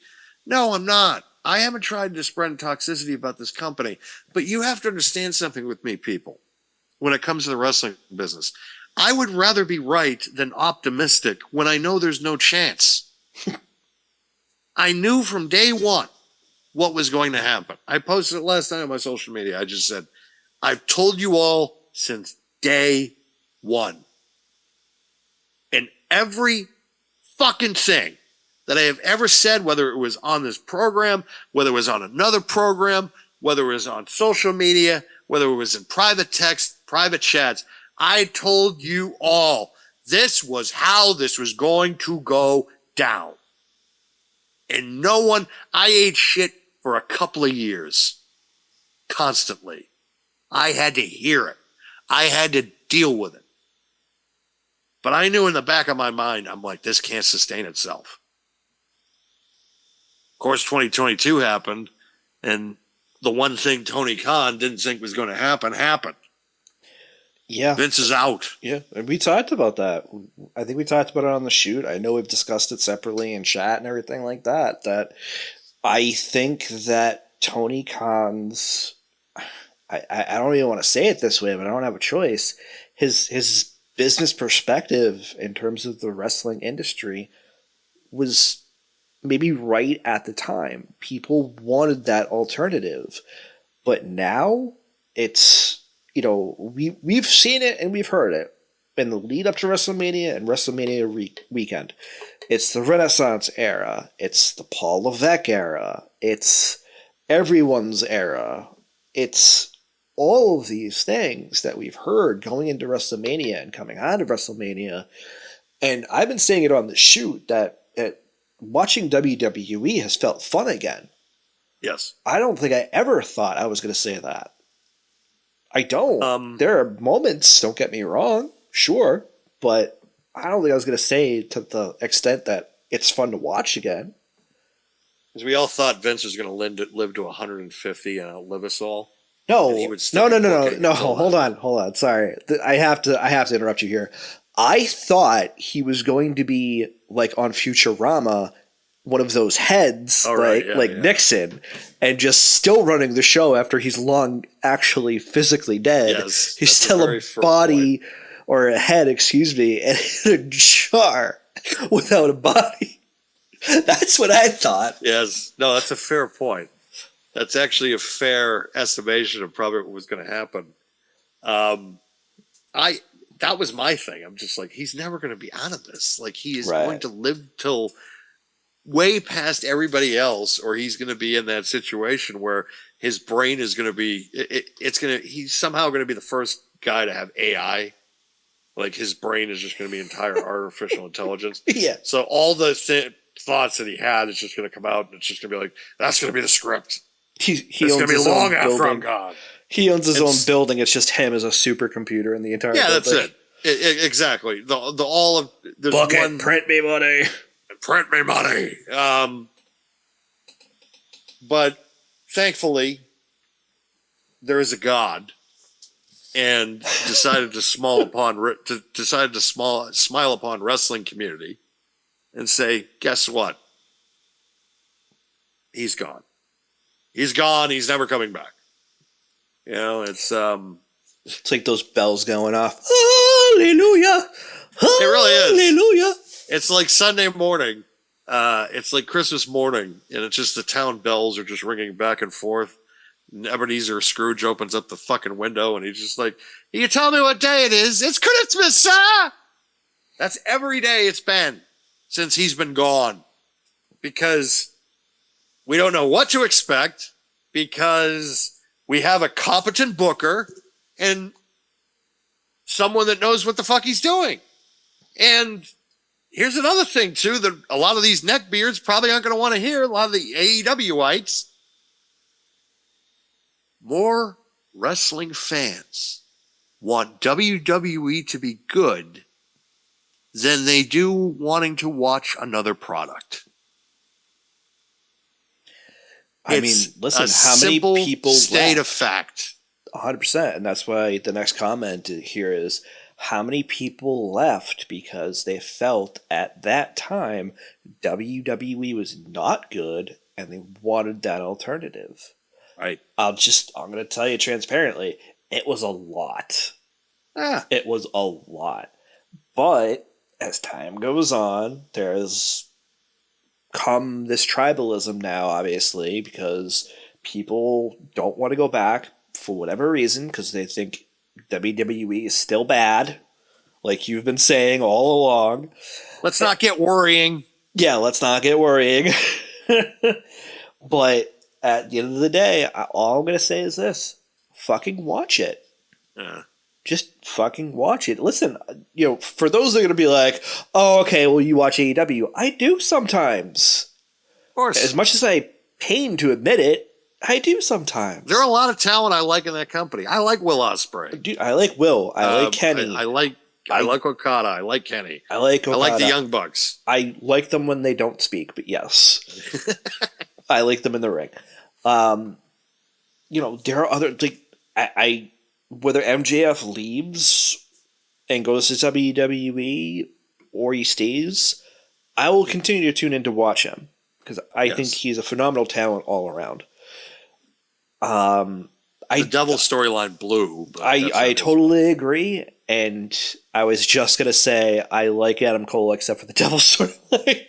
No, I'm not. I haven't tried to spread toxicity about this company. But you have to understand something with me, people. When it comes to the wrestling business, I would rather be right than optimistic when I know there's no chance. I knew from day one what was going to happen. I posted it last night on my social media. I just said, I've told you all since day one. And every fucking thing that I have ever said, whether it was on this program, whether it was on another program, whether it was on social media, whether it was in private text, private chats, I told you all this was how this was going to go down. And no one, I ate shit for a couple of years. Constantly. I had to hear it. I had to deal with it. But I knew in the back of my mind, I'm like, this can't sustain itself. Of course, 2022 happened, and the one thing Tony Khan didn't think was going to happen, happened. Yeah. Vince is out. Yeah, and we talked about that. I think we talked about it on the shoot. I know we've discussed it separately in chat and everything like that. That I think that Tony Khan's, I don't even want to say it this way, but I don't have a choice. His business perspective in terms of the wrestling industry was maybe right at the time. People wanted that alternative, but now it's, you know, we've seen it and we've heard it in the lead up to WrestleMania and WrestleMania weekend. It's the Renaissance era. It's the Paul Levesque era. It's everyone's era. It's all of these things that we've heard going into WrestleMania and coming out of WrestleMania. And I've been saying it on the shoot that watching WWE has felt fun again. Yes. I don't think I ever thought I was going to say that. I don't. There are moments, don't get me wrong, sure, but I don't think I was going to say to the extent that it's fun to watch again. Because we all thought Vince was going to live to 150 and outlive us all. No, And he would still be booking no. until Hold on. Sorry, I have to interrupt you here. I thought he was going to be like on Futurama, one of those heads, like Nixon, and just still running the show after he's long actually physically dead. Yes, he's that's still a very a fair body or a head, excuse me, and in a jar without a body. That's what I thought. Yes. No, that's a fair point. That's actually a fair estimation of probably what was going to happen. That was my thing. I'm just like, he's never going to be out of this. Like, he is going to live till way past everybody else, or he's going to be in that situation where his brain is going to be, he's somehow going to be the first guy to have AI. Like, his brain is just going to be entire artificial intelligence. Yeah. So all the thoughts that he had is just going to come out, and it's just going to be like, that's going to be the script. It's going to be long after I'm gone. He owns his own building. It's just him as a supercomputer in the entire building. That's it. Exactly. There's Book one, it, print me money. Print me money. But thankfully, there is a God, and decided to smile upon wrestling community, and say, guess what? He's gone. He's gone. He's never coming back. You know, it's like those bells going off. Hallelujah. It really is. Hallelujah. It's like Sunday morning. It's like Christmas morning, and it's just the town bells are just ringing back and forth. And Ebenezer Scrooge opens up the fucking window and he's just like, "You tell me what day it is. It's Christmas, sir." That's every day it's been since he's been gone. Because we don't know what to expect, because we have a competent booker and someone that knows what the fuck he's doing. And here's another thing, too, that a lot of these neckbeards probably aren't going to want to hear, a lot of the AEWites. More wrestling fans want WWE to be good than they do wanting to watch another product. I mean, listen, how many people state left? of fact. 100%. And that's why the next comment here is, how many people left because they felt at that time WWE was not good and they wanted that alternative. Right. I'm going to tell you transparently, it was a lot. It was a lot. But as time goes on, there's come this tribalism now, obviously, because people don't want to go back for whatever reason, because they think WWE is still bad, like you've been saying all along. Let's not get worrying. Yeah, let's not get worrying. But at the end of the day, all I'm going to say is this. Fucking watch it. Yeah. Just fucking watch it. Listen, for those that are going to be like, oh, okay, well, you watch AEW. I do sometimes. Of course. As much as I pain to admit it, I do sometimes. There are a lot of talent I like in that company. I like Will Ospreay. I like Will. I like Kenny. I like Okada. I like Kenny. I like Okada. I like the Young Bucks. I like them when they don't speak, but yes. I like them in the ring. There are other, like, whether MJF leaves and goes to WWE or he stays, I will continue to tune in to watch him because I think he's a phenomenal talent all around. The Devil storyline blew. I totally agree, and I was just gonna say I like Adam Cole except for the Devil storyline.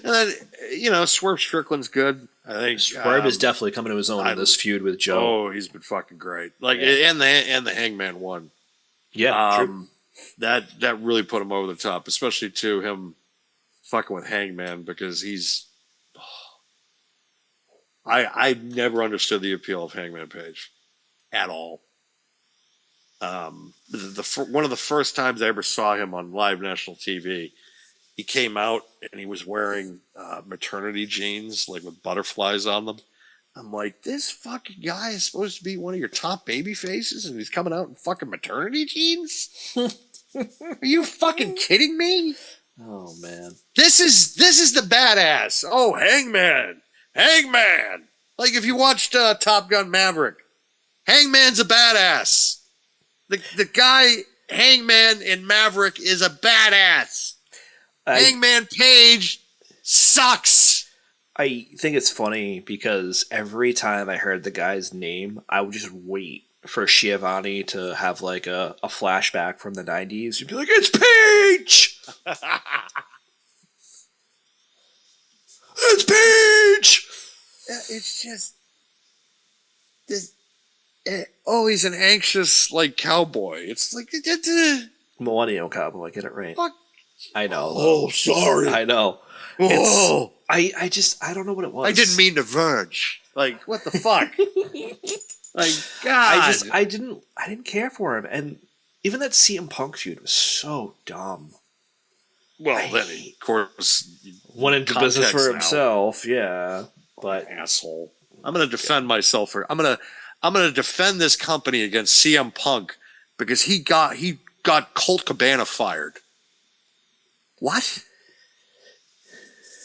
And then, Swerve Strickland's good. I think Swerve is definitely coming to his own in this feud with Joe. Oh, he's been fucking great. And the Hangman one. Yeah, true. That really put him over the top, especially to him fucking with Hangman, because he's. I never understood the appeal of Hangman Page at all. One of the first times I ever saw him on live national TV, he came out and he was wearing maternity jeans, like with butterflies on them. I'm like, this fucking guy is supposed to be one of your top baby faces, and he's coming out in fucking maternity jeans? Are you fucking kidding me? Oh man, this is the badass. Oh, Hangman. Like if you watched Top Gun Maverick, Hangman's a badass. The guy Hangman in Maverick is a badass. Hangman Page sucks. I think it's funny because every time I heard the guy's name, I would just wait for Schiavone to have like a flashback from the 90s. You'd be like, it's Page! It's Page! It's just this. He's an anxious like cowboy. It's like Millennial Cowboy. Get it right. Fuck. I know. Oh, sorry. I know. Whoa. I don't know what it was. I didn't mean to verge. Like, what the fuck? Like, God. I didn't care for him, and even that CM Punk feud was so dumb. Well, then he, of course, went into business for himself. Yeah, but asshole. I'm gonna defend myself. I'm gonna defend this company against CM Punk because he got Colt Cabana fired. What?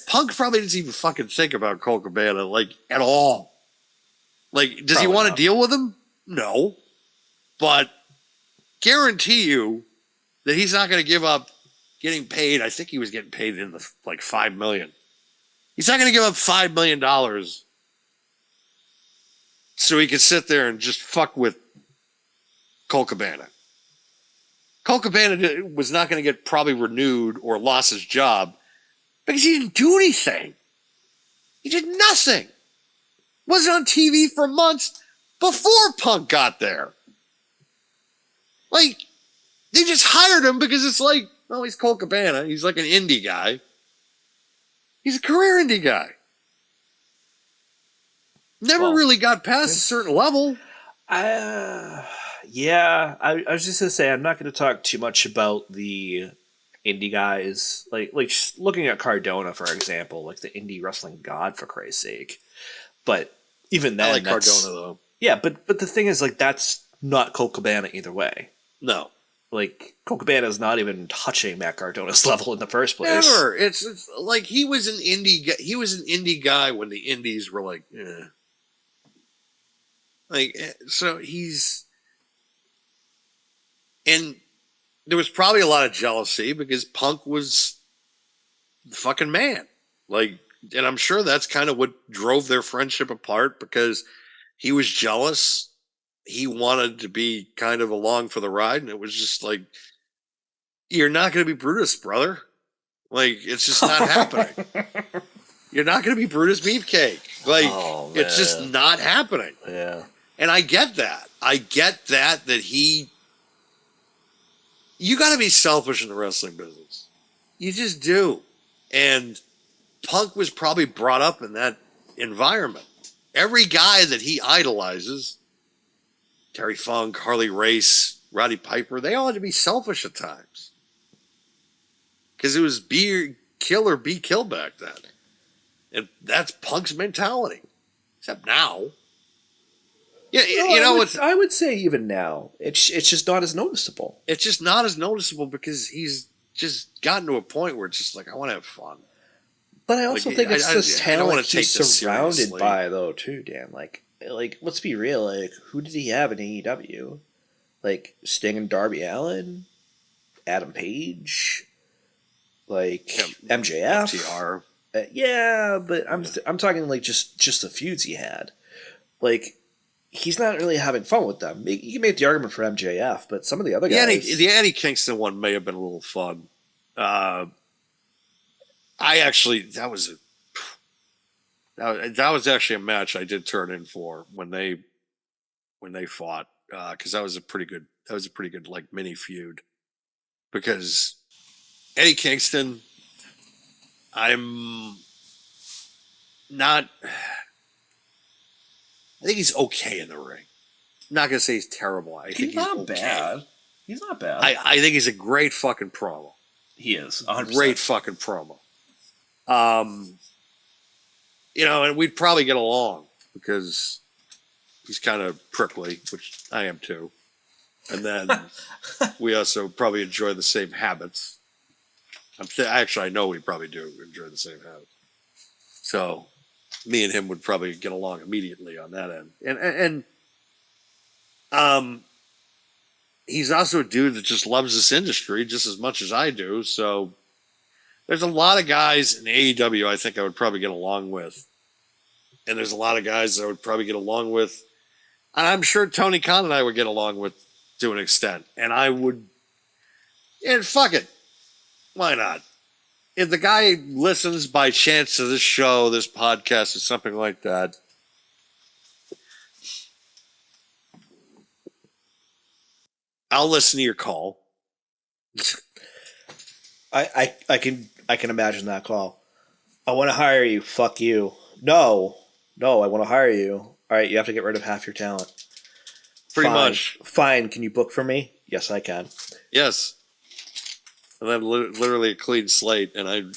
Punk probably doesn't even fucking think about Colt Cabana, like, at all. Like, does he want to deal with him? No. But guarantee you that he's not going to give up getting paid. I think he was getting paid in the, like, $5 million. He's not going to give up $5 million so he can sit there and just fuck with Colt Cabana. Colt Cabana was not going to get probably renewed or lost his job because he didn't do anything. He did nothing. Wasn't on TV for months. before Punk got there. Like, they just hired him because it's like, oh, he's Colt Cabana. He's like an indie guy. He's a career indie guy. Never really got past a certain level. Yeah, I was just gonna say I'm not going to talk too much about the indie guys. Like just looking at Cardona, for example, like the indie wrestling god, for Christ's sake. But even then, I like Cardona though. Yeah, but the thing is, like, that's not Colt Cabana either way. No. Like, Colt Cabana is not even touching Matt Cardona's level in the first place. Never. It's like he was an indie guy when the indies were like, eh. Like, so and there was probably a lot of jealousy because Punk was the fucking man. Like, and I'm sure that's kind of what drove their friendship apart because he was jealous. He wanted to be kind of along for the ride, and it was just like, you're not going to be Brutus, brother. Like, it's just not happening. You're not going to be Brutus Beefcake. Like, it's just not happening. Yeah. And I get that. I get that you got to be selfish in the wrestling business. You just do. And Punk was probably brought up in that environment. Every guy that he idolizes, Terry Funk, Harley Race, Roddy Piper, they all had to be selfish at times. Because it was be kill or be killed back then. And that's Punk's mentality. Except now. Yeah, I would say even now, it's just not as noticeable. It's just not as noticeable because he's just gotten to a point where it's just like, I want to have fun. But I also think it's the talent he's surrounded seriously. by, though, too, Dan. Like, let's be real. Like, who did he have in AEW? Like, Sting and Darby Allin? Adam Page? Like, MJF? FTR. Yeah, but I'm talking, like, just the feuds he had. Like, he's not really having fun with them. You can make the argument for MJF, but some of the other guys... The Eddie Kingston one may have been a little fun. That was actually a match I did turn in for when they fought, because that was a pretty good like mini feud. Because Eddie Kingston, I think he's okay in the ring. I'm not gonna say he's terrible. I think he's not okay. bad. He's not bad. I think he's a great fucking promo. He is 100%. Great fucking promo. And we'd probably get along because he's kind of prickly, which I am too. And then we also probably enjoy the same habits. I know we probably do enjoy the same habits. So me and him would probably get along immediately on that end. And he's also a dude that just loves this industry just as much as I do. So there's a lot of guys in AEW I think I would probably get along with. And there's a lot of guys that I would probably get along with. And I'm sure Tony Khan and I would get along with to an extent. And fuck it. Why not? If the guy listens by chance to this show, this podcast, or something like that, I'll listen to your call. I can imagine that call. I want to hire you. Fuck you. No, I want to hire you. All right, you have to get rid of half your talent. Pretty much. Fine. Can you book for me? Yes, I can. Yes. And then literally a clean slate, and I don't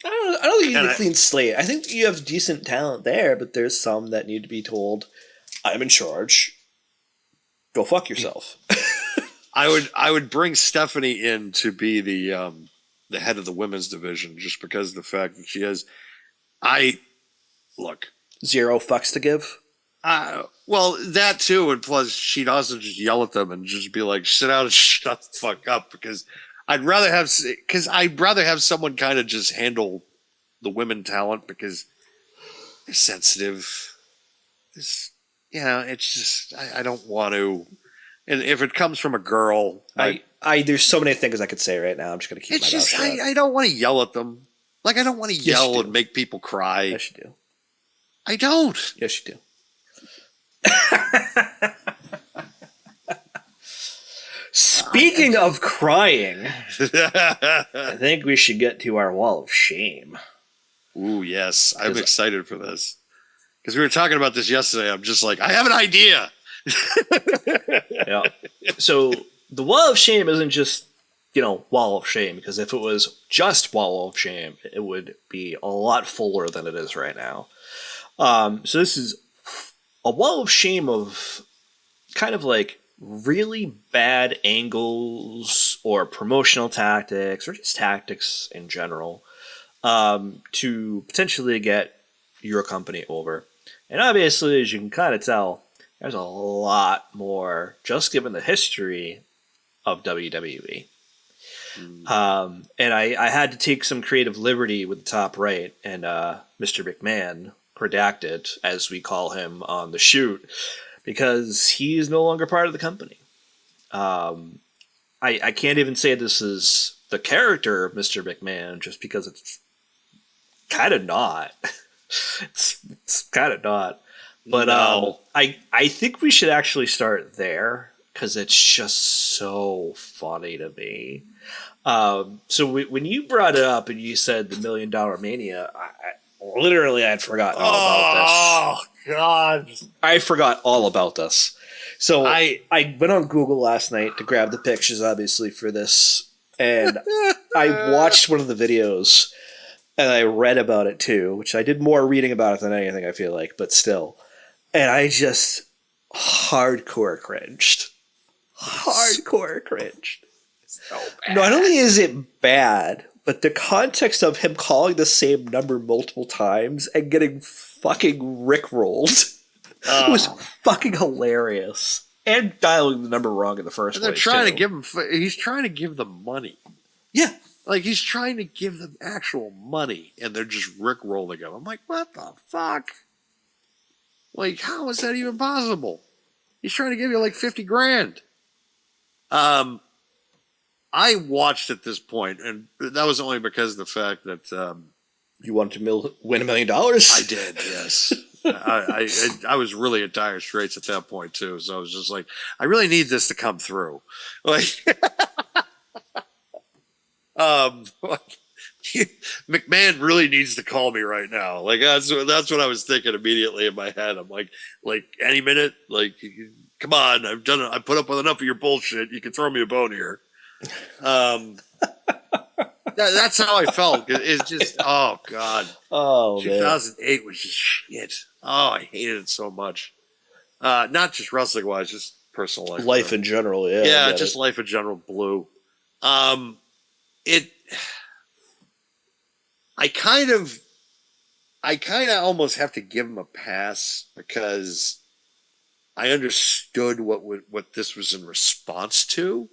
think you need a clean slate. I think you have decent talent there, but there's some that need to be told, I'm in charge. Go fuck yourself. I would bring Stephanie in to be the head of the women's division just because of the fact that she has. Zero fucks to give. Well, that too, and plus she'd also just yell at them and just be like, "Sit down and shut the fuck up." Because I'd rather have someone kind of just handle the women talent because they're sensitive. It's just I don't want to. And if it comes from a girl, there's so many things I could say right now. I'm just gonna keep my mouth shut. I don't want to yell at them. Like I don't want to yell and make people cry. Yes, you do. I don't. Yes, you do. Speaking of crying, I think we should get to our wall of shame. Ooh, yes. I'm 'Cause- excited for this. Because we were talking about this yesterday. I'm just like, I have an idea. Yeah. So the wall of shame isn't just, wall of shame, because if it was just wall of shame, it would be a lot fuller than it is right now. So this is a wall of shame of kind of like really bad angles or promotional tactics or just tactics in general to potentially get your company over. And obviously, as you can kind of tell, there's a lot more just given the history of WWE. And I had to take some creative liberty with the top right and Mr. McMahon, redacted, as we call him on the shoot, because he is no longer part of the company. I can't even say this is the character of Mr. McMahon just because it's kind of not. it's kind of not. But No. I think we should actually start there because it's just so funny to me. So when you brought it up and you said the $1 Million Mania, I had forgotten all about this. Oh, God. I forgot all about this. So I went on Google last night to grab the pictures, obviously, for this. And I watched one of the videos and I read about it too, which I did more reading about it than anything, I feel like, but still. And I just hardcore cringed. Hardcore cringed. so bad. Not only is it bad, but the context of him calling the same number multiple times and getting fucking rickrolled was fucking hilarious. And dialing the number wrong in the first And they're place. trying too. to give him. He's trying to give them money. Yeah. Like he's trying to give them actual money, and they're just rickrolling him. I'm like, what the fuck? Like, how is that even possible? He's trying to give you like 50 grand. I watched at this point, and that was only because of the fact that You wanted to win $1 million? I did. Yes, I was really at dire straits at that point too. So I was just like, I really need this to come through. Like, McMahon really needs to call me right now. Like that's what I was thinking immediately in my head. I'm like any minute, like, come on, I've done it. I put up with enough of your bullshit. You can throw me a bone here. That's how I felt. It's just, oh God. Oh, 2008 was just shit. Oh, I hated it so much. Not just wrestling wise, just personal life. Life in general, yeah. Yeah, just life in general blew. I kind of almost have to give him a pass because I understood what this was in response to,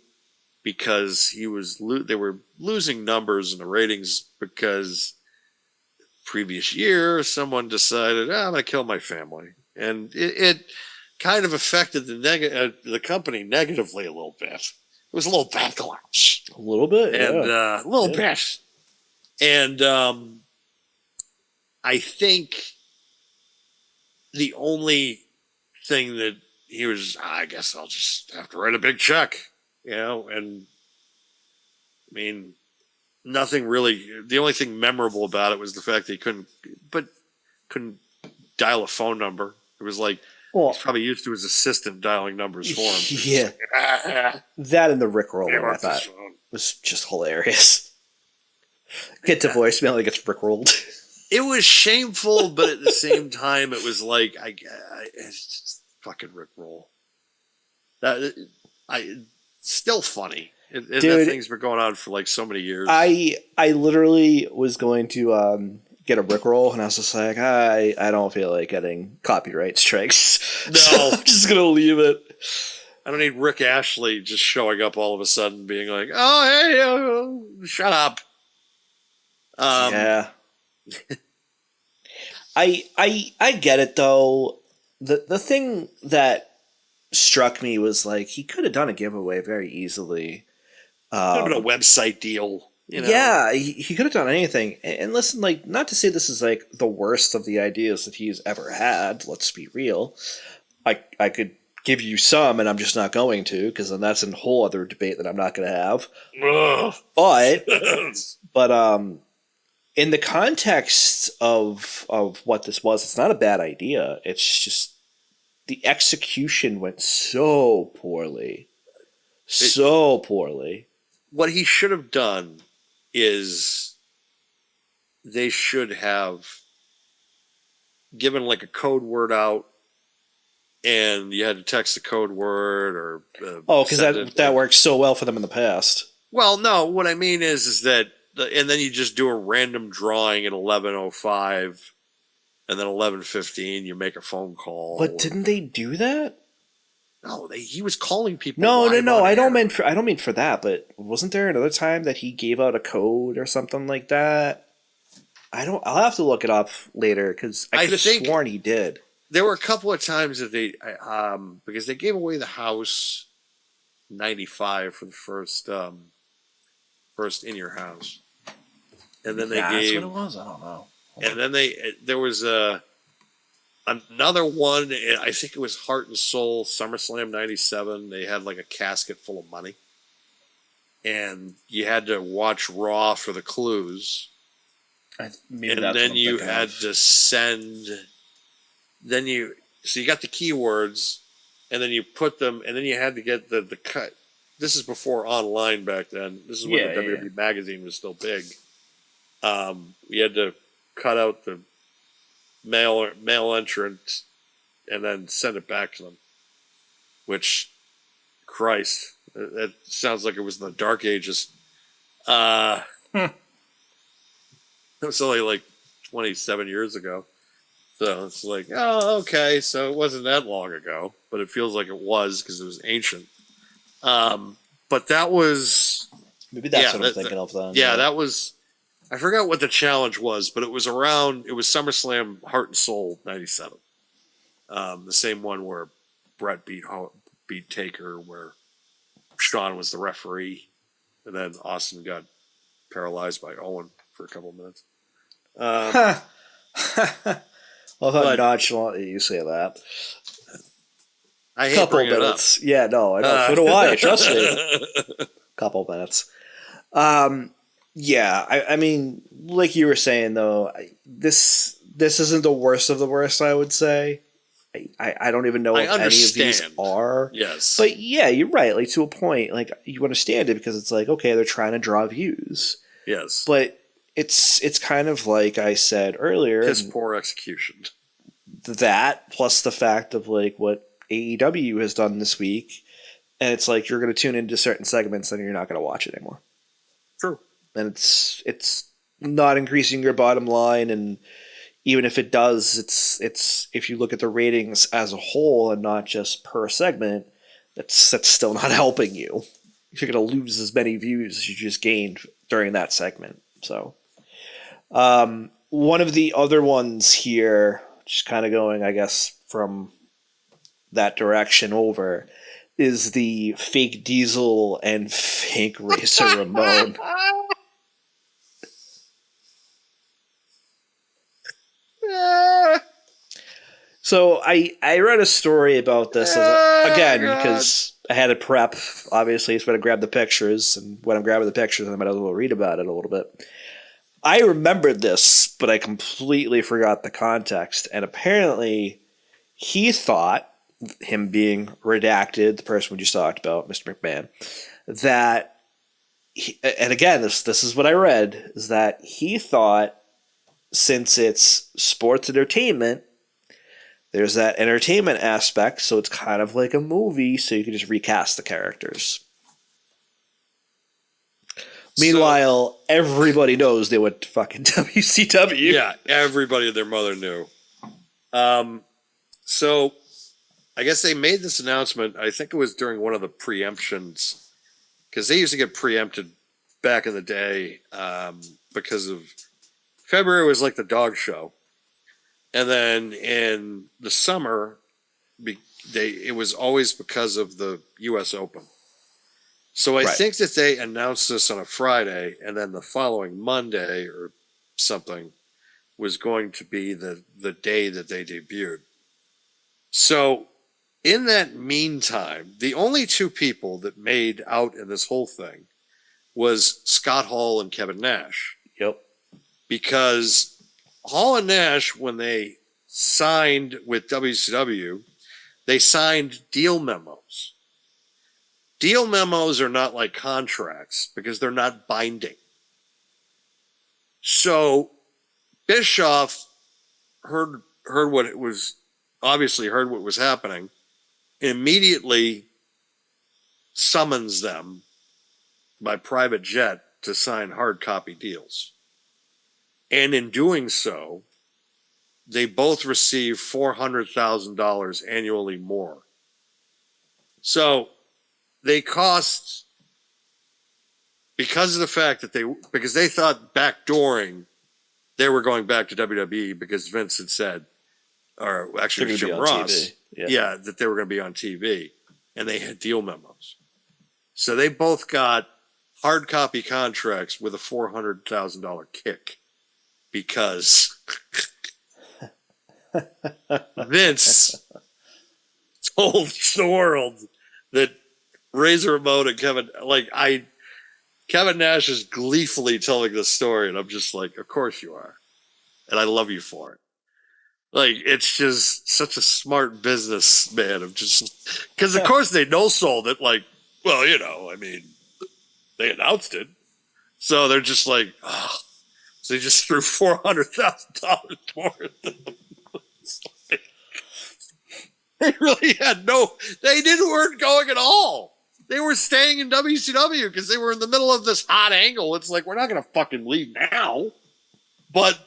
because they were losing numbers in the ratings because previous year someone decided, I'm going to kill my family, and it kind of affected the company negatively a little bit. It was a little backlash, A little bit, and yeah. a little bit. And I think the only thing that he was, I guess I'll just have to write a big check, and I mean, nothing really, the only thing memorable about it was the fact that he couldn't dial a phone number. It was like, he's probably used to his assistant dialing numbers for him. Yeah. Like, That and the Rickroll give one, I up this thought, phone. was just hilarious. Get to voicemail, he gets Rickrolled. It was shameful, but at the same time, it was like, it's just fucking Rickroll. Still funny. And that Dude, thing's been going on for like so many years. I literally was going to get a Rickroll, and I was just like, I don't feel like getting copyright strikes. No. So I'm just going to leave it. I don't need Rick Ashley just showing up all of a sudden being like, oh, hey, shut up. Yeah. I get it, though. The thing that struck me was like he could have done a giveaway very easily. Could have been a website deal. You know? Yeah, he could have done anything. And listen, like, not to say this is like the worst of the ideas that he's ever had. Let's be real. I could give you some, and I'm just not going to, because then that's a whole other debate that I'm not going to have. Ugh. But in the context of what this was, it's not a bad idea. It's just the execution went so poorly, so poorly. What he should have done is they should have given like a code word out, and you had to text the code word or Because send that worked so well for them in the past. Well, no, what I mean is that, and then you just do a random drawing at 11:05, and then 11:15 you make a phone call. But didn't they do that? No, he was calling people. No. I don't mean for that. But wasn't there another time that he gave out a code or something like that? I'll have to look it up later because I could have sworn he did. There were a couple of times that they, because they gave away the house 95 for the first In Your House, and then they gave. That's what it was. I don't know. And then there was another one. I think it was Heart and Soul SummerSlam '97. They had like a casket full of money, and you had to watch Raw for the clues. And then you had to send. So you got the keywords, and then you put them, and then you had to get the cut. This is before online back then. This is when the WWE magazine was still big. You had to cut out the mail entrant and then send it back to them. Which, Christ, that sounds like it was in the Dark Ages. It was only like 27 years ago. So it's like, oh, okay, so it wasn't that long ago, but it feels like it was because it was ancient. But that was... Maybe that's what I'm thinking of then. Yeah, that was... I forgot what the challenge was, but it was SummerSlam Heart and Soul 97. The same one where Brett beat Taker, where Shawn was the referee, and then Austin got paralyzed by Owen for a couple of minutes. Well, how nonchalant you say that. I hate bringing it up. Yeah, no, I know. So do I. Trust me. Couple minutes. Yeah, I mean, like you were saying though, this isn't the worst of the worst. I would say. I don't even know if any of these are. Yes. But yeah, you're right. Like to a point, like you understand it because it's like, okay, they're trying to draw views. Yes. But it's kind of like I said earlier. Piss poor execution. That plus the fact of like what AEW has done this week, and it's like you're going to tune into certain segments and you're not going to watch it anymore. True. And it's not increasing your bottom line, and even if it does, it's if you look at the ratings as a whole and not just per segment, that's still not helping you. You're going to lose as many views as you just gained during that segment. So, one of the other ones here, just kind of going, I guess, from that direction over, is the fake Diesel and fake Razor Ramon. So I read a story about this again because I had to prep. Obviously, so I grabbed the pictures, and when I'm grabbing the pictures, I might as well read about it a little bit. I remembered this, but I completely forgot the context. And apparently, he thought, him being redacted, the person we just talked about, Mr. McMahon, that, and again, this is what I read, is that he thought since it's sports entertainment, there's that entertainment aspect, so it's kind of like a movie, so you can just recast the characters. Meanwhile, everybody knows they went to fucking WCW. Yeah, everybody and their mother knew. So, I guess they made this announcement, I think it was during one of the preemptions, because they used to get preempted back in the day because of February was like the dog show. And then in the summer, it was always because of the U.S. Open. So I Right. think that they announced this on a Friday, and then the following Monday or something was going to be the day that they debuted. So in that meantime, the only two people that made out in this whole thing was Scott Hall and Kevin Nash. Yep. Because Hall and Nash, when they signed with WCW, they signed deal memos. Deal memos are not like contracts because they're not binding. So Bischoff heard what it was, obviously heard what was happening, immediately summons them by private jet to sign hard copy deals. And in doing so, they both receive $400,000 annually more. So they cost, because of the fact that because they thought backdooring, they were going back to WWE because Vince had said, or actually They're gonna be Jim on Ross, TV. yeah, that they were going to be on TV, and they had deal memos. So they both got hard copy contracts with a $400,000 kick because Vince told the world that Razor Ramon and Kevin Nash is gleefully telling this story, and I'm just like, of course you are. And I love you for it. Like, it's just such a smart businessman of just, because of course they no-sold it, like, well, I mean, they announced it. So they're just like, oh. So they just threw $400,000 toward them. They really had they weren't going at all. They were staying in WCW because they were in the middle of this hot angle. It's like, we're not going to fucking leave now. But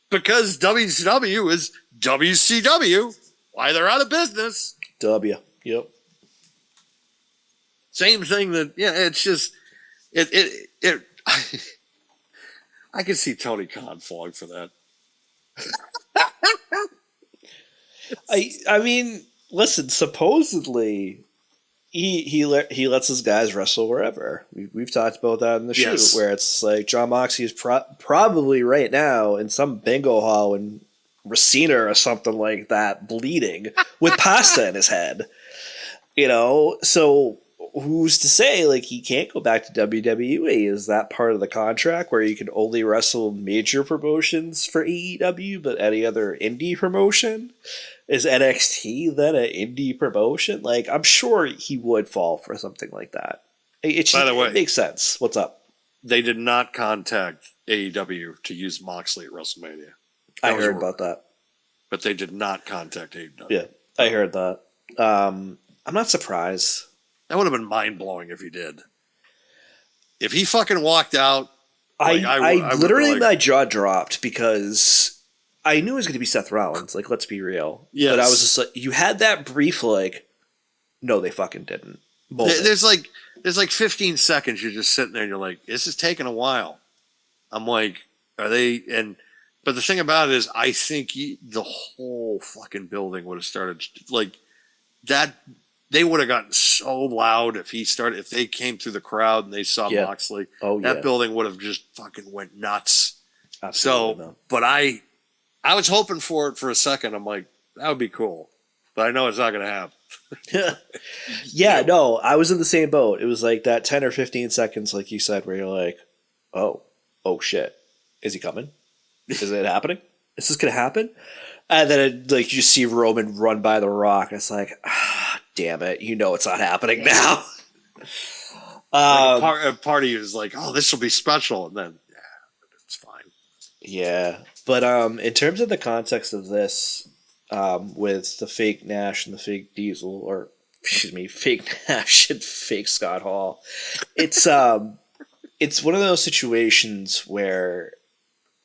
because WCW is WCW, why they're out of business. Yep. Same thing it's just, I can see Tony Khan falling for that. I mean, listen. Supposedly, he lets his guys wrestle wherever. We've talked about that in the shoot, where it's like John Moxley is probably right now in some bingo hall in Racina or something like that, bleeding with pasta in his head. So who's to say like he can't go back to WWE? Is that part of the contract where you can only wrestle major promotions for AEW, but any other indie promotion? Is NXT then an indie promotion? Like, I'm sure he would fall for something like that. By the way, it makes sense. What's up? They did not contact AEW to use Moxley at WrestleMania. I heard about that. But they did not contact AEW. Yeah, I heard that. I'm not surprised. That would have been mind-blowing if he did. If he fucking walked out... I literally, my jaw dropped because I knew it was going to be Seth Rollins. Like, let's be real. Yes. But I was just like, you had that brief, like, no, they fucking didn't. There's like 15 seconds you're just sitting there and you're like, this is taking a while. I'm like, are they... But the thing about it is, I think the whole fucking building would have started... Like, that... They would have gotten so loud if they came through the crowd and they saw Moxley. Oh, that building would have just fucking went nuts. Absolutely. So, but I was hoping for it for a second. I'm like, that would be cool. But I know it's not going to happen. Yeah, no, I was in the same boat. It was like that 10 or 15 seconds, like you said, where you're like, oh shit. Is he coming? Is it happening? Is this going to happen? And then you just see Roman run by the Rock. And it's like, damn it. It's not happening now. A party is like, oh, this will be special. And then, it's fine. Yeah. But in terms of the context of this, with the fake Nash and the fake Diesel, or excuse me, fake Nash and fake Scott Hall, it's one of those situations where,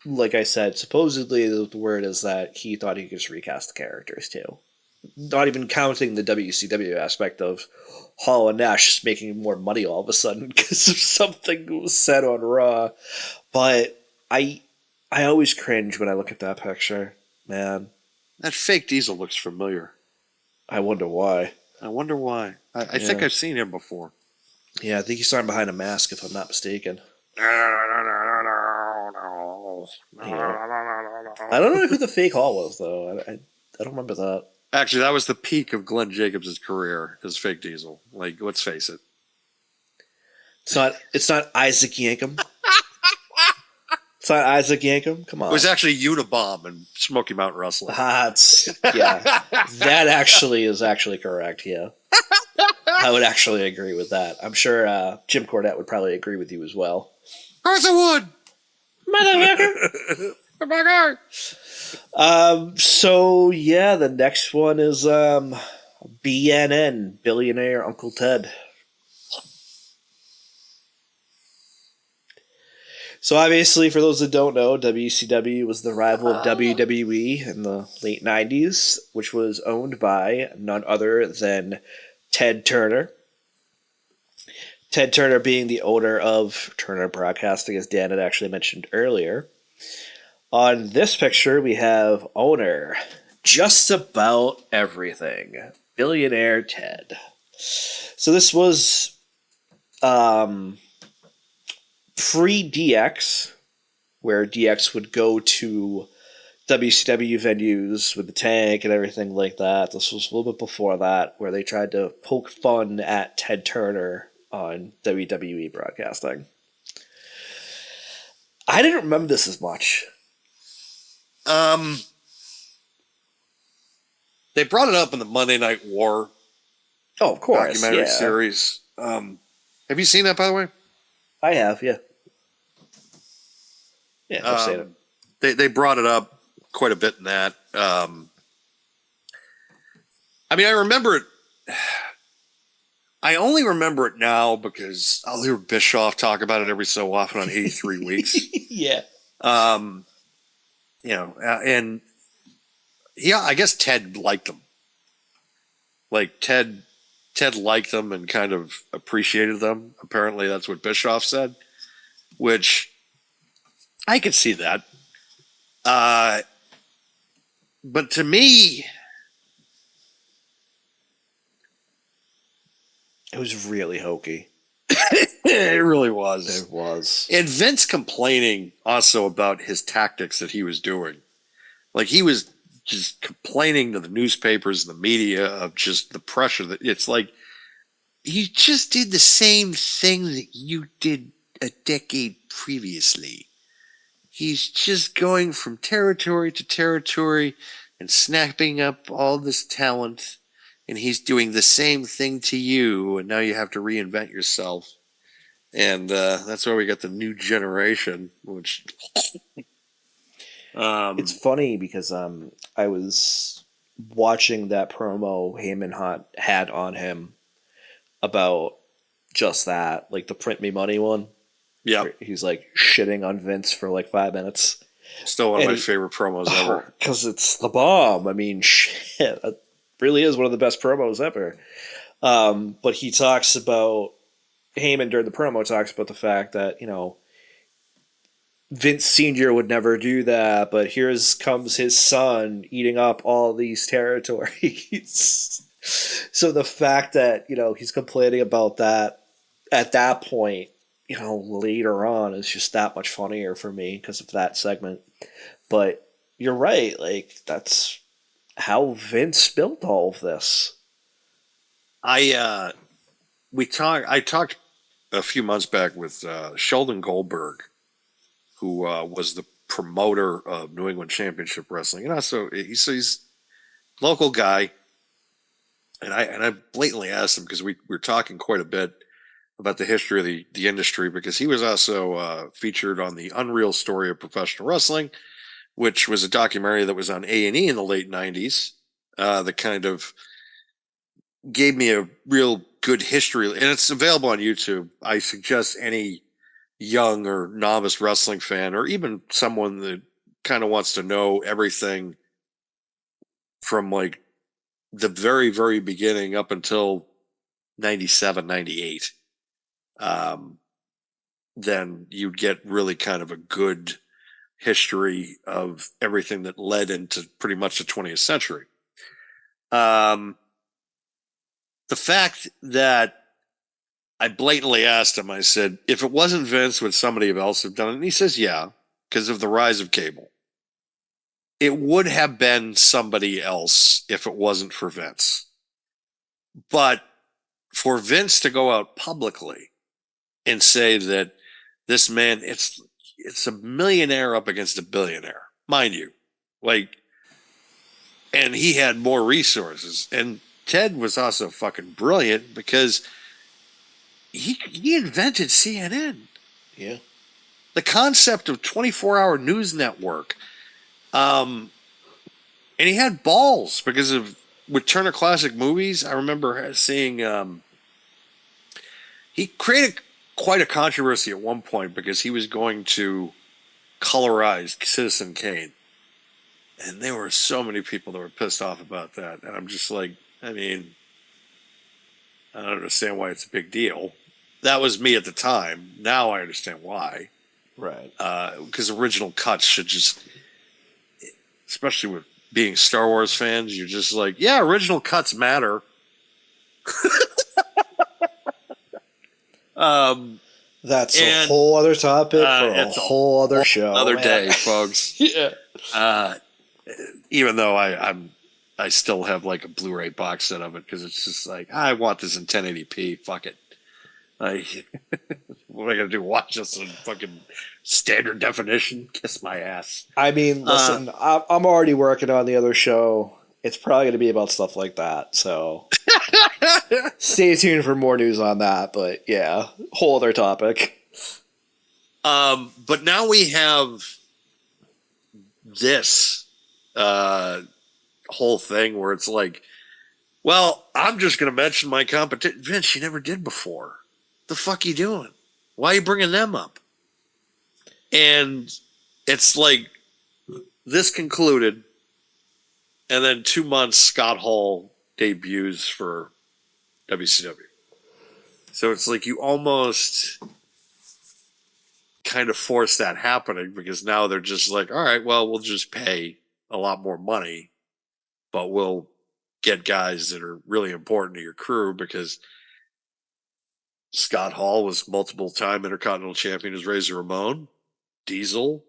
like I said, supposedly the word is that he thought he could just recast the characters too. Not even counting the WCW aspect of Hall and Nash just making more money all of a sudden because of something that was said on Raw. But I always cringe when I look at that picture, man. That fake Diesel looks familiar. I wonder why. I think I've seen him before. Yeah, I think he's starting behind a mask, if I'm not mistaken. I don't know who the fake Hall was, though. I don't remember that. Actually, that was the peak of Glenn Jacobs' career, his fake Diesel. Like, let's face it. It's not Isaac Yankem. It's not Isaac Yankem. Come on. It was actually Unabomb and Smoky Mountain Wrestling. Yeah. That actually is correct, yeah. I would actually agree with that. I'm sure Jim Cornette would probably agree with you as well. Of course I would! Motherfucker! Oh my God! So, yeah, the next one is BNN, Billionaire Uncle Ted. So obviously, for those that don't know, WCW was the rival of WWE in the late 90s, which was owned by none other than Ted Turner. Ted Turner being the owner of Turner Broadcasting, as Dan had actually mentioned earlier. On this picture, we have owner, just about everything, Billionaire Ted. So this was pre-DX, where DX would go to WCW venues with the tank and everything like that. This was a little bit before that, where they tried to poke fun at Ted Turner on WWE broadcasting. I didn't remember this as much. They brought it up in the Monday Night War Oh, of course, documentary yeah. series. Have you seen that, by the way? I have, yeah. Yeah, I've seen it. They brought it up quite a bit in that. I mean, I remember it. I only remember it now because I'll hear Bischoff talk about it every so often on 83 Weeks. Yeah. And yeah, I guess Ted liked them. Like Ted liked them and kind of appreciated them. Apparently, that's what Bischoff said, which I could see that. But to me, It was really hokey. it really was. It was. And Vince complaining also about his tactics that he was doing. Like he was just complaining to the newspapers and the media of just the pressure that it's like, you just did the same thing that you did a decade previously. He's just going from territory to territory and snapping up all this talent. And he's doing the same thing to you. And now you have to reinvent yourself. And that's why we got the new generation, which It's funny because I was watching that promo Heyman had on him about just that, like the print me money one. yeah, He's like shitting on Vince for like 5 minutes. still one of my favorite promos ever. Because it's the bomb. I mean, shit. It really is one of the best promos ever. But he talks about, Heyman during the promo talks about the fact that, Vince Sr. would never do that, but comes his son eating up all these territories. So the fact that, he's complaining about that at that point, later on is just that much funnier for me because of that segment. But you're right, like that's how Vince built all of this. I talked a few months back with Sheldon Goldberg, who was the promoter of New England Championship Wrestling, and also he's a local guy. And I blatantly asked him because we were talking quite a bit about the history of the industry, because he was also featured on the Unreal Story of Professional Wrestling, which was a documentary that was on A&E in the late 90s that kind of gave me a real good history. And it's available on YouTube. I suggest any young or novice wrestling fan, or even someone that kind of wants to know everything from like the very, very beginning up until 97, 98. Then you'd get really kind of a good history of everything that led into pretty much the 20th century. The fact that I blatantly asked him, I said, if it wasn't Vince, would somebody else have done it? And he says, yeah, because of the rise of cable. It would have been somebody else if it wasn't for Vince. But for Vince to go out publicly and say that this man, it's a millionaire up against a billionaire, mind you. Like, and he had more resources. And Ted was also fucking brilliant because he invented CNN. Yeah. The concept of 24-hour news network. And he had balls because of with Turner Classic Movies. I remember seeing he created quite a controversy at one point because he was going to colorize Citizen Kane. And there were so many people that were pissed off about that. And I'm just like, I mean, I don't understand why it's a big deal. That was me at the time. Now I understand why. Right. Because original cuts should just, especially with being Star Wars fans, you're just like, yeah, original cuts matter. That's a whole other topic for a whole other show. Another day, folks. Yeah. Even though I still have like a Blu-ray box set of it because it's just like I want this in 1080p. Fuck it. Like, what am I gonna do? Watch this in fucking standard definition? Kiss my ass. I mean, listen, I'm already working on the other show. It's probably going to be about stuff like that. So stay tuned for more news on that. But yeah, whole other topic. But now we have this whole thing where it's like, well, I'm just going to mention my competition. Vince, you never did before. The fuck you doing? Why are you bringing them up? And it's like this concluded, and then 2 months Scott Hall debuts for WCW. So it's like you almost kind of force that happening because now they're just like, all right, well, we'll just pay a lot more money, but we'll get guys that are really important to your crew because Scott Hall was multiple-time Intercontinental Champion as Razor Ramon. Diesel,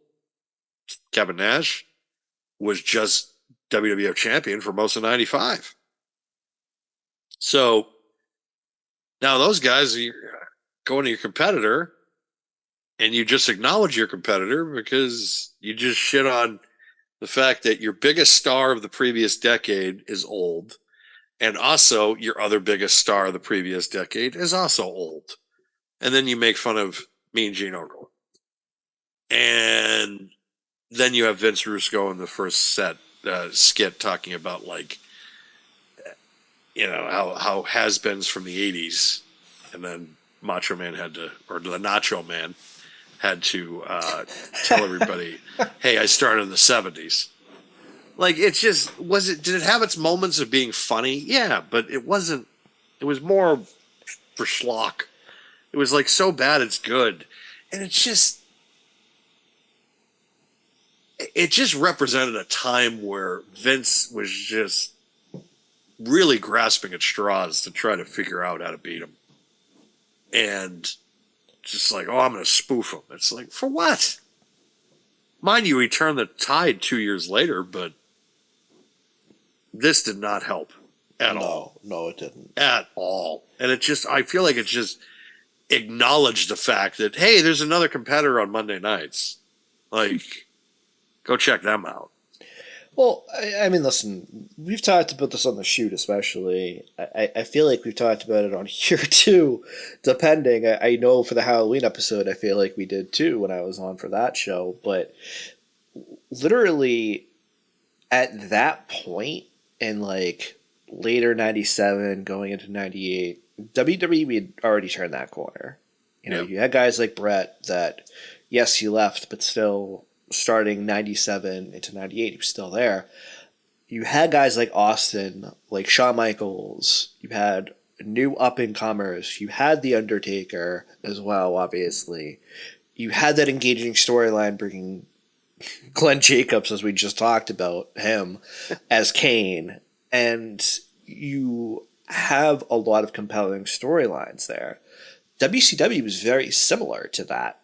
Kevin Nash, was just WWF Champion for most of 95. So now those guys are going to your competitor and you just acknowledge your competitor because you just shit on the fact that your biggest star of the previous decade is old. And also your other biggest star of the previous decade is also old. And then you make fun of Mean Gene Okerlund. And then you have Vince Russo in the first skit talking about like, you know, how has-beens from the 80s. And then Macho Man had to, or the Nacho Man had to tell everybody, hey, I started in the 70s. Like, it's just, did it have its moments of being funny? Yeah, but it wasn't, it was more for schlock. It was like so bad it's good. And it's just, it just represented a time where Vince was just really grasping at straws to try to figure out how to beat him. And just like, oh, I'm going to spoof him. It's like, for what? Mind you, he turned the tide 2 years later, but this did not help at all. No, it didn't. At all. And it just, I feel like it just acknowledged the fact that, hey, there's another competitor on Monday nights. Like, go check them out. Well, I mean, listen, we've talked about this on the shoot, especially. I feel like we've talked about it on here too, depending. I know for the Halloween episode, I feel like we did too when I was on for that show. But literally at that point in like later 97, going into 98, WWE had already turned that corner. You know, you had guys like Brett that, yes, he left, but still starting 97 into 98, he was still there. You had guys like Austin, like Shawn Michaels. You had new up-and-comers. You had The Undertaker as well, obviously. You had that engaging storyline bringing Glenn Jacobs, as we just talked about, him, as Kane. And you have a lot of compelling storylines there. WCW was very similar to that,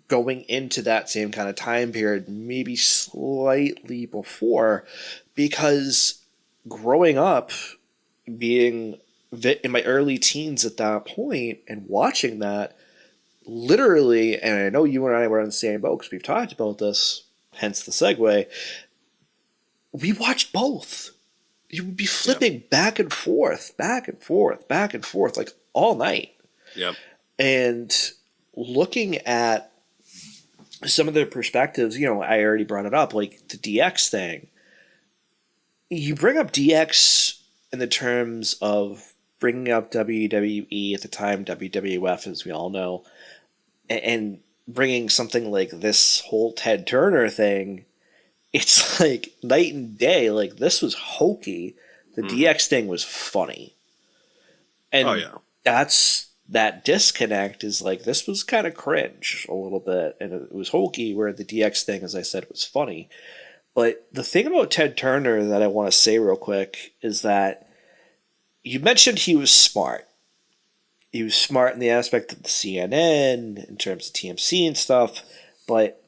going into that same kind of time period, maybe slightly before, because growing up, being in my early teens at that point and watching that, literally, and I know you and I were on the same boat because we've talked about this, hence the segue, we watched both. You would be flipping back and forth, back and forth, back and forth, like all night. Yep. And looking at some of the perspectives, I already brought it up, like the DX thing. You bring up DX in the terms of bringing up WWE at the time, WWF, as we all know, and bringing something like this whole Ted Turner thing. It's like night and day. Like, this was hokey. The DX thing was funny. And that disconnect is like, this was kind of cringe a little bit. And it was hokey, where the DX thing, as I said, was funny. But the thing about Ted Turner that I want to say real quick is that you mentioned he was smart. He was smart in the aspect of the CNN, in terms of TMC and stuff. But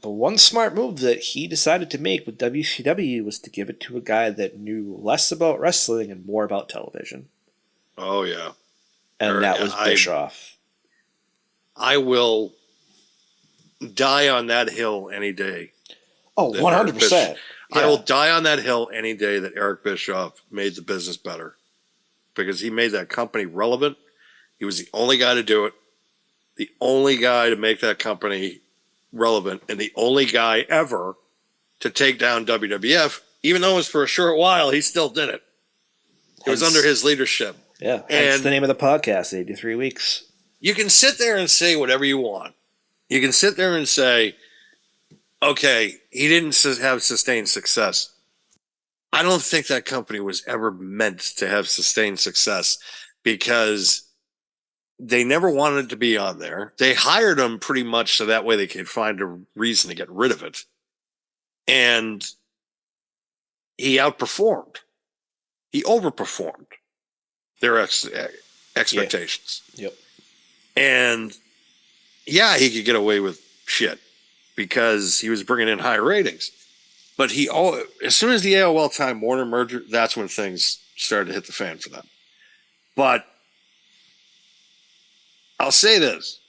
the one smart move that he decided to make with WCW was to give it to a guy that knew less about wrestling and more about television. Oh, yeah. And that was Bischoff. I will die on that hill any day. Oh, 100%. I will die on that hill any day that Eric Bischoff made the business better. Because he made that company relevant. He was the only guy to do it. The only guy to make that company relevant. And the only guy ever to take down WWF. Even though it was for a short while, he still did it. It was under his leadership. Yeah, that's the name of the podcast, 83 Weeks. You can sit there and say whatever you want. You can sit there and say, okay, he didn't have sustained success. I don't think that company was ever meant to have sustained success because they never wanted it to be on there. They hired him pretty much so that way they could find a reason to get rid of it. And he outperformed. He overperformed their expectations. Yeah. Yep. And yeah, he could get away with shit because he was bringing in high ratings. But as soon as the AOL Time Warner merger, that's when things started to hit the fan for them. But I'll say this,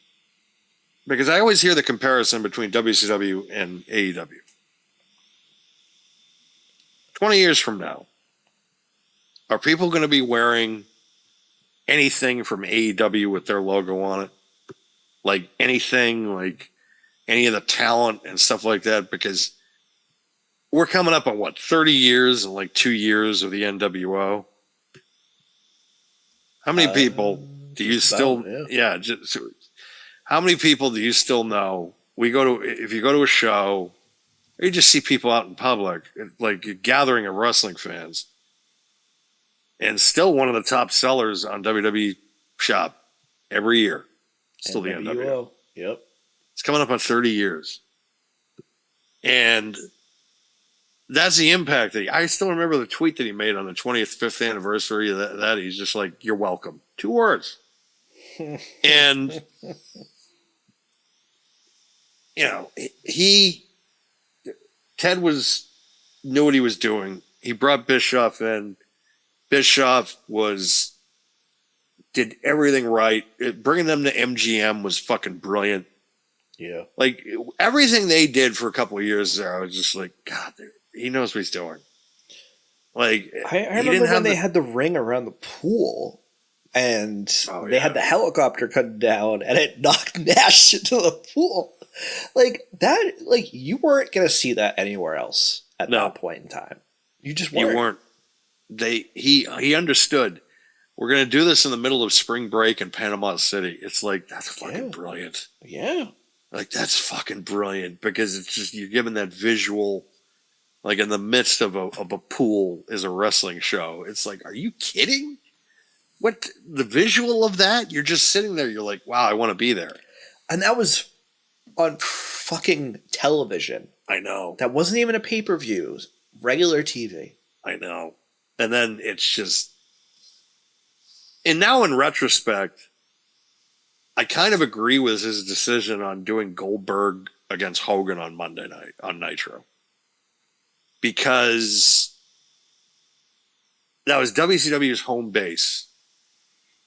because I always hear the comparison between WCW and AEW. 20 years from now, are people going to be wearing anything from AEW with their logo on it? Like anything, like any of the talent and stuff like that? Because we're coming up on 30 years and like 2 years of the NWO. How many people do you still, how many people do you still know? If you go to a show, or you just see people out in public, like a gathering of wrestling fans, and still one of the top sellers on WWE Shop every year. Still the NWO. Yep. It's coming up on 30 years. And that's the impact that I still remember the tweet that he made on the 25th anniversary of that. He's just like, "You're welcome." 2 words. And, Ted knew what he was doing. He brought Bischoff in. Bischoff did everything right. Bringing them to MGM was fucking brilliant. Yeah. Like, everything they did for a couple of years there, I was just like, God, he knows what he's doing. Like, I remember when they had the ring around the pool and they had the helicopter come down and it knocked Nash into the pool. Like, that, like, you weren't going to see that anywhere else at that point in time. You just weren't. You weren't. He understood. We're going to do this in the middle of spring break in Panama City. It's like, that's fucking brilliant. Yeah. Like, that's fucking brilliant because it's just, you're given that visual, like in the midst of a pool is a wrestling show. It's like, are you kidding? What, the visual of that? You're just sitting there. You're like, wow, I want to be there. And that was on fucking television. I know. That wasn't even a pay-per-view. It was regular TV. I know. And then it's just, and now in retrospect, I kind of agree with his decision on doing Goldberg against Hogan on Monday night on Nitro, because that was WCW's home base.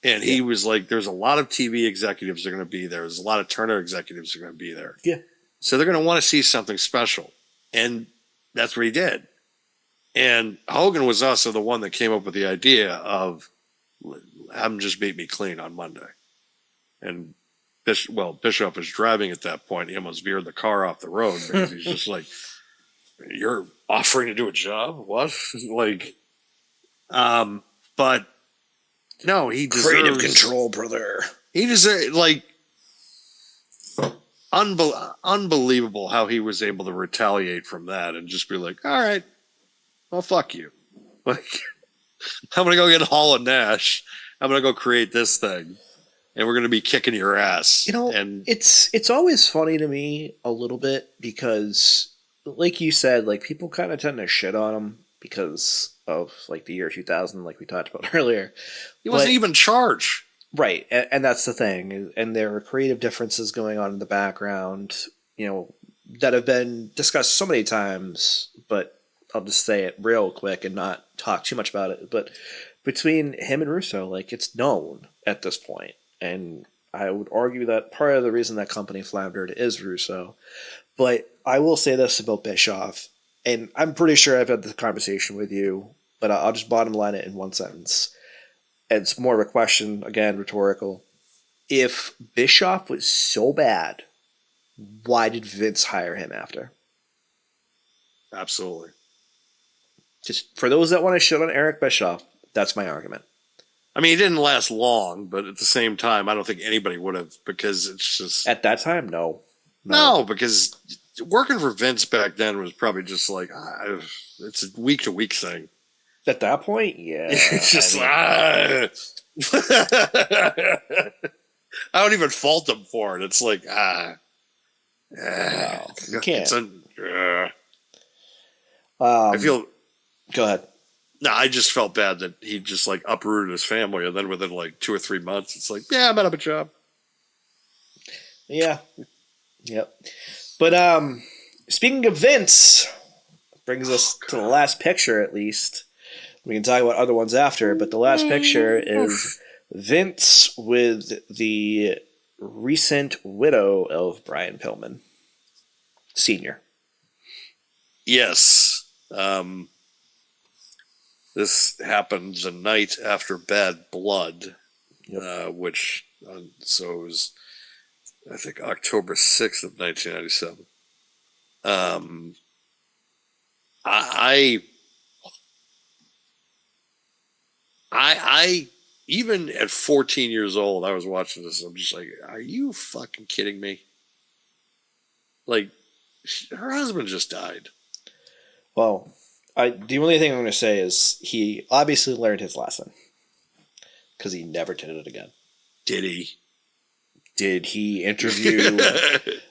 And he was like, there's a lot of TV executives that are going to be there. There's a lot of Turner executives that are going to be there. Yeah. So they're going to want to see something special. And that's what he did. And Hogan was also the one that came up with the idea of have him just beat me clean on Monday. And Bischoff was driving at that point. He almost veered the car off the road because he's just like, you're offering to do a job? What? Like, but no, he deserves Creative control, brother. He deserves, like, unbelievable how he was able to retaliate from that and just be like, all right, well, fuck you. Like, I'm going to go get Hall and Nash. I'm going to go create this thing. And we're going to be kicking your ass. You know, and it's always funny to me a little bit because, like you said, like people kind of tend to shit on him because of like the year 2000, like we talked about earlier. he wasn't even charged. Right, and that's the thing. And there are creative differences going on in the background, you know, that have been discussed so many times, but I'll just say it real quick and not talk too much about it. But between him and Russo, like it's known at this point. And I would argue that part of the reason that company floundered is Russo. But I will say this about Bischoff, and I'm pretty sure I've had this conversation with you, but I'll just bottom line it in one sentence. It's more of a question, again, rhetorical. If Bischoff was so bad, why did Vince hire him after? Absolutely. Just for those that want to shit on Eric Bischoff, that's my argument. I mean, he didn't last long, but at the same time, I don't think anybody would have, because it's just... At that time, no. No, because working for Vince back then was probably just like, it's a week-to-week thing. At that point, yeah. It's just I don't even fault him for it. It's like, you can't. I feel... Go ahead. No, I just felt bad that he just like uprooted his family, and then within like 2 or 3 months, it's like, yeah, I'm out of a job. Yeah. Yep. But speaking of Vince, brings us to the last picture at least. We can talk about other ones after, but the last picture is Vince with the recent widow of Brian Pillman, Sr. Yes. This happened the night after Bad Blood, which, so it was, I think, October 6th of 1997. I even at 14 years old, I was watching this. I'm just like, are you fucking kidding me? Like, her husband just died. Well, the only thing I'm going to say is he obviously learned his lesson because he never did it again. Did he? Did he interview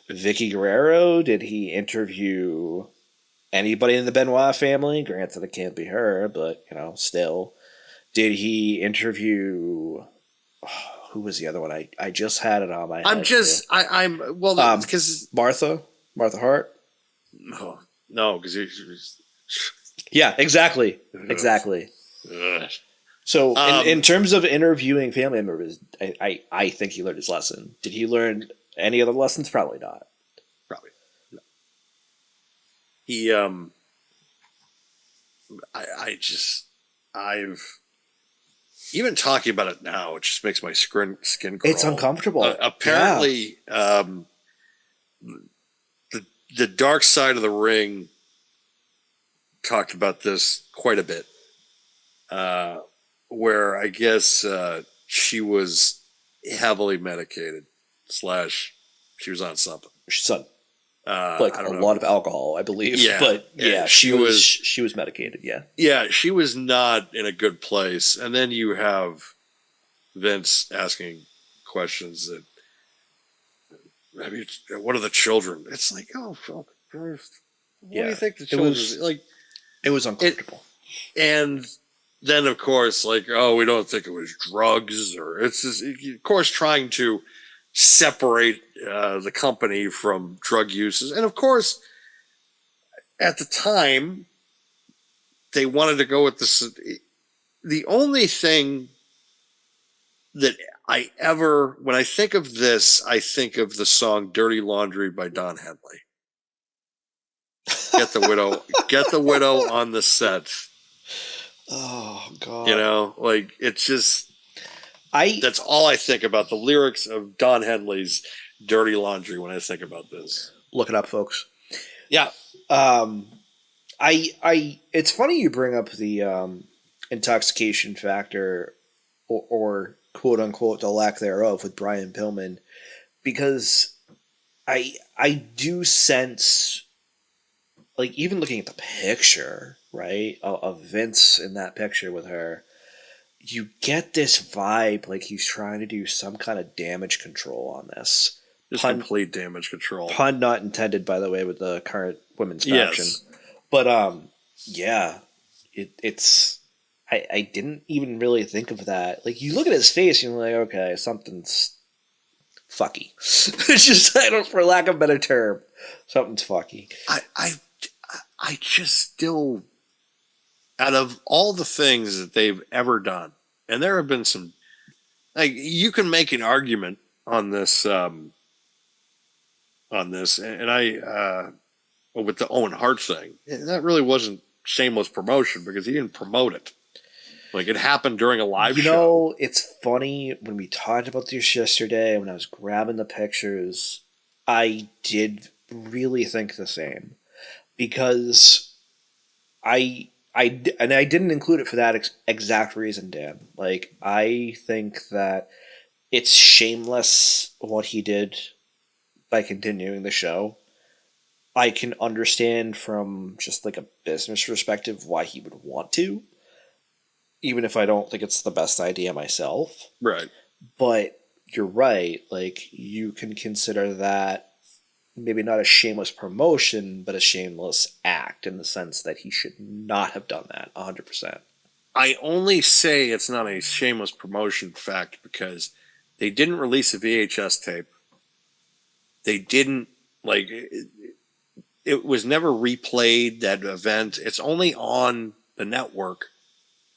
Vicky Guerrero? Did he interview anybody in the Benoit family? Granted, it can't be her, but, you know, still. Did he interview... who was the other one? I just had it on my head. Because... Martha Hart? No, because he was... Yeah, exactly. Exactly. So, in terms of interviewing family members, I think he learned his lesson. Did he learn any other lessons? Probably not. Probably no. He, I've even talking about it now, it just makes my skin crawl. It's uncomfortable. Apparently, the Dark Side of the Ring talked about this quite a bit, where I guess she was heavily medicated / she was on something. She's on like a lot of alcohol, I believe. Yeah, but yeah, she was medicated. Yeah, yeah, she was not in a good place. And then you have Vince asking questions that, what are the children? It's like, oh, fuck, what do you think the children like? It was uncomfortable. And then, of course, like, oh, we don't think it was drugs, or it's just, of course, trying to separate the company from drug uses. And of course, at the time, they wanted to go with this. The only thing that when I think of this, I think of the song Dirty Laundry by Don Henley. Get the widow on the set. Oh God! You know, like it's just that's all I think about, the lyrics of Don Henley's Dirty Laundry when I think about this. Look it up, folks. Yeah. It's funny you bring up the intoxication factor or quote unquote the lack thereof with Brian Pillman, because I do sense, like, even looking at the picture, right, of Vince in that picture with her, you get this vibe like he's trying to do some kind of damage control on this. Just complete damage control. Pun not intended, by the way, with the current women's faction. Yes. But yeah, it's. I didn't even really think of that. Like, you look at his face and you're like, okay, something's fucky. It's just, for lack of a better term, something's fucky. I just still, out of all the things that they've ever done, and there have been some, like, you can make an argument on this, and I with the Owen Hart thing, that really wasn't shameless promotion because he didn't promote it. Like, it happened during a live show. You know, it's funny, when we talked about this yesterday, when I was grabbing the pictures, I did really think the same. Because I didn't include it for that exact reason, Dan. Like, I think that it's shameless what he did by continuing the show. I can understand from just like a business perspective why he would want to, even if I don't think it's the best idea myself. Right. But you're right. Like, you can consider that maybe not a shameless promotion, but a shameless act, in the sense that he should not have done that 100%. I only say it's not a shameless promotion fact because they didn't release a VHS tape. They didn't, like, it was never replayed, that event. It's only on the network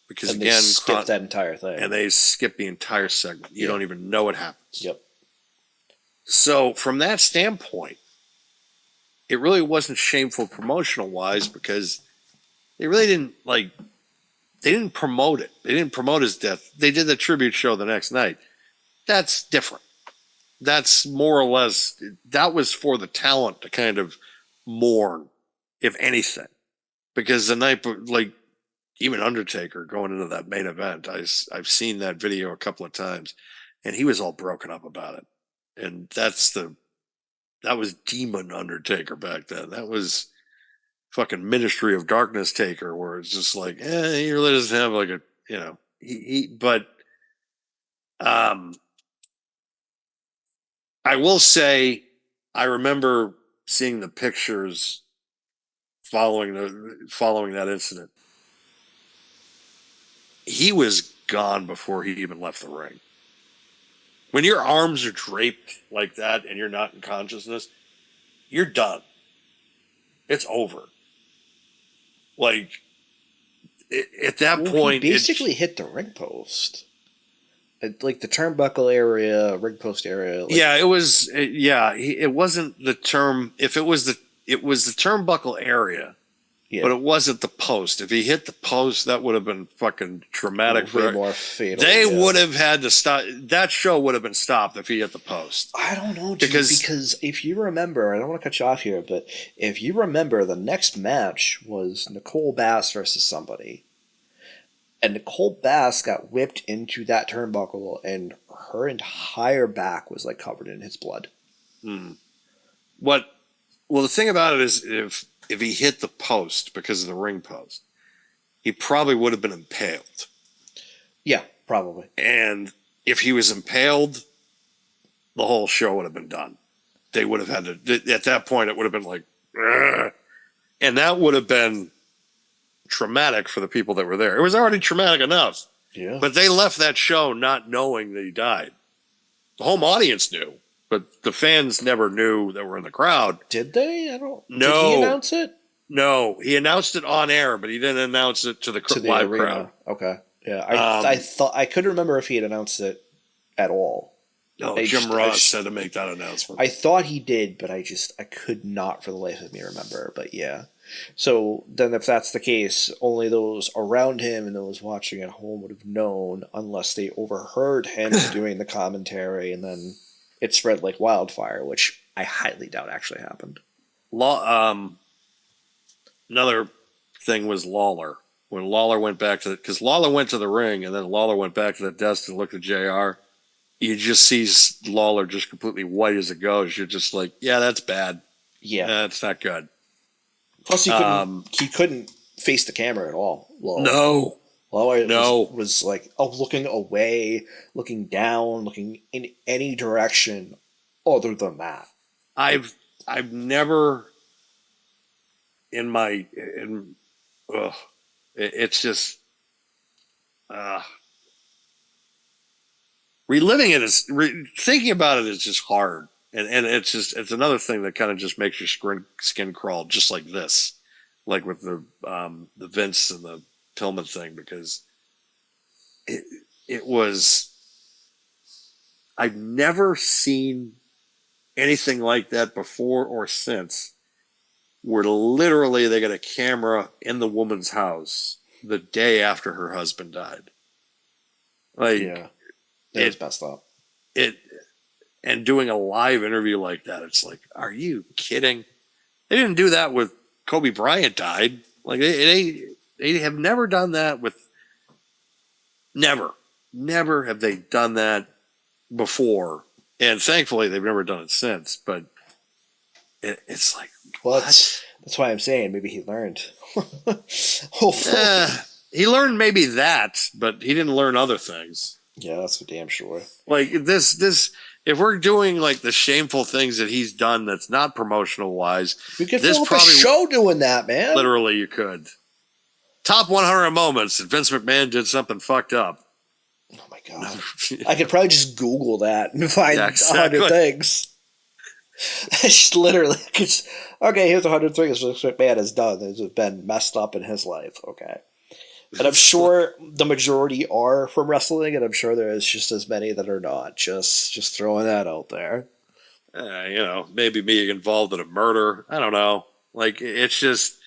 because, and again, they skipped that entire thing. And they skipped the entire segment. You don't even know what happens. Yep. So from that standpoint, it really wasn't shameful promotional wise because they really didn't, like, they didn't promote it. They didn't promote his death. They did the tribute show the next night. That's different. That's more or less, that was for the talent to kind of mourn, if anything. Because the night, like, even Undertaker going into that main event, I've seen that video a couple of times, and he was all broken up about it. And that was Demon Undertaker back then. That was fucking Ministry of Darkness Taker, where it's just like, he really doesn't have like a, you know, but I will say, I remember seeing the pictures following that incident. He was gone before he even left the ring. When your arms are draped like that and you're not in consciousness, you're done. It's over. Like, at that point, he basically hit the ring post. Like the turnbuckle area, ring post area. Like, yeah, it was. It wasn't the term. If it was it was the turnbuckle area, but it wasn't the post. If he hit the post, that would have been fucking traumatic. Way more fatal. They would have had to stop. That show would have been stopped if he hit the post. I don't know, dude, because if you remember, I don't want to cut you off here, but if you remember, the next match was Nicole Bass versus somebody. And Nicole Bass got whipped into that turnbuckle, and her entire back was like covered in his blood. Well, the thing about it is, if he hit the post because of the ring post, he probably would have been impaled. Yeah, probably. And if he was impaled, the whole show would have been done. They would have had to, at that point, it would have been like, "Ugh." And that would have been traumatic for the people that were there. It was already traumatic enough. Yeah. But they left that show not knowing that he died. The home audience knew. but the fans never knew that were in the crowd. Did they? I don't. No. Did he announce it No, he announced it on air, but he didn't announce it to the, to the live arena? crowd. Okay. Yeah, I thought I couldn't remember if he had announced it at all. No, I Jim just- Ross said to make that announcement. I thought he did, but I could not for the life of me remember. But yeah. So then, if that's the case, only those around him and those watching at home would have known, unless they overheard him doing the commentary, and then it spread like wildfire, which I highly doubt actually happened. Another thing was Lawler. When Lawler went back to, because Lawler went to the ring, and then Lawler went back to the desk and looked at JR. You just see Lawler just completely white as a ghost. You're just like, yeah, that's bad. Yeah. That's not good. Plus, he couldn't face the camera at all. No. Lawler was like looking away, looking down, looking in any direction other than that. I've never it's just reliving it is thinking about it is just hard, and it's another thing that kind of just makes your skin crawl, just like this, like with the Vince and the Pillman thing, because it was, I've never seen anything like that before or since, where literally they got a camera in the woman's house the day after her husband died. Like, Yeah, it was messed up. And doing a live interview like that, it's like, are you kidding? They didn't do that with Kobe Bryant died. Like they have never done that with. Never have they done that before, and thankfully they've never done it since. But it's like, Well, what? that's why I'm saying maybe he learned. Hopefully. He learned maybe that, but he didn't learn other things. Yeah, that's for damn sure. Like this, if we're doing like the shameful things that he's done, that's not promotional wise. We could This fill up a probably- show doing that, man. Literally, you could. Top 100 moments that Vince McMahon did something fucked up. Oh my god! I could probably just Google that and find Yeah, exactly. 100 things. It's literally, okay, here's 100 things Vince McMahon has done that have been messed up in his life. Okay. And I'm sure the majority are from wrestling, and I'm sure there is just as many that are not. Just throwing that out there. Maybe being involved in a murder. I don't know. Like, it's just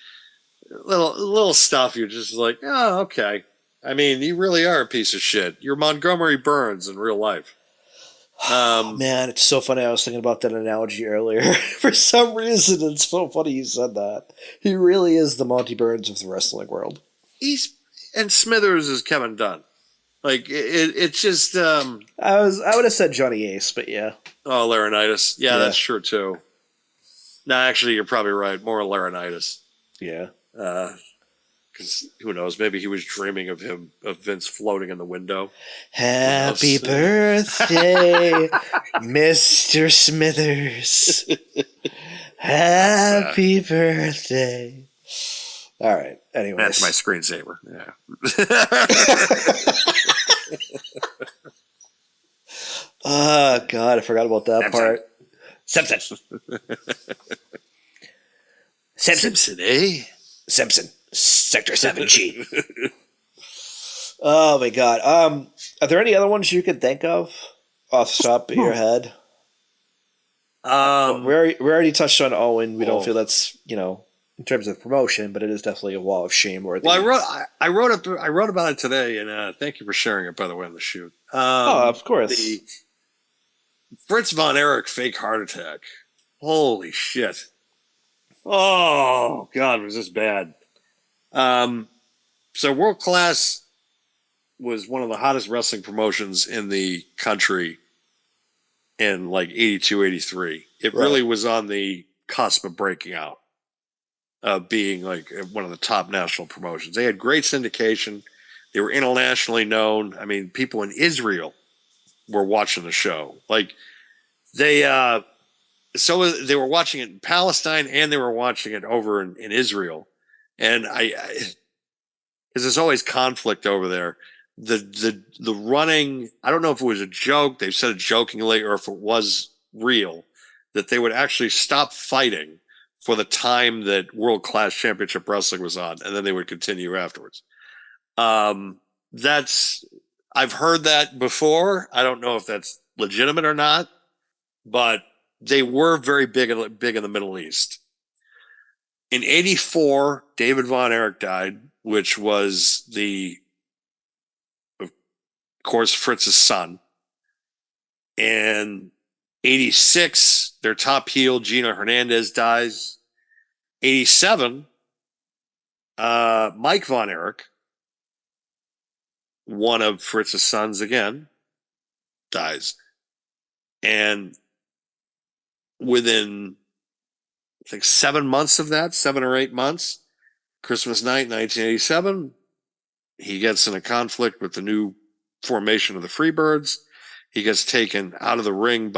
little stuff. You're just like, oh, okay. I mean, you really are a piece of shit. You're Montgomery Burns in real life. Man, it's so funny. I was thinking about that analogy earlier. For some reason, it's so funny you said that. He really is the Monty Burns of the wrestling world. And Smithers is Kevin Dunn. Like, it's just. I would have said Johnny Ace, but yeah. Oh, laryngitis. Yeah, Yeah. that's true too. No, actually, you're probably right. More laryngitis. Yeah. Because who knows? Maybe he was dreaming of Vince floating in the window. Happy birthday, Mr. Smithers. Happy birthday. All right. Anyways. That's my screensaver. Yeah. Oh, God. I forgot about that part. Simpson. Simpson, eh? Simpson. Sector 7G. Oh, my God. Are there any other ones you could think of off the top of your head? We already touched on Owen. We don't feel that's, in terms of promotion, but it is definitely a wall of shame worthy. Well, I wrote about it today, and thank you for sharing it, by the way, on the shoot. Of course. The Fritz von Erich fake heart attack. Holy shit! Oh God, was this bad? So World Class was one of the hottest wrestling promotions in the country in like 82, 83. It really was on the cusp of breaking out. Being like one of the top national promotions. They had great syndication. They were internationally known. I mean, people in Israel were watching the show. Like they were watching it in Palestine, and they were watching it over in Israel. And because there's always conflict over there. The running, I don't know if it was a joke. They said it jokingly, or if it was real, that they would actually stop fighting for the time that World Class Championship Wrestling was on, and then they would continue afterwards. That's I've heard that before. I don't know if that's legitimate or not, but they were very big in the Middle East. In '84, David Von Erich died, which was of course, Fritz's son. And '86, their top heel, Gino Hernandez, dies. '87, Mike Von Erich, one of Fritz's sons again, dies. And within, I think, 7 months of that, 7 or 8 months, Christmas night, 1987, he gets in a conflict with the new formation of the Freebirds. He gets taken out of the ring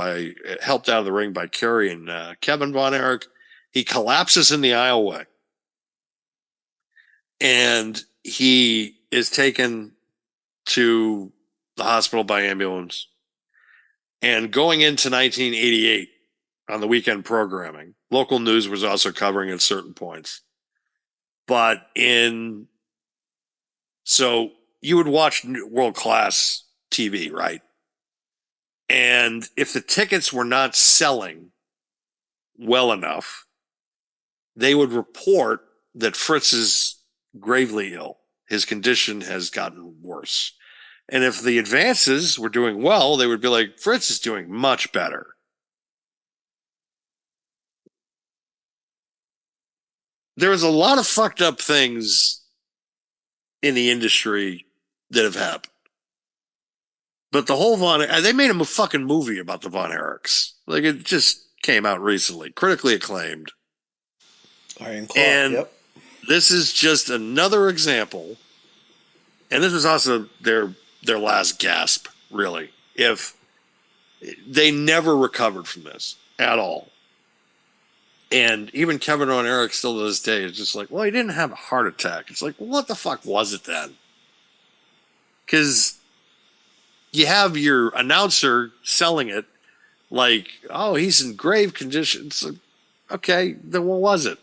helped out of the ring by Kerry and Kevin Von Erich. He collapses in the aisleway. And he is taken to the hospital by ambulance. And going into 1988 on the weekend programming, local news was also covering at certain points. But so you would watch World Class TV, right? And if the tickets were not selling well enough, they would report that Fritz is gravely ill. His condition has gotten worse. And if the advances were doing well, they would be like, Fritz is doing much better. There was a lot of fucked up things in the industry that have happened. But the whole they made a fucking movie about the Von Erichs. Like, it just came out recently, critically acclaimed. Iron Claw, and yep. This is just another example. And this was also their last gasp, really. If they never recovered from this at all. And even Kevin Von Erich still to this day is just like, well, he didn't have a heart attack. It's like, well, what the fuck was it then? Because you have your announcer selling it like, oh, he's in grave condition. It's like, okay, then what was it?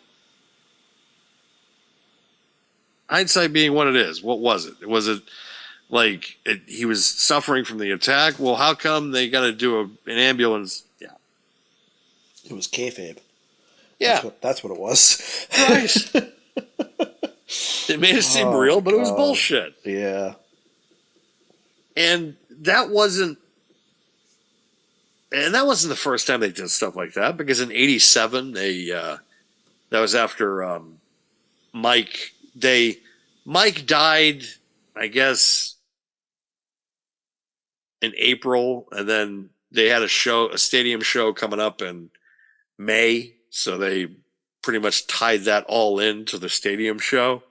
Hindsight being what it is, what was it? Was it like he was suffering from the attack? Well, how come they got to do an ambulance? Yeah. It was kayfabe. Yeah. That's what it was. Right. It made it seem real, but it was bullshit. Yeah. And that wasn't the first time they did stuff like that, because in '87 that was after Mike died, I guess, in April, and then they had a stadium show coming up in May, so they pretty much tied that all into the stadium show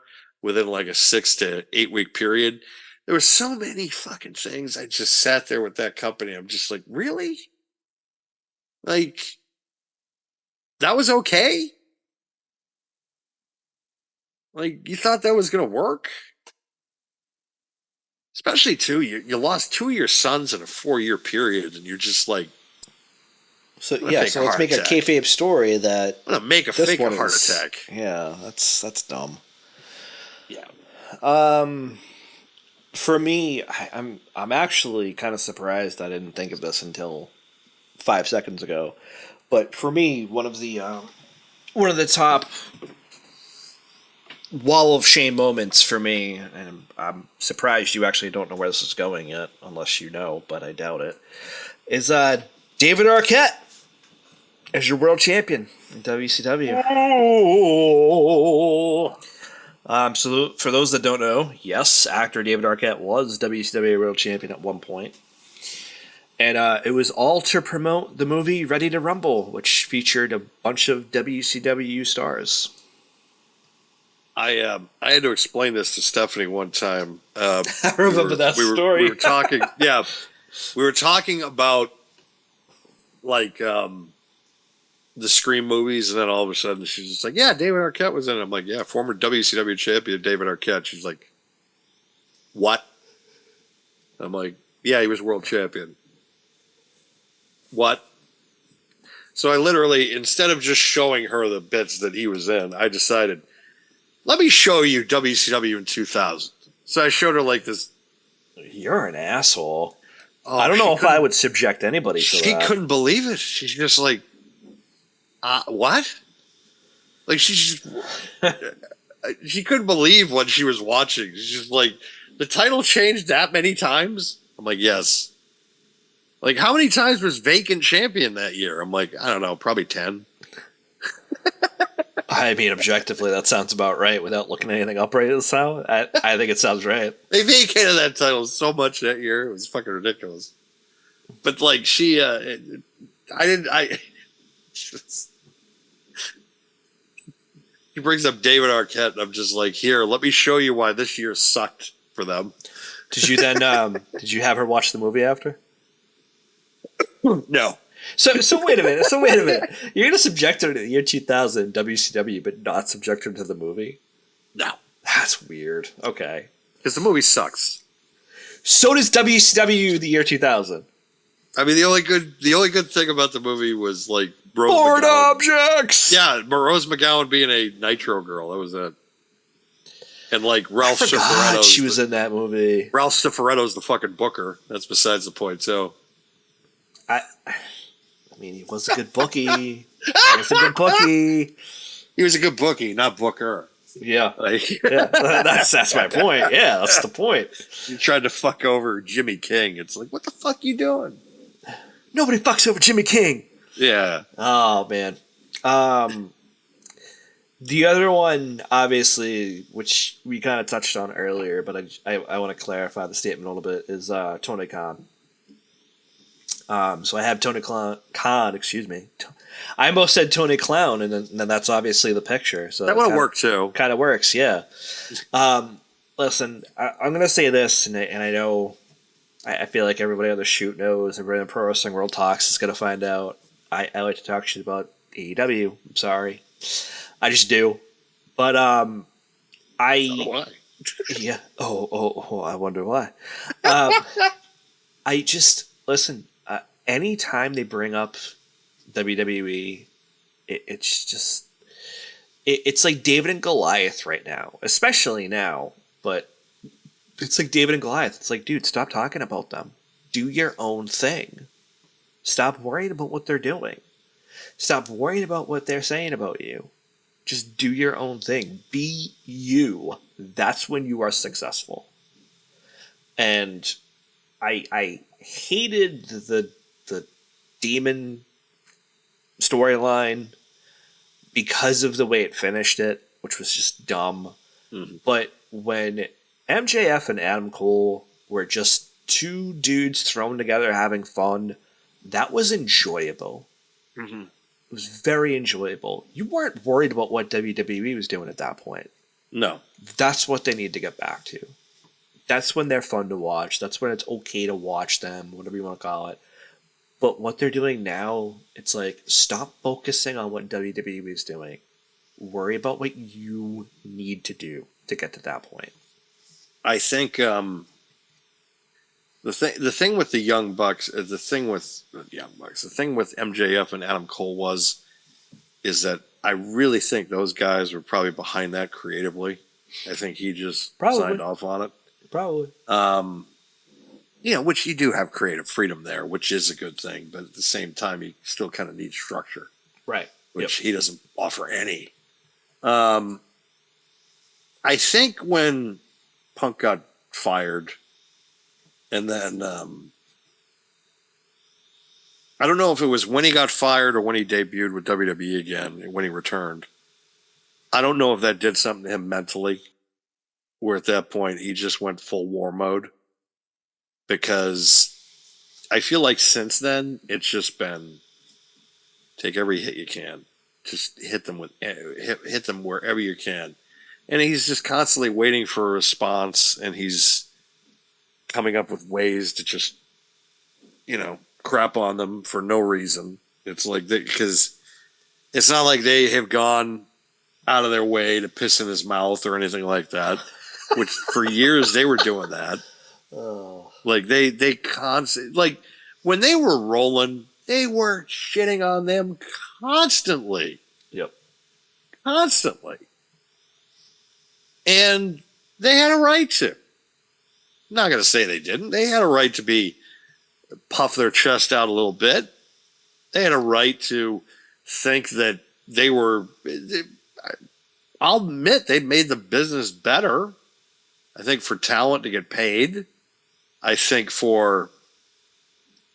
within like a 6 to 8 week period. There were so many fucking things. I just sat there with that company. I'm just like, really? Like, that was okay? Like, you thought that was going to work? Especially, too, you lost 2 of your sons in a 4-year period, and you're just like, so let's make a kayfabe story that I'm going to make a fake heart attack. Yeah, that's dumb. Yeah. For me, I'm actually kind of surprised I didn't think of this until 5 seconds ago. But for me, one of the top wall of shame moments for me, and I'm surprised you actually don't know where this is going yet, unless you know, but I doubt it, is David Arquette as your world champion in WCW. So for those that don't know, yes, actor David Arquette was WCW world champion at one point. And it was all to promote the movie Ready to Rumble, which featured a bunch of WCW stars. I had to explain this to Stephanie one time. I remember that story. We were talking, yeah, we were talking about like the Scream movies, and then all of a sudden she's just like, "Yeah, David Arquette was in it." I'm like, "Yeah, former WCW champion David Arquette." She's like, "What?" I'm like, "Yeah, he was world champion." What? So I literally, instead of just showing her the bits that he was in, I decided, let me show you WCW in 2000. So I showed her like this. You're an asshole. Oh, I don't know she if I would subject anybody to She that. couldn't believe it. She's just like, what? Like she's she couldn't believe what she was watching. She's just like, the title changed that many times? I'm like, yes. Like, how many times was Vacant champion that year? I'm like, I don't know, probably 10. I mean, objectively, that sounds about right. Without looking anything up right now, I think it sounds right. They vacated that title so much that year. It was fucking ridiculous. But like she, he brings up David Arquette, and I'm just like, here, let me show you why this year sucked for them. Did you then? Did you have her watch the movie after? No. So wait a minute. You're gonna subject her to the year 2000 WCW, but not subject her to the movie? No. That's weird. Okay. Because the movie sucks. So does WCW the year 2000. I mean, the only good thing about the movie was like Rose Foreign McGowan. objects. Yeah, Rose McGowan being a Nitro girl. That was it. And like Ralph I forgot Cifaretto. she was in that movie. Ralph Cifaretto's the fucking booker. That's besides the point. So I mean, he was a good bookie. he was a good bookie, not booker. Yeah. Like, Yeah. That's my point. Yeah, that's the point. he tried to fuck over Jimmy King. It's like, what the fuck you doing? Nobody fucks over Jimmy King. Yeah. Oh man. The other one, obviously, which we kind of touched on earlier, but I want to clarify the statement a little bit, is Tony Khan. So I have Tony Khan, excuse me. I almost said Tony Clown, and then that's obviously the picture. So That would have worked too. Kind of works, yeah. Listen, I'm going to say this, and I know, I feel like everybody on the shoot knows, everybody in the Pro Wrestling World talks is going to find out. I like to talk shit about AEW. I'm sorry. I just do. But, Why? yeah. Oh, I wonder why. I just, listen, anytime they bring up WWE, it's just, it's like David and Goliath right now, especially now, but it's like David and Goliath. It's like, dude, stop talking about them. Do your own thing. Stop worrying about what they're doing. Stop worrying about what they're saying about you. Just do your own thing. Be you. That's when you are successful. And I hated the demon storyline because of the way it finished it, which was just dumb. Mm-hmm. But when MJF and Adam Cole were just two dudes thrown together having fun, that was enjoyable. Mm-hmm. It was very enjoyable. You weren't worried about what WWE was doing at that point. No. That's what they need to get back to. That's when they're fun to watch. That's when it's okay to watch them, whatever you want to call it. But what they're doing now, it's like, stop focusing on what WWE is doing. Worry about what you need to do to get to that point. I think the thing with the Young Bucks, the thing with MJF and Adam Cole is that I really think those guys were probably behind that creatively. I think he just signed off on it. Probably. Which you do have creative freedom there, which is a good thing, but at the same time, you still kind of need structure, Right. which he doesn't offer any. I think when Punk got fired, and then I don't know if it was when he got fired or when he debuted with WWE again, when he returned. I don't know if that did something to him mentally, where at that point he just went full war mode. Because I feel like since then, it's just been take every hit you can. Just hit them wherever you can. And he's just constantly waiting for a response, and he's coming up with ways to just, crap on them for no reason. It's like, because it's not like they have gone out of their way to piss in his mouth or anything like that, which for years they were doing that. Oh. Like they constantly, like when they were rolling they were shitting on them constantly. Yep. Constantly. And they had a right to. I'm not going to say they didn't. They had a right to puff their chest out a little bit. They had a right to think that they were. I'll admit they made the business better. I think for talent to get paid. I think for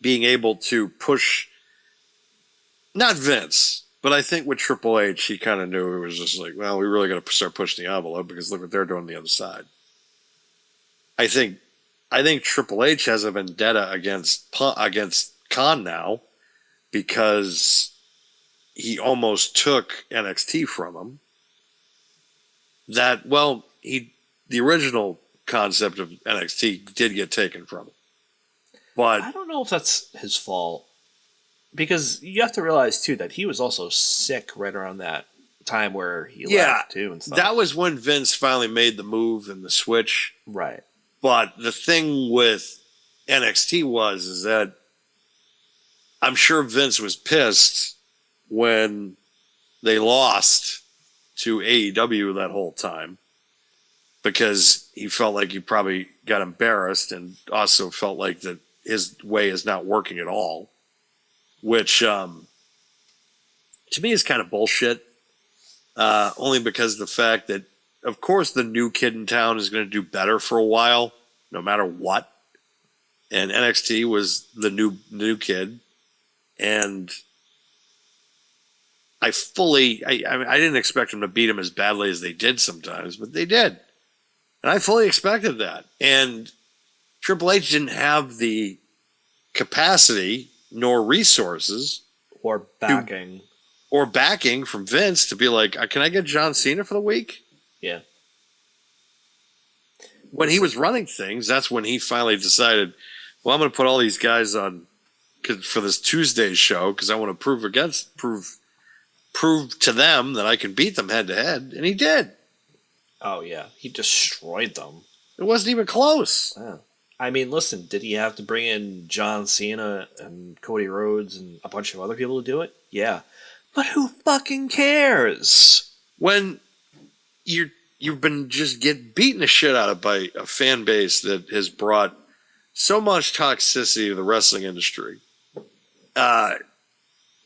being able to push, not Vince, but I think with Triple H, he kind of knew it was just like, well, we really got to start pushing the envelope because look what they're doing on the other side. I think Triple H has a vendetta against Khan now because he almost took NXT from him. The original concept of NXT did get taken from him. But I don't know if that's his fault. Because you have to realize, too, that he was also sick right around that time where he left, too, and stuff. That was when Vince finally made the move and the switch. Right. But the thing with NXT is that I'm sure Vince was pissed when they lost to AEW that whole time because he felt like he probably got embarrassed and also felt like that his way is not working at all, which to me is kind of bullshit. Only because of the fact that, of course, the new kid in town is going to do better for a while, no matter what. And NXT was the new kid, and I didn't expect them to beat him as badly as they did sometimes, but they did, and I fully expected that. And Triple H didn't have the capacity nor resources Or backing. or backing from Vince to be like, can I get John Cena for the week? Yeah. When he was running things, that's when he finally decided, well, I'm going to put all these guys on for this Tuesday show because I want to prove to them that I can beat them head to head, and he did. Oh, yeah. He destroyed them. It wasn't even close. Yeah. I mean, listen, did he have to bring in John Cena and Cody Rhodes and a bunch of other people to do it? Yeah. But who fucking cares? When you've been just get beaten the shit out of by a fan base that has brought so much toxicity to the wrestling industry,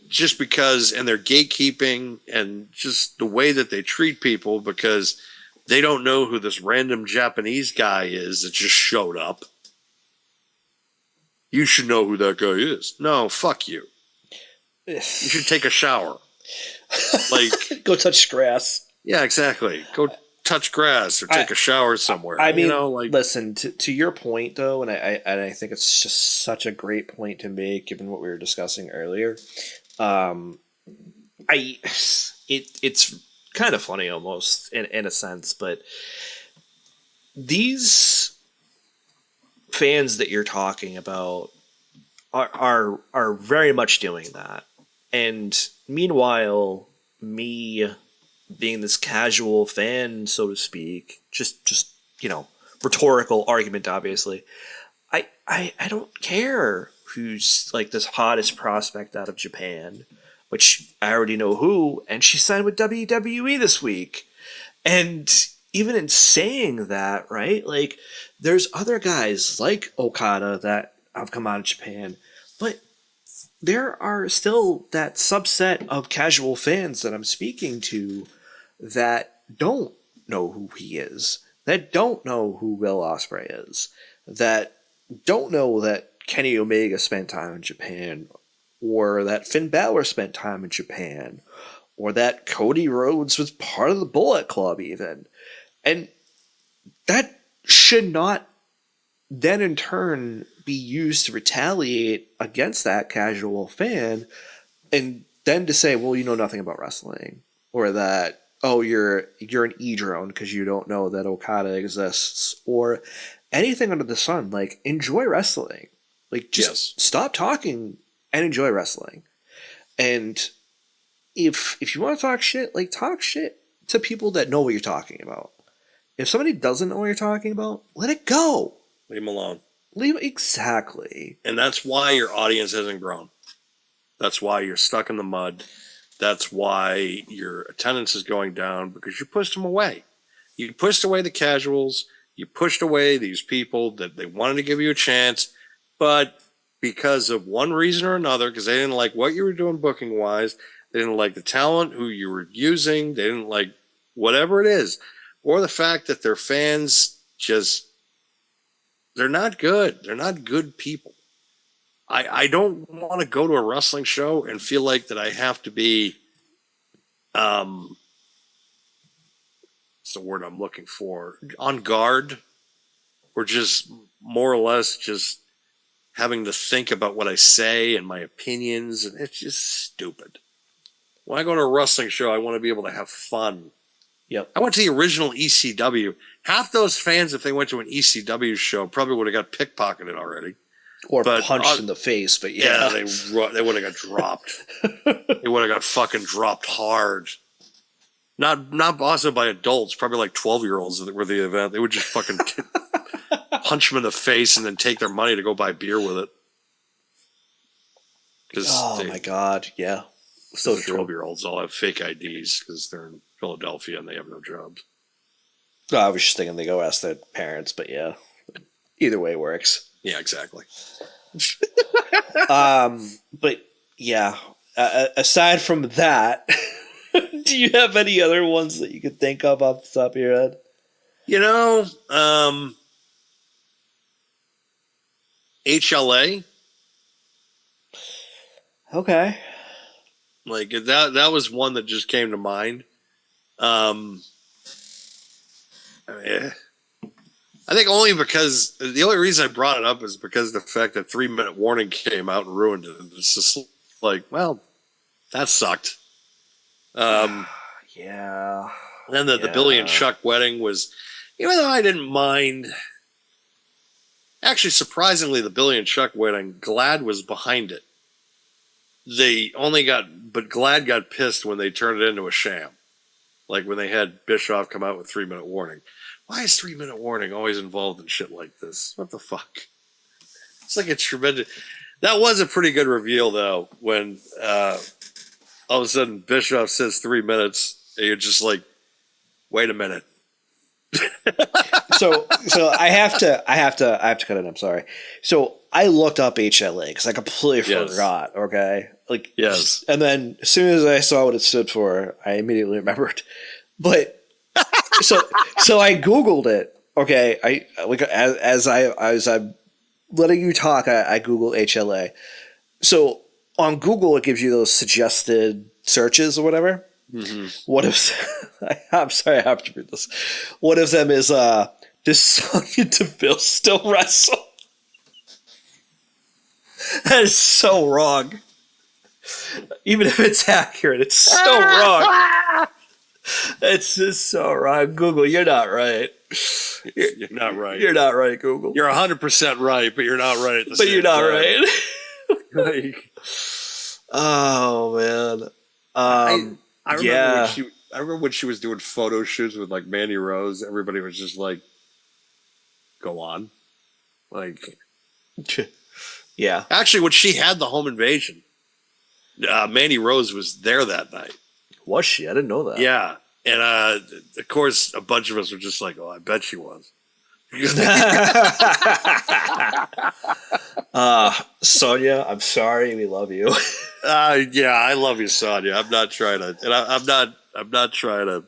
just because, and their gatekeeping and just the way that they treat people because they don't know who this random Japanese guy is that just showed up. You should know who that guy is. No, fuck you. You should take a shower. Like, go touch grass. Yeah, exactly. Go touch grass or take a shower somewhere. I mean, listen, to your point though, and I think it's just such a great point to make given what we were discussing earlier. It's kind of funny almost in a sense, but these fans that you're talking about are very much doing that. And meanwhile, me being this casual fan, so to speak, just rhetorical argument, obviously, I don't care who's like this hottest prospect out of Japan, which I already know who, and she signed with WWE this week. And even in saying that, right, like, there's other guys like Okada that have come out of Japan, but there are still that subset of casual fans that I'm speaking to that don't know who he is, that don't know who Will Ospreay is, that don't know that Kenny Omega spent time in Japan, or that Finn Balor spent time in Japan, or that Cody Rhodes was part of the Bullet Club even. And that should not then in turn be used to retaliate against that casual fan, and then to say, well, you know nothing about wrestling, or that, oh, you're an e-drone because you don't know that Okada exists, or anything under the sun. Like, enjoy wrestling. Like, just stop talking and enjoy wrestling. And if you want to talk shit, like, talk shit to people that know what you're talking about. If somebody doesn't know what you're talking about, let it go. Leave them alone. Exactly. And that's why your audience hasn't grown. That's why you're stuck in the mud. That's why your attendance is going down, because you pushed them away. You pushed away the casuals. You pushed away these people that they wanted to give you a chance, but because of one reason or another, because they didn't like what you were doing booking wise, they didn't like the talent who you were using, they didn't like whatever it is, or the fact that their fans just, they're not good. They're not good people. I don't want to go to a wrestling show and feel like that I have to be, what's the word I'm looking for, on guard, or just more or less just having to think about what I say and my opinions, and it's just stupid. When I go to a wrestling show, I want to be able to have fun. Yep. I went to the original ECW. Half those fans, if they went to an ECW show, probably would have got pickpocketed already. Or But, punched in the face, but yeah. they would have got dropped. They would have got fucking dropped hard. Not also by adults, probably like 12-year-olds that were the event. They would just fucking punch them in the face and then take their money to go buy beer with it. Oh my god, yeah. So the true. 12-year-olds all have fake IDs because they're in Philadelphia and they have no jobs. Oh, I was just thinking they go ask their parents, but yeah. Either way works. Yeah, exactly. But yeah, aside from that, do you have any other ones that you could think of off the top of your head? You know, HLA. Okay. Like that was one that just came to mind. I mean, I think only because the only reason I brought it up is because of the fact that 3-minute warning came out and ruined it. It's just like, well, that sucked. Yeah. Then the Billy and Chuck wedding was, even though I didn't mind. Actually, surprisingly, the Billy and Chuck wedding, Glad was behind it. But Glad got pissed when they turned it into a sham. Like when they had Bischoff come out with 3-minute warning. Why is 3-minute warning always involved in shit like this? What the fuck? It's like a tremendous. That was a pretty good reveal, though, when all of a sudden Bischoff says 3 minutes, and you're just like, wait a minute. So I have to cut it. I'm sorry. So I looked up HLA because I completely forgot. Okay, like yes, and then as soon as I saw what it stood for, I immediately remembered. But so I Googled it. Okay, I like as I'm letting you talk, I Googled HLA. So on Google, it gives you those suggested searches or whatever. Mm-hmm. One of I'm sorry, I have to read this. One of them is does Sonya Deville still wrestle? That is so wrong. Even if it's accurate, it's so wrong. It's just so wrong. Google, you're not right. You're not right. You're not right, Google. You're 100% right, but you're not right at the same time. But you're not right. Oh man. I remember when she was doing photo shoots with like Mandy Rose. Everybody was just like, "Go on," like. Yeah. Actually, when she had the home invasion, Mandy Rose was there that night. Was she? I didn't know that. Yeah, and of course, a bunch of us were just like, "Oh, I bet she was." Sonya, I'm sorry. We love you. Yeah, I love you, Sonya. I'm not trying to, and I'm not trying to,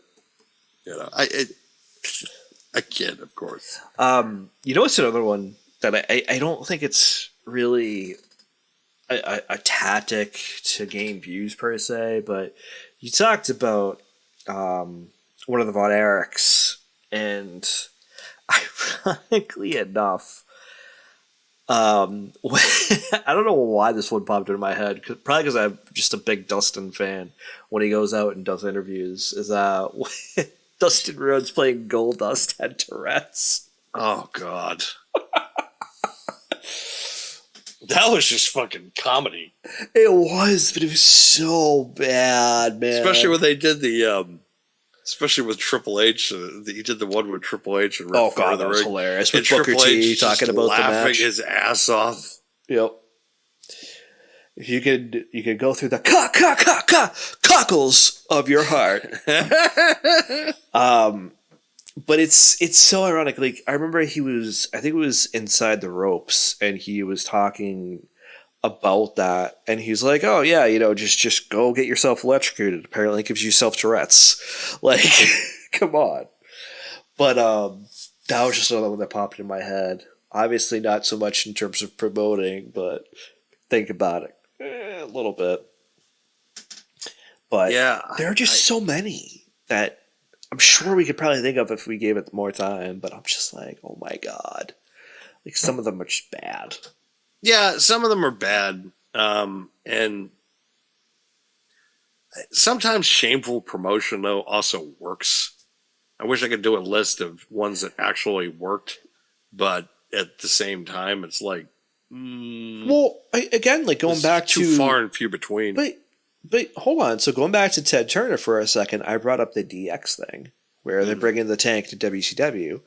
I kid, of course. You know what's another one that I don't think it's really a tactic to gain views per se, but you talked about one of the Von Erichs, and ironically enough, I don't know why this one popped into my head. Probably because I'm just a big Dustin fan. When he goes out and does interviews, is Dustin Rhodes playing Goldust had Tourette's. Oh God, that was just fucking comedy. It was, but it was so bad, man. Especially when they did especially with Triple H. He did the one with Triple H and Ric Flair. That was hilarious. With and Booker Triple T H talking about the match. laughing his ass off. Yep. you could go through the cockles of your heart. But it's so ironic. Like, I remember I think it was Inside the Ropes, and he was talking about that, and he's like, "Oh yeah, just go get yourself electrocuted. Apparently, it gives you self Tourette's." Like, come on. But that was just another one that popped in my head. Obviously, not so much in terms of promoting, but think about it a little bit. But Yeah, there are just so many that I'm sure we could probably think of if we gave it more time. But I'm just like, oh my god, like some of them are just bad. Yeah, some of them are bad, and sometimes shameful promotion though also works. I wish I could do a list of ones that actually worked, but at the same time, it's like, Well, again, like going back too far and few between. But hold on. So going back to Ted Turner for a second, I brought up the DX thing where they bring in the Tank to WCW.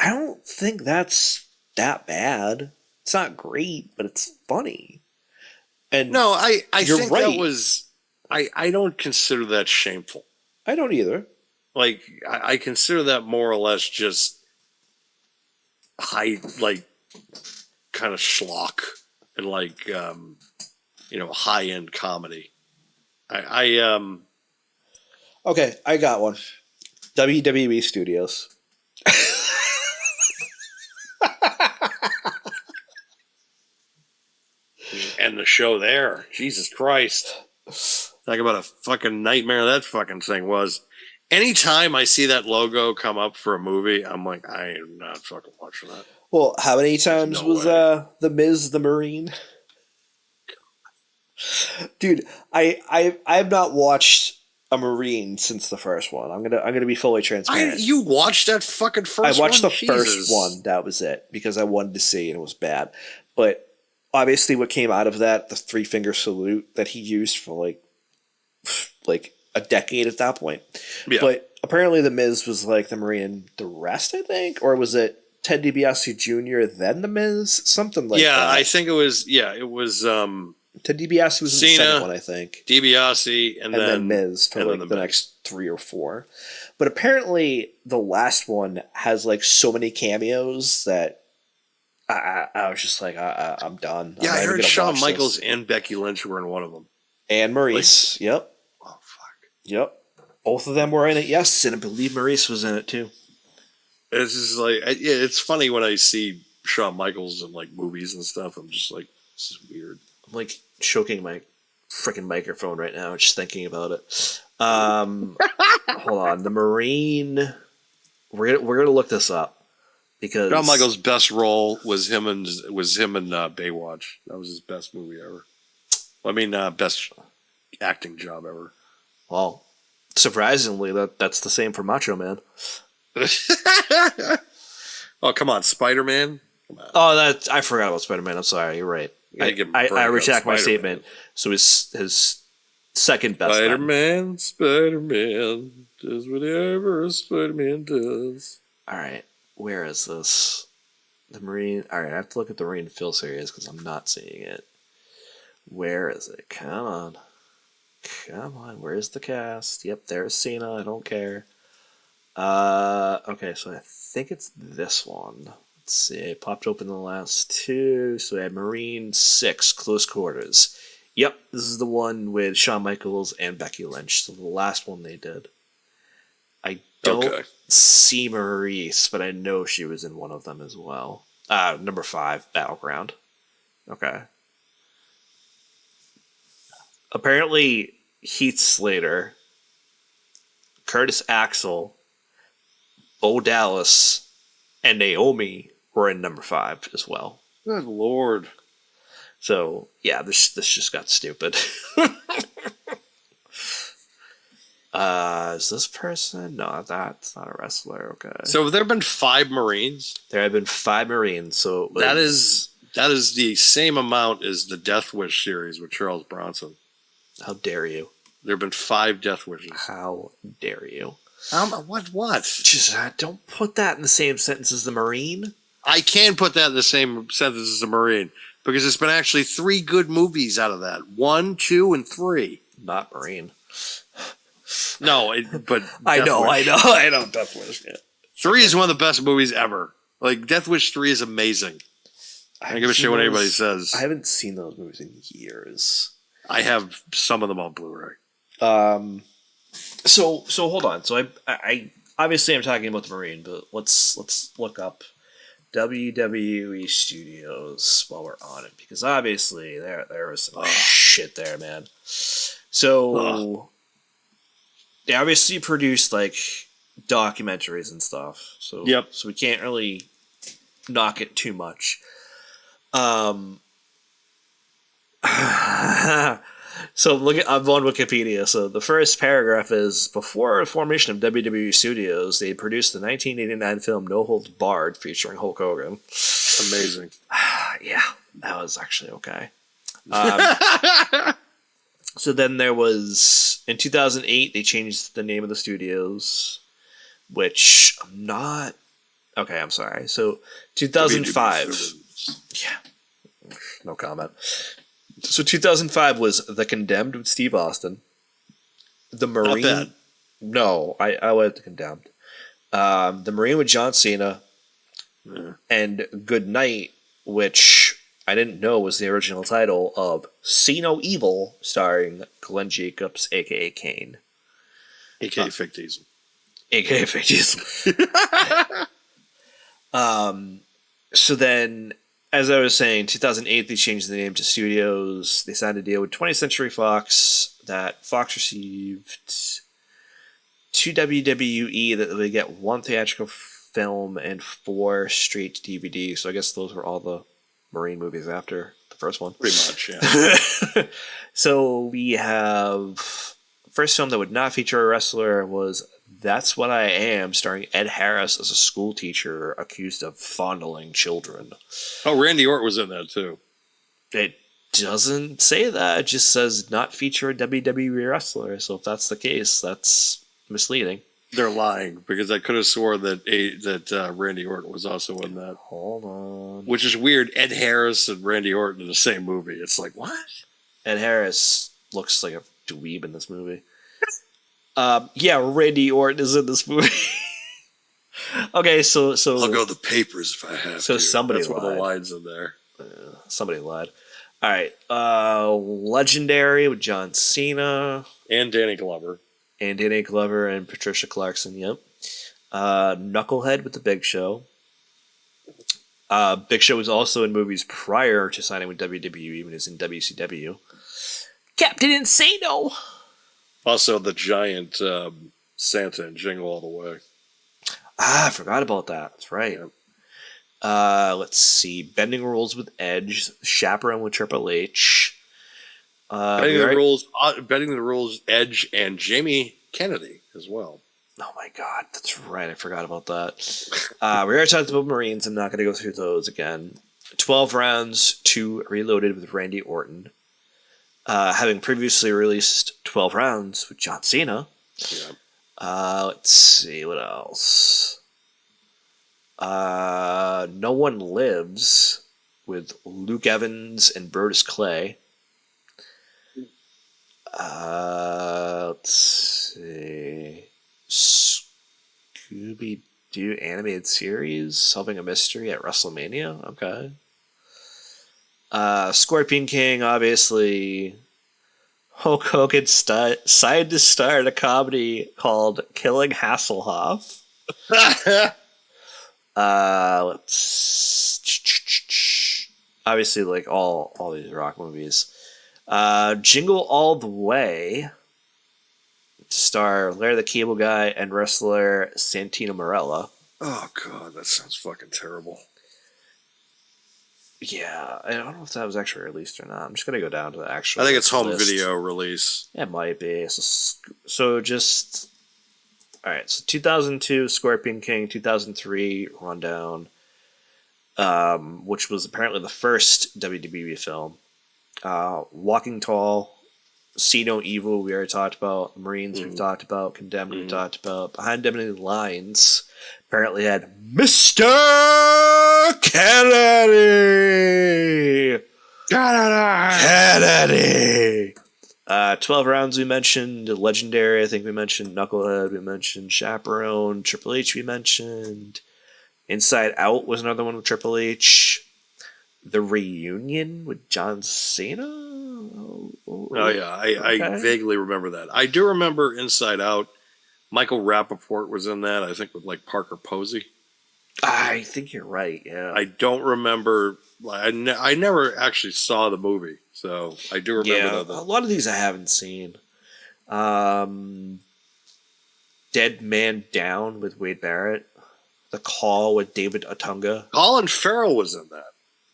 I don't think that's that bad. It's not great, but it's funny. And No, I you're think right. that was. I don't consider that shameful. I don't either. Like I consider that more or less just high, like kind of schlock and like high end comedy. Okay, I got one. WWE Studios. And the show there, Jesus Christ. Talk about a fucking nightmare that fucking thing was. Anytime I see that logo come up for a movie, I'm like, I am not fucking watching that. Well, how many times no was way. the Miz the Marine? Dude, I've not watched a Marine since the first one. I'm gonna be fully transparent. You watched that fucking first one? I watched the Jesus. first one. That was it because I wanted to see and it was bad. But obviously, what came out of that, the 3-finger salute that he used for like a decade at that point. Yeah. But apparently, the Miz was like the Marine. The rest, I think, or was it Ted DiBiase Jr. then the Miz? Something like that. Yeah, I think it was. Yeah, it was. Ted DiBiase was in the Cena, second one, I think. DiBiase, and then Miz for like the next 3 or 4. But apparently, the last one has like so many cameos that I was just like, I'm done. Yeah, I'm I not even heard gonna Shawn watch Michaels this. and Becky Lynch were in one of them. And Maurice. Yep. Oh fuck. Yep. Both of them were in it. Yes, and I believe Maurice was in it too. It's just like it's funny when I see Shawn Michaels in like movies and stuff. I'm just like, this is weird. I'm like choking my freaking microphone right now, just thinking about it. Hold on, the Marine. We're gonna look this up because Shawn Michaels' best role was him in Baywatch. That was his best movie ever. I mean, best acting job ever. Well, surprisingly, that's the same for Macho Man. Oh, come on, Spider-Man. Come on. Oh, I forgot about Spider-Man. I'm sorry. You're right. I retract my statement. So his second best. Spider-Man does whatever a Spider-Man does. All right, where is this? The Marine. All right, I have to look at the Marine Phil series because I'm not seeing it. Where is it? Come on. Where's the cast? Yep, there's Cena. I don't care. Okay, so I think it's this one. Let's see. I popped open the last 2. So we had Marine 6, Close Quarters. Yep, this is the one with Shawn Michaels and Becky Lynch. So the last one they did. I don't see Maurice, but I know she was in one of them as well. Number 5, Battleground. Okay. Apparently, Heath Slater, Curtis Axel, Bo Dallas, and Naomi were in number 5 as well. Good Lord. So, yeah, this just got stupid. Is this person? No, that's not a wrestler. Okay. So have there been 5 Marines? There have been 5 Marines. So that is the same amount as the Death Wish series with Charles Bronson. How dare you? There have been 5 Death Wishes. How dare you? What? Just don't put that in the same sentence as the Marine. I can put that in the same sentence as a Marine. because there's been actually 3 good movies out of that. 1, 2, and 3. Not Marine. No, but I Death know. Wish. Death Wish. Yeah. 3 is one of the best movies ever. Like, Death Wish 3 is amazing. I don't give a shit what anybody says. I haven't seen those movies in years. I have some of them on Blu-ray. So hold on. So I obviously I'm talking about the Marine, but let's look up WWE Studios while we're on it, because obviously there was some shit there, man. So they obviously produced like documentaries and stuff. So So we can't really knock it too much. So I'm on Wikipedia. So the first paragraph is, before the formation of WWE Studios, they produced the 1989 film No Holds Barred featuring Hulk Hogan. Amazing. Yeah, that was actually okay. So then there was, in 2008, they changed the name of the studios, which I'm not... Okay, I'm sorry. So 2005... Yeah, no comment. So 2005 was The Condemned with Steve Austin. The Marine... Not bad. No, I went to Condemned. The Marine with John Cena. Yeah. And Good Night, which I didn't know was the original title of See No Evil, starring Glenn Jacobs, a.k.a. Kane. A.k.a. Vic Diesel. A.k.a. Vic Diesel. So then, as I was saying, 2008 they changed the name to Studios. They signed a deal with 20th Century Fox that Fox received 2 WWE that they get 1 theatrical film and 4 straight to DVD. So I guess those were all the Marine movies after the first one. Pretty much, yeah. So we have first film that would not feature a wrestler was That's What I Am, starring Ed Harris as a school teacher accused of fondling children. Oh, Randy Orton was in that too. It doesn't say that. It just says not feature a WWE wrestler. So if that's the case, that's misleading. They're lying, because I could have swore that Randy Orton was also in that. Hold on. Which is weird. Ed Harris and Randy Orton in the same movie. It's like, what? Ed Harris looks like a dweeb in this movie. Yeah, Randy Orton is in this movie. Okay, so I'll go the papers if I have so to. somebody That's lied. one of the lines in there. Somebody lied. All right, Legendary with John Cena And Danny Glover. and Danny Glover and Patricia Clarkson. Yep. Knucklehead with the Big Show. Big Show was also in movies prior to signing with WWE, even as in WCW. Captain Insano. Also, the giant Santa and Jingle All the Way. I forgot about that. That's right. Yeah. Let's see. Bending Rules with Edge. Chaperone with Triple H. Betting the rules, Edge and Jamie Kennedy as well. Oh my god, that's right. I forgot about that. We already talked about Marines. I'm not going to go through those again. 12 Rounds 2 Reloaded with Randy Orton. Having previously released 12 Rounds with John Cena. Yeah. Let's see, what else? No One Lives with Luke Evans and Brodus Clay. Let's see. Scooby-Doo animated series, Solving a Mystery at Wrestlemania. Okay. Scorpion King, obviously. Hulk Hogan decided to start a comedy called Killing Hasselhoff. Let's obviously like all these rock movies. Jingle All the Way, to star Larry the Cable Guy and wrestler Santino Marella. Oh, God, that sounds fucking terrible. Yeah, I don't know if that was actually released or not. I'm just gonna go down to the actual. I think it's home list. video release. It might be. So just all right. So 2002 Scorpion King, 2003 Rundown, which was apparently the first WWE film. Walking Tall, See No Evil, we already talked about. Marines, we've talked about. Condemned, we've talked about. Behind Enemy Lines, apparently had Mr. Kennedy. Kennedy. 12 rounds we mentioned. Legendary, I think we mentioned. Knucklehead, we mentioned. Chaperone. Triple H, we mentioned. Inside Out was another one with Triple H. The Reunion with John Cena. Oh yeah, I vaguely remember that. I do remember Inside Out. Michael Rappaport was in that. I think with like Parker Posey. I think you're right. Yeah. I don't remember. I never actually saw the movie, so I do remember a lot of these I haven't seen. Dead Man Down with Wade Barrett. The Call with David Otunga. Colin Farrell was in that.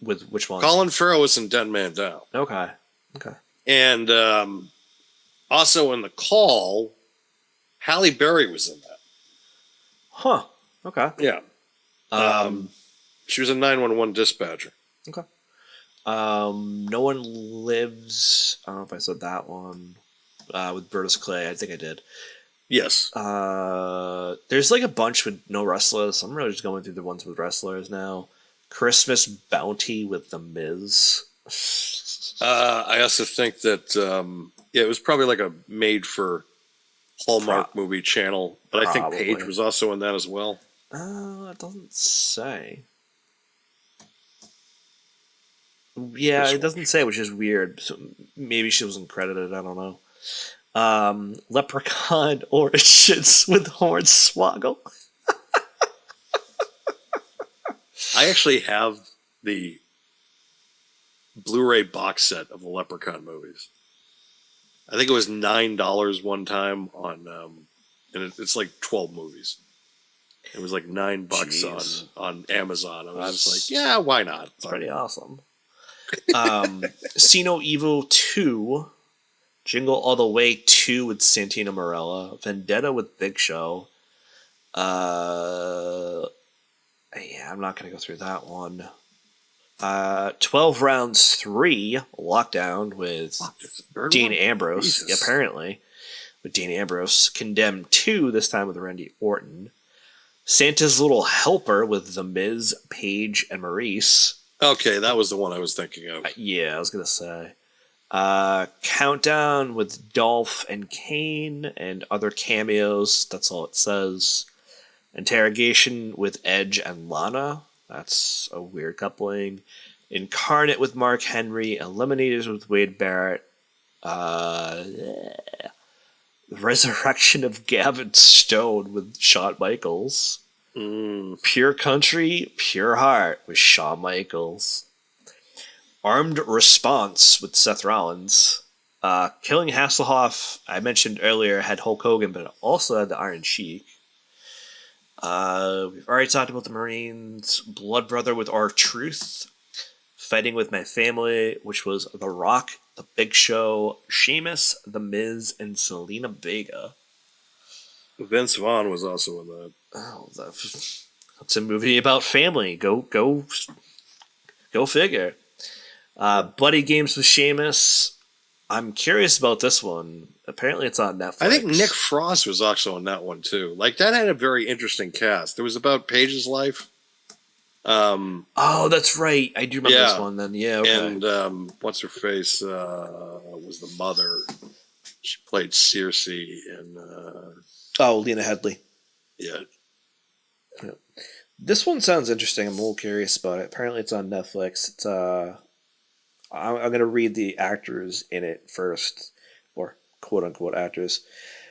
With which one? Colin Farrell was in Dead Man Down. Okay. And also in The Call, Halle Berry was in that. Huh. Okay. Yeah. She was a 911 dispatcher. Okay. No One Lives. I don't know if I said that one. With Burtis Clay. I think I did. Yes. There's like a bunch with no wrestlers. I'm really just going through the ones with wrestlers now. Christmas Bounty with The Miz. I also think that it was probably like a made for Hallmark movie channel, but I think Paige was also in that as well. It doesn't say. Yeah, it doesn't say, which is weird. So maybe she wasn't credited. I don't know. Leprechaun Origins with Hornswoggle. I actually have the Blu-ray box set of the Leprechaun movies. I think it was $9 one time on, and it's like 12 movies. It was like $9 on Amazon. I was just like, yeah, why not? It's pretty awesome. See No Evil 2, Jingle All the Way 2 with Santino Marella, Vendetta with Big Show. Yeah, I'm not going to go through that one. 12 Rounds 3, Lockdown with Dean Ambrose, apparently. With Dean Ambrose. Condemned 2, this time with Randy Orton. Santa's Little Helper with The Miz, Paige, and Maurice. Okay, that was the one I was thinking of. Yeah, I was going to say. Countdown with Dolph and Kane and other cameos. That's all it says. Interrogation with Edge and Lana. That's a weird coupling. Incarnate with Mark Henry. Eliminators with Wade Barrett. Resurrection of Gavin Stone with Shawn Michaels. Pure Country, Pure Heart with Shawn Michaels. Armed Response with Seth Rollins. Killing Hasselhoff, I mentioned earlier, had Hulk Hogan, but it also had the Iron Sheik. We've already talked about the Marines. Blood Brother with R-Truth. Fighting with My Family, which was The Rock, The Big Show, Sheamus, The Miz, and Selena Vega. Vince Vaughn was also in that. Oh, that's a movie about family. Go figure. Buddy Games with Sheamus. I'm curious about this one. Apparently it's on Netflix. I think Nick Frost was also on that one too. Like that had a very interesting cast. It was about Paige's life. Oh, that's right. I do remember this one then. Yeah, okay. And what's her face was the mother. She played Circe in Lena Headey. Yeah. This one sounds interesting. I'm a little curious about it. Apparently it's on Netflix. It's I'm going to read the actors in it first, or quote-unquote actors.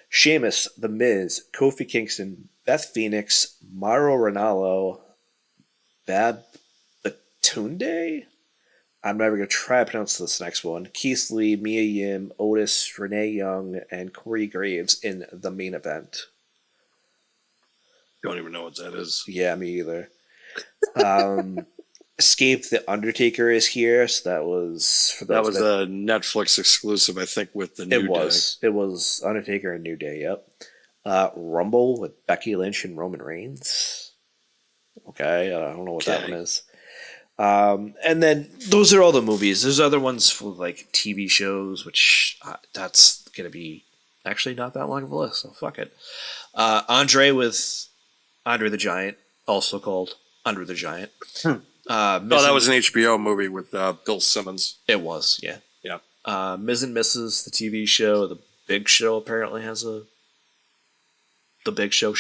Sheamus, The Miz, Kofi Kingston, Beth Phoenix, Mauro Ranallo, Bab Batunde? I'm never going to try to pronounce this next one. Keith Lee, Mia Yim, Otis, Renee Young, and Corey Graves in the main event. Don't even know what that is. Yeah, me either. Escape the Undertaker is here, so that was for that was a Netflix exclusive, I think, with the New Day. It was Undertaker and New Day. Yep. Rumble with Becky Lynch and Roman Reigns. Okay, I don't know what that one is. And then those are all the movies. There's other ones for like TV shows, which that's gonna be actually not that long of a list. So fuck it. Andre with Andre the Giant, also called Under the Giant. Oh, that was an HBO movie with Bill Simmons. It was, yeah. Yeah. Ms. and Mrs., the TV show, The Big Show apparently has The Big Show.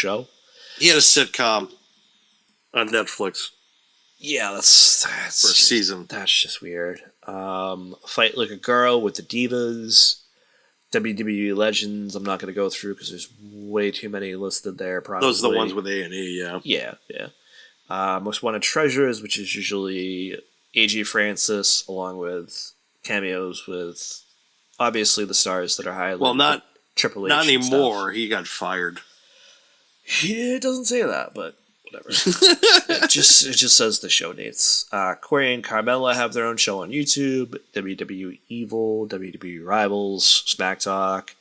He had a sitcom on Netflix Yeah, that's for a season. That's just weird. Fight Like a Girl with the Divas, WWE Legends. I'm not going to go through because there's way too many listed there. Probably Those are the ones with A&E, yeah. Yeah. Most Wanted Treasures, which is usually A.G. Francis, along with cameos with obviously the stars that are highly. Well, not Triple H. Not and anymore. He got fired. Yeah, it doesn't say that, but whatever. it just says the show dates. Corey and Carmella have their own show on YouTube. WWE Evil, WWE Rivals, Smack Talk.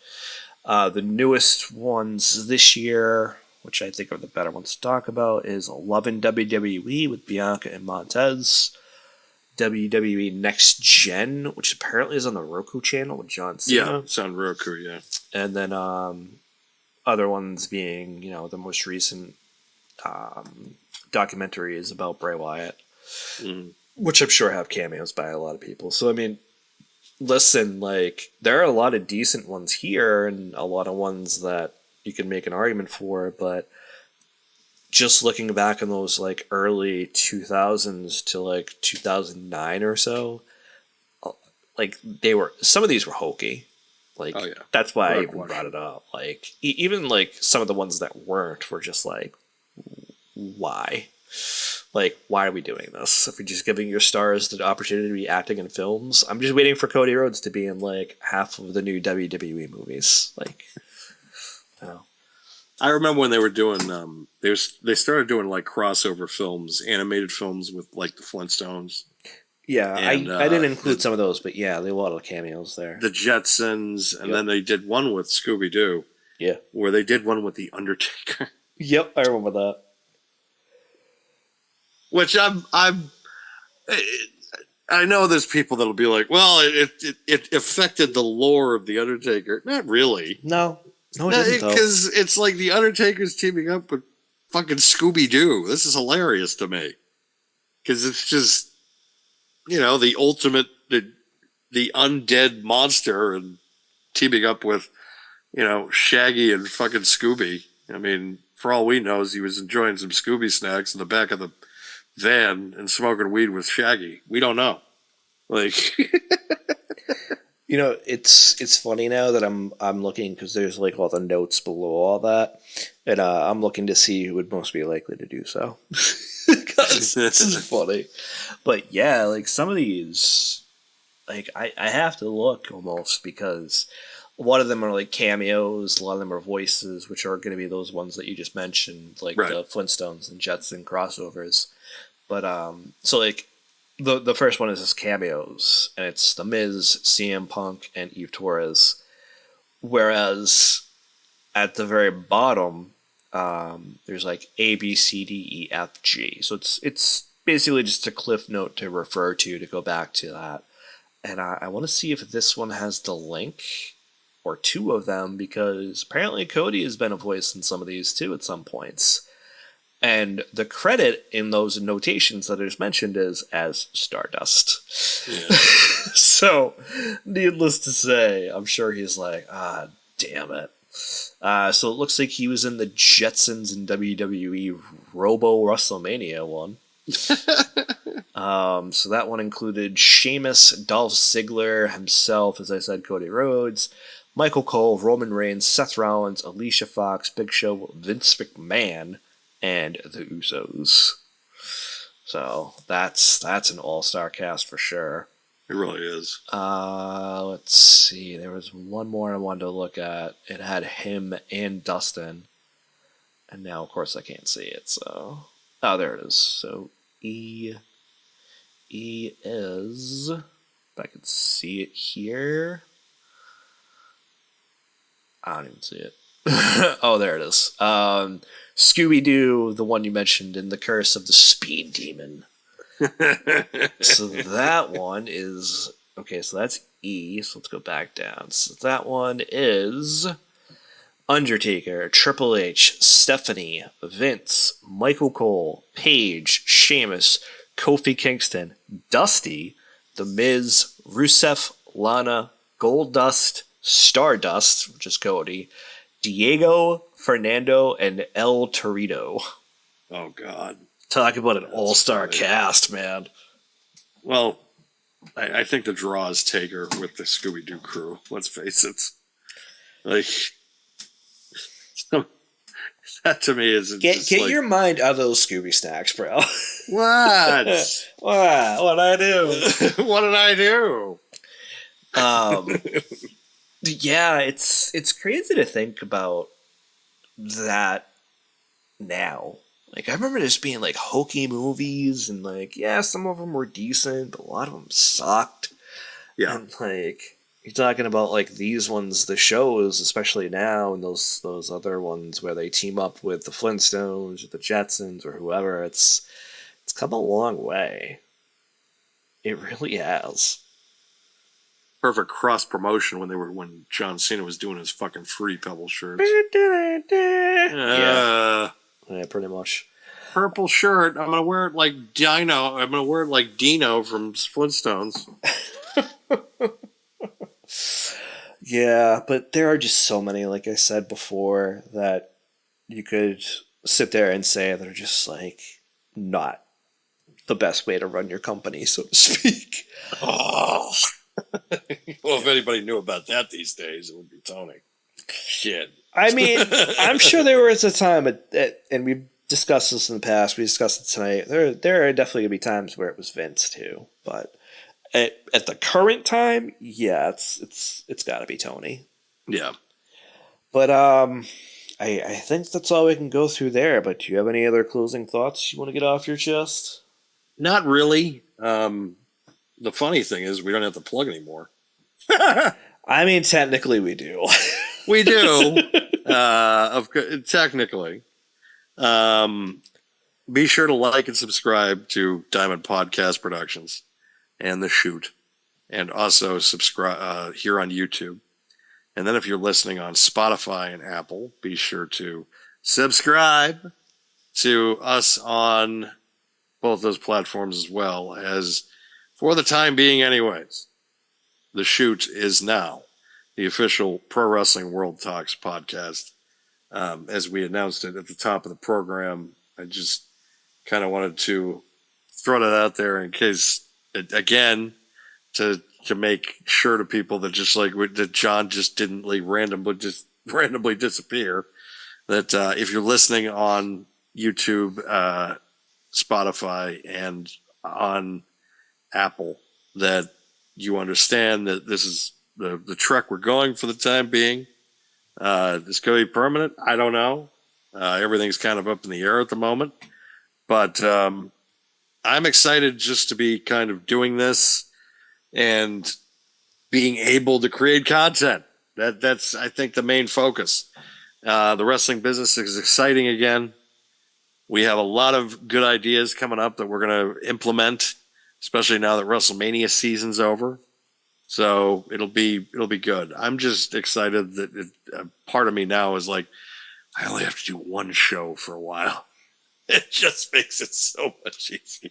The newest ones this year, which I think are the better ones to talk about, is Lovin' WWE with Bianca and Montez. WWE Next Gen, which apparently is on the Roku channel with John Cena. Yeah, it's on Roku, yeah. And then other ones being, the most recent documentaries about Bray Wyatt, which I'm sure have cameos by a lot of people. So, I mean, listen, there are a lot of decent ones here and a lot of ones that you can make an argument for, but just looking back on those, early 2000s to, 2009 or so, some of these were hokey. Oh, yeah. That's why I even brought it up. Even some of the ones that weren't were just why? Why are we doing this? If you're just giving your stars the opportunity to be acting in films, I'm just waiting for Cody Rhodes to be in half of the new WWE movies. I remember when they were doing they started doing crossover films, animated films with the Flintstones. Yeah, and, I didn't include some of those, but yeah, there were a lot of cameos there. The Jetsons, and then they did one with Scooby Doo. Yeah, where they did one with the Undertaker. Yep, I remember that. Which I know there's people that'll be like, well, it affected the lore of the Undertaker. Not really. No, it didn't, though. Because it's the Undertaker's teaming up with fucking Scooby Doo. This is hilarious to me. Because it's just, the ultimate, the undead monster and teaming up with, Shaggy and fucking Scooby. I mean, for all we know, he was enjoying some Scooby snacks in the back of the van and smoking weed with Shaggy. We don't know. It's funny now that I'm looking because there's all the notes below all that, and I'm looking to see who would most be likely to do so. Because this is funny, but yeah, some of these, I have to look almost because a lot of them are cameos, a lot of them are voices, which are going to be those ones that you just mentioned, Right. the Flintstones and Jetson crossovers. But the first one is just cameos, and it's The Miz, CM Punk, and Eve Torres. Whereas at the very bottom, there's A, B, C, D, E, F, G. So it's basically just a cliff note to refer to go back to that. And I want to see if this one has the link or two of them, because apparently Cody has been a voice in some of these too at some points. And the credit in those notations that I just mentioned is as Stardust. Yeah. So, needless to say, I'm sure he's damn it. So it looks like he was in the Jetsons and WWE Robo Wrestlemania one. So that one included Sheamus, Dolph Ziggler himself, as I said, Cody Rhodes, Michael Cole, Roman Reigns, Seth Rollins, Alicia Fox, Big Show, Vince McMahon, and the Usos. So that's an all-star cast for sure. It really is. Let's see. There was one more I wanted to look at. It had him and Dustin. And now, of course, I can't see it. So, there it is. So E is, if I could see it here. I don't even see it. Oh, there it is. Scooby-Doo, the one you mentioned in The Curse of the Speed Demon. So that one is... Okay, so that's E, so let's go back down. So that one is Undertaker, Triple H, Stephanie, Vince, Michael Cole, Paige, Sheamus, Kofi Kingston, Dusty, The Miz, Rusev, Lana, Goldust, Stardust, which is Cody, Diego, Fernando, and El Torito. Oh God. Talk about an That's all-star funny. cast, man. Well, I think the draw is Taker with the Scooby Doo crew. Let's face it. Like that to me is Get just like, your mind out of those Scooby snacks, bro. what? What'd I do? What did I do? Yeah, it's crazy to think about that now. Like, I remember this being like hokey movies, and like, yeah, some of them were decent, but a lot of them sucked. Yeah. And like, you're talking about like these ones, the shows, especially now, and those other ones where they team up with the Flintstones or the Jetsons or whoever. It's come a long way. It really has. Perfect cross promotion when John Cena was doing his fucking Fruity Pebble shirts. Yeah, pretty much. Purple shirt. I'm gonna wear it like Dino. I'm gonna wear it like Dino from Flintstones. Yeah, but there are just so many, like I said before, that you could sit there and say they're just like not the best way to run your company, so to speak. Oh. Well, if anybody knew about that these days, it would be Tony. Shit. I mean, I'm sure there was a time, and we've discussed this in the past. We discussed it tonight. There are definitely gonna be times where it was Vince too, but at the current time, yeah, it's got to be Tony. Yeah. But I think that's all we can go through there. But do you have any other closing thoughts you want to get off your chest? Not really. The funny thing is, we don't have to plug anymore. I mean, technically, we do. We do. Technically. Be sure to like and subscribe to Diamond Podcast Productions and The Shoot, and also subscribe here on YouTube. And then if you're listening on Spotify and Apple, be sure to subscribe to us on both those platforms, as well as, for the time being anyways, The Shoot is now the official Pro Wrestling World Talks podcast. As we announced it at the top of the program, I just kind of wanted to throw that out there in case, again, to make sure to people that just like that John just didn't like randomly disappear. That if you're listening on YouTube, Spotify, and on Apple, that you understand that this is the trek we're going for the time being. This could be permanent. I don't know. Everything's kind of up in the air at the moment, but I'm excited just to be kind of doing this and being able to create content. That's I think the main focus. The wrestling business is exciting again. We have a lot of good ideas coming up that we're going to implement, especially now that Wrestlemania season's over. So it'll be good. I'm just excited that part of me now is like, I only have to do one show for a while. It just makes it so much easier.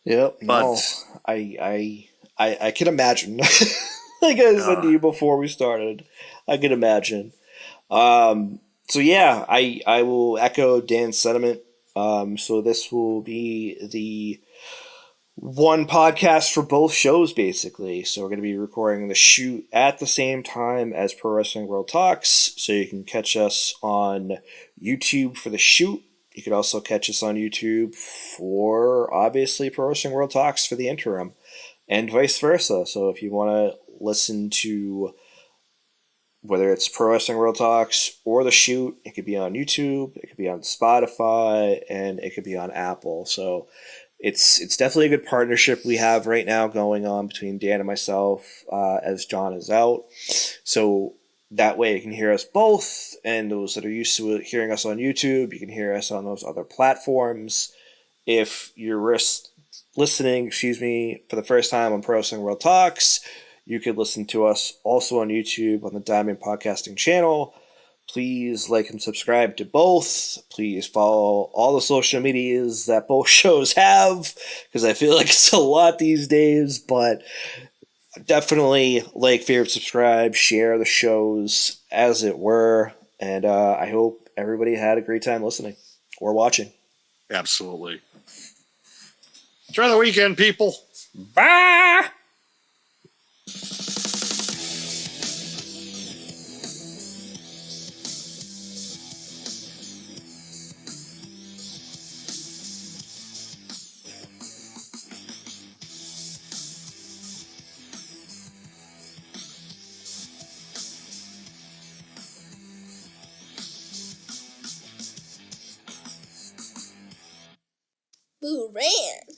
Yep. No, I can imagine. Like I said to you before we started, I can imagine. So yeah, I will echo Dan's sentiment. So this will be the one podcast for both shows, basically. So we're going to be recording The Shoot at the same time as Pro Wrestling World Talks. So you can catch us on YouTube for The Shoot. You could also catch us on YouTube for, obviously, Pro Wrestling World Talks for the interim, and vice versa. So if you want to listen to whether it's Pro Wrestling World Talks or The Shoot, it could be on YouTube, it could be on Spotify, and it could be on Apple. So it's definitely a good partnership we have right now going on between Dan and myself, as John is out. So that way you can hear us both, and those that are used to hearing us on YouTube, you can hear us on those other platforms. If you're listening, for the first time on Pro Wrestling World Talks, you could listen to us also on YouTube on the Diamond Podcasting channel. Please like and subscribe to both. Please follow all the social medias that both shows have, because I feel like it's a lot these days, but definitely like, favorite, subscribe, share the shows as it were, and I hope everybody had a great time listening or watching. Absolutely. Enjoy the weekend, people. Bye! Boo Rare.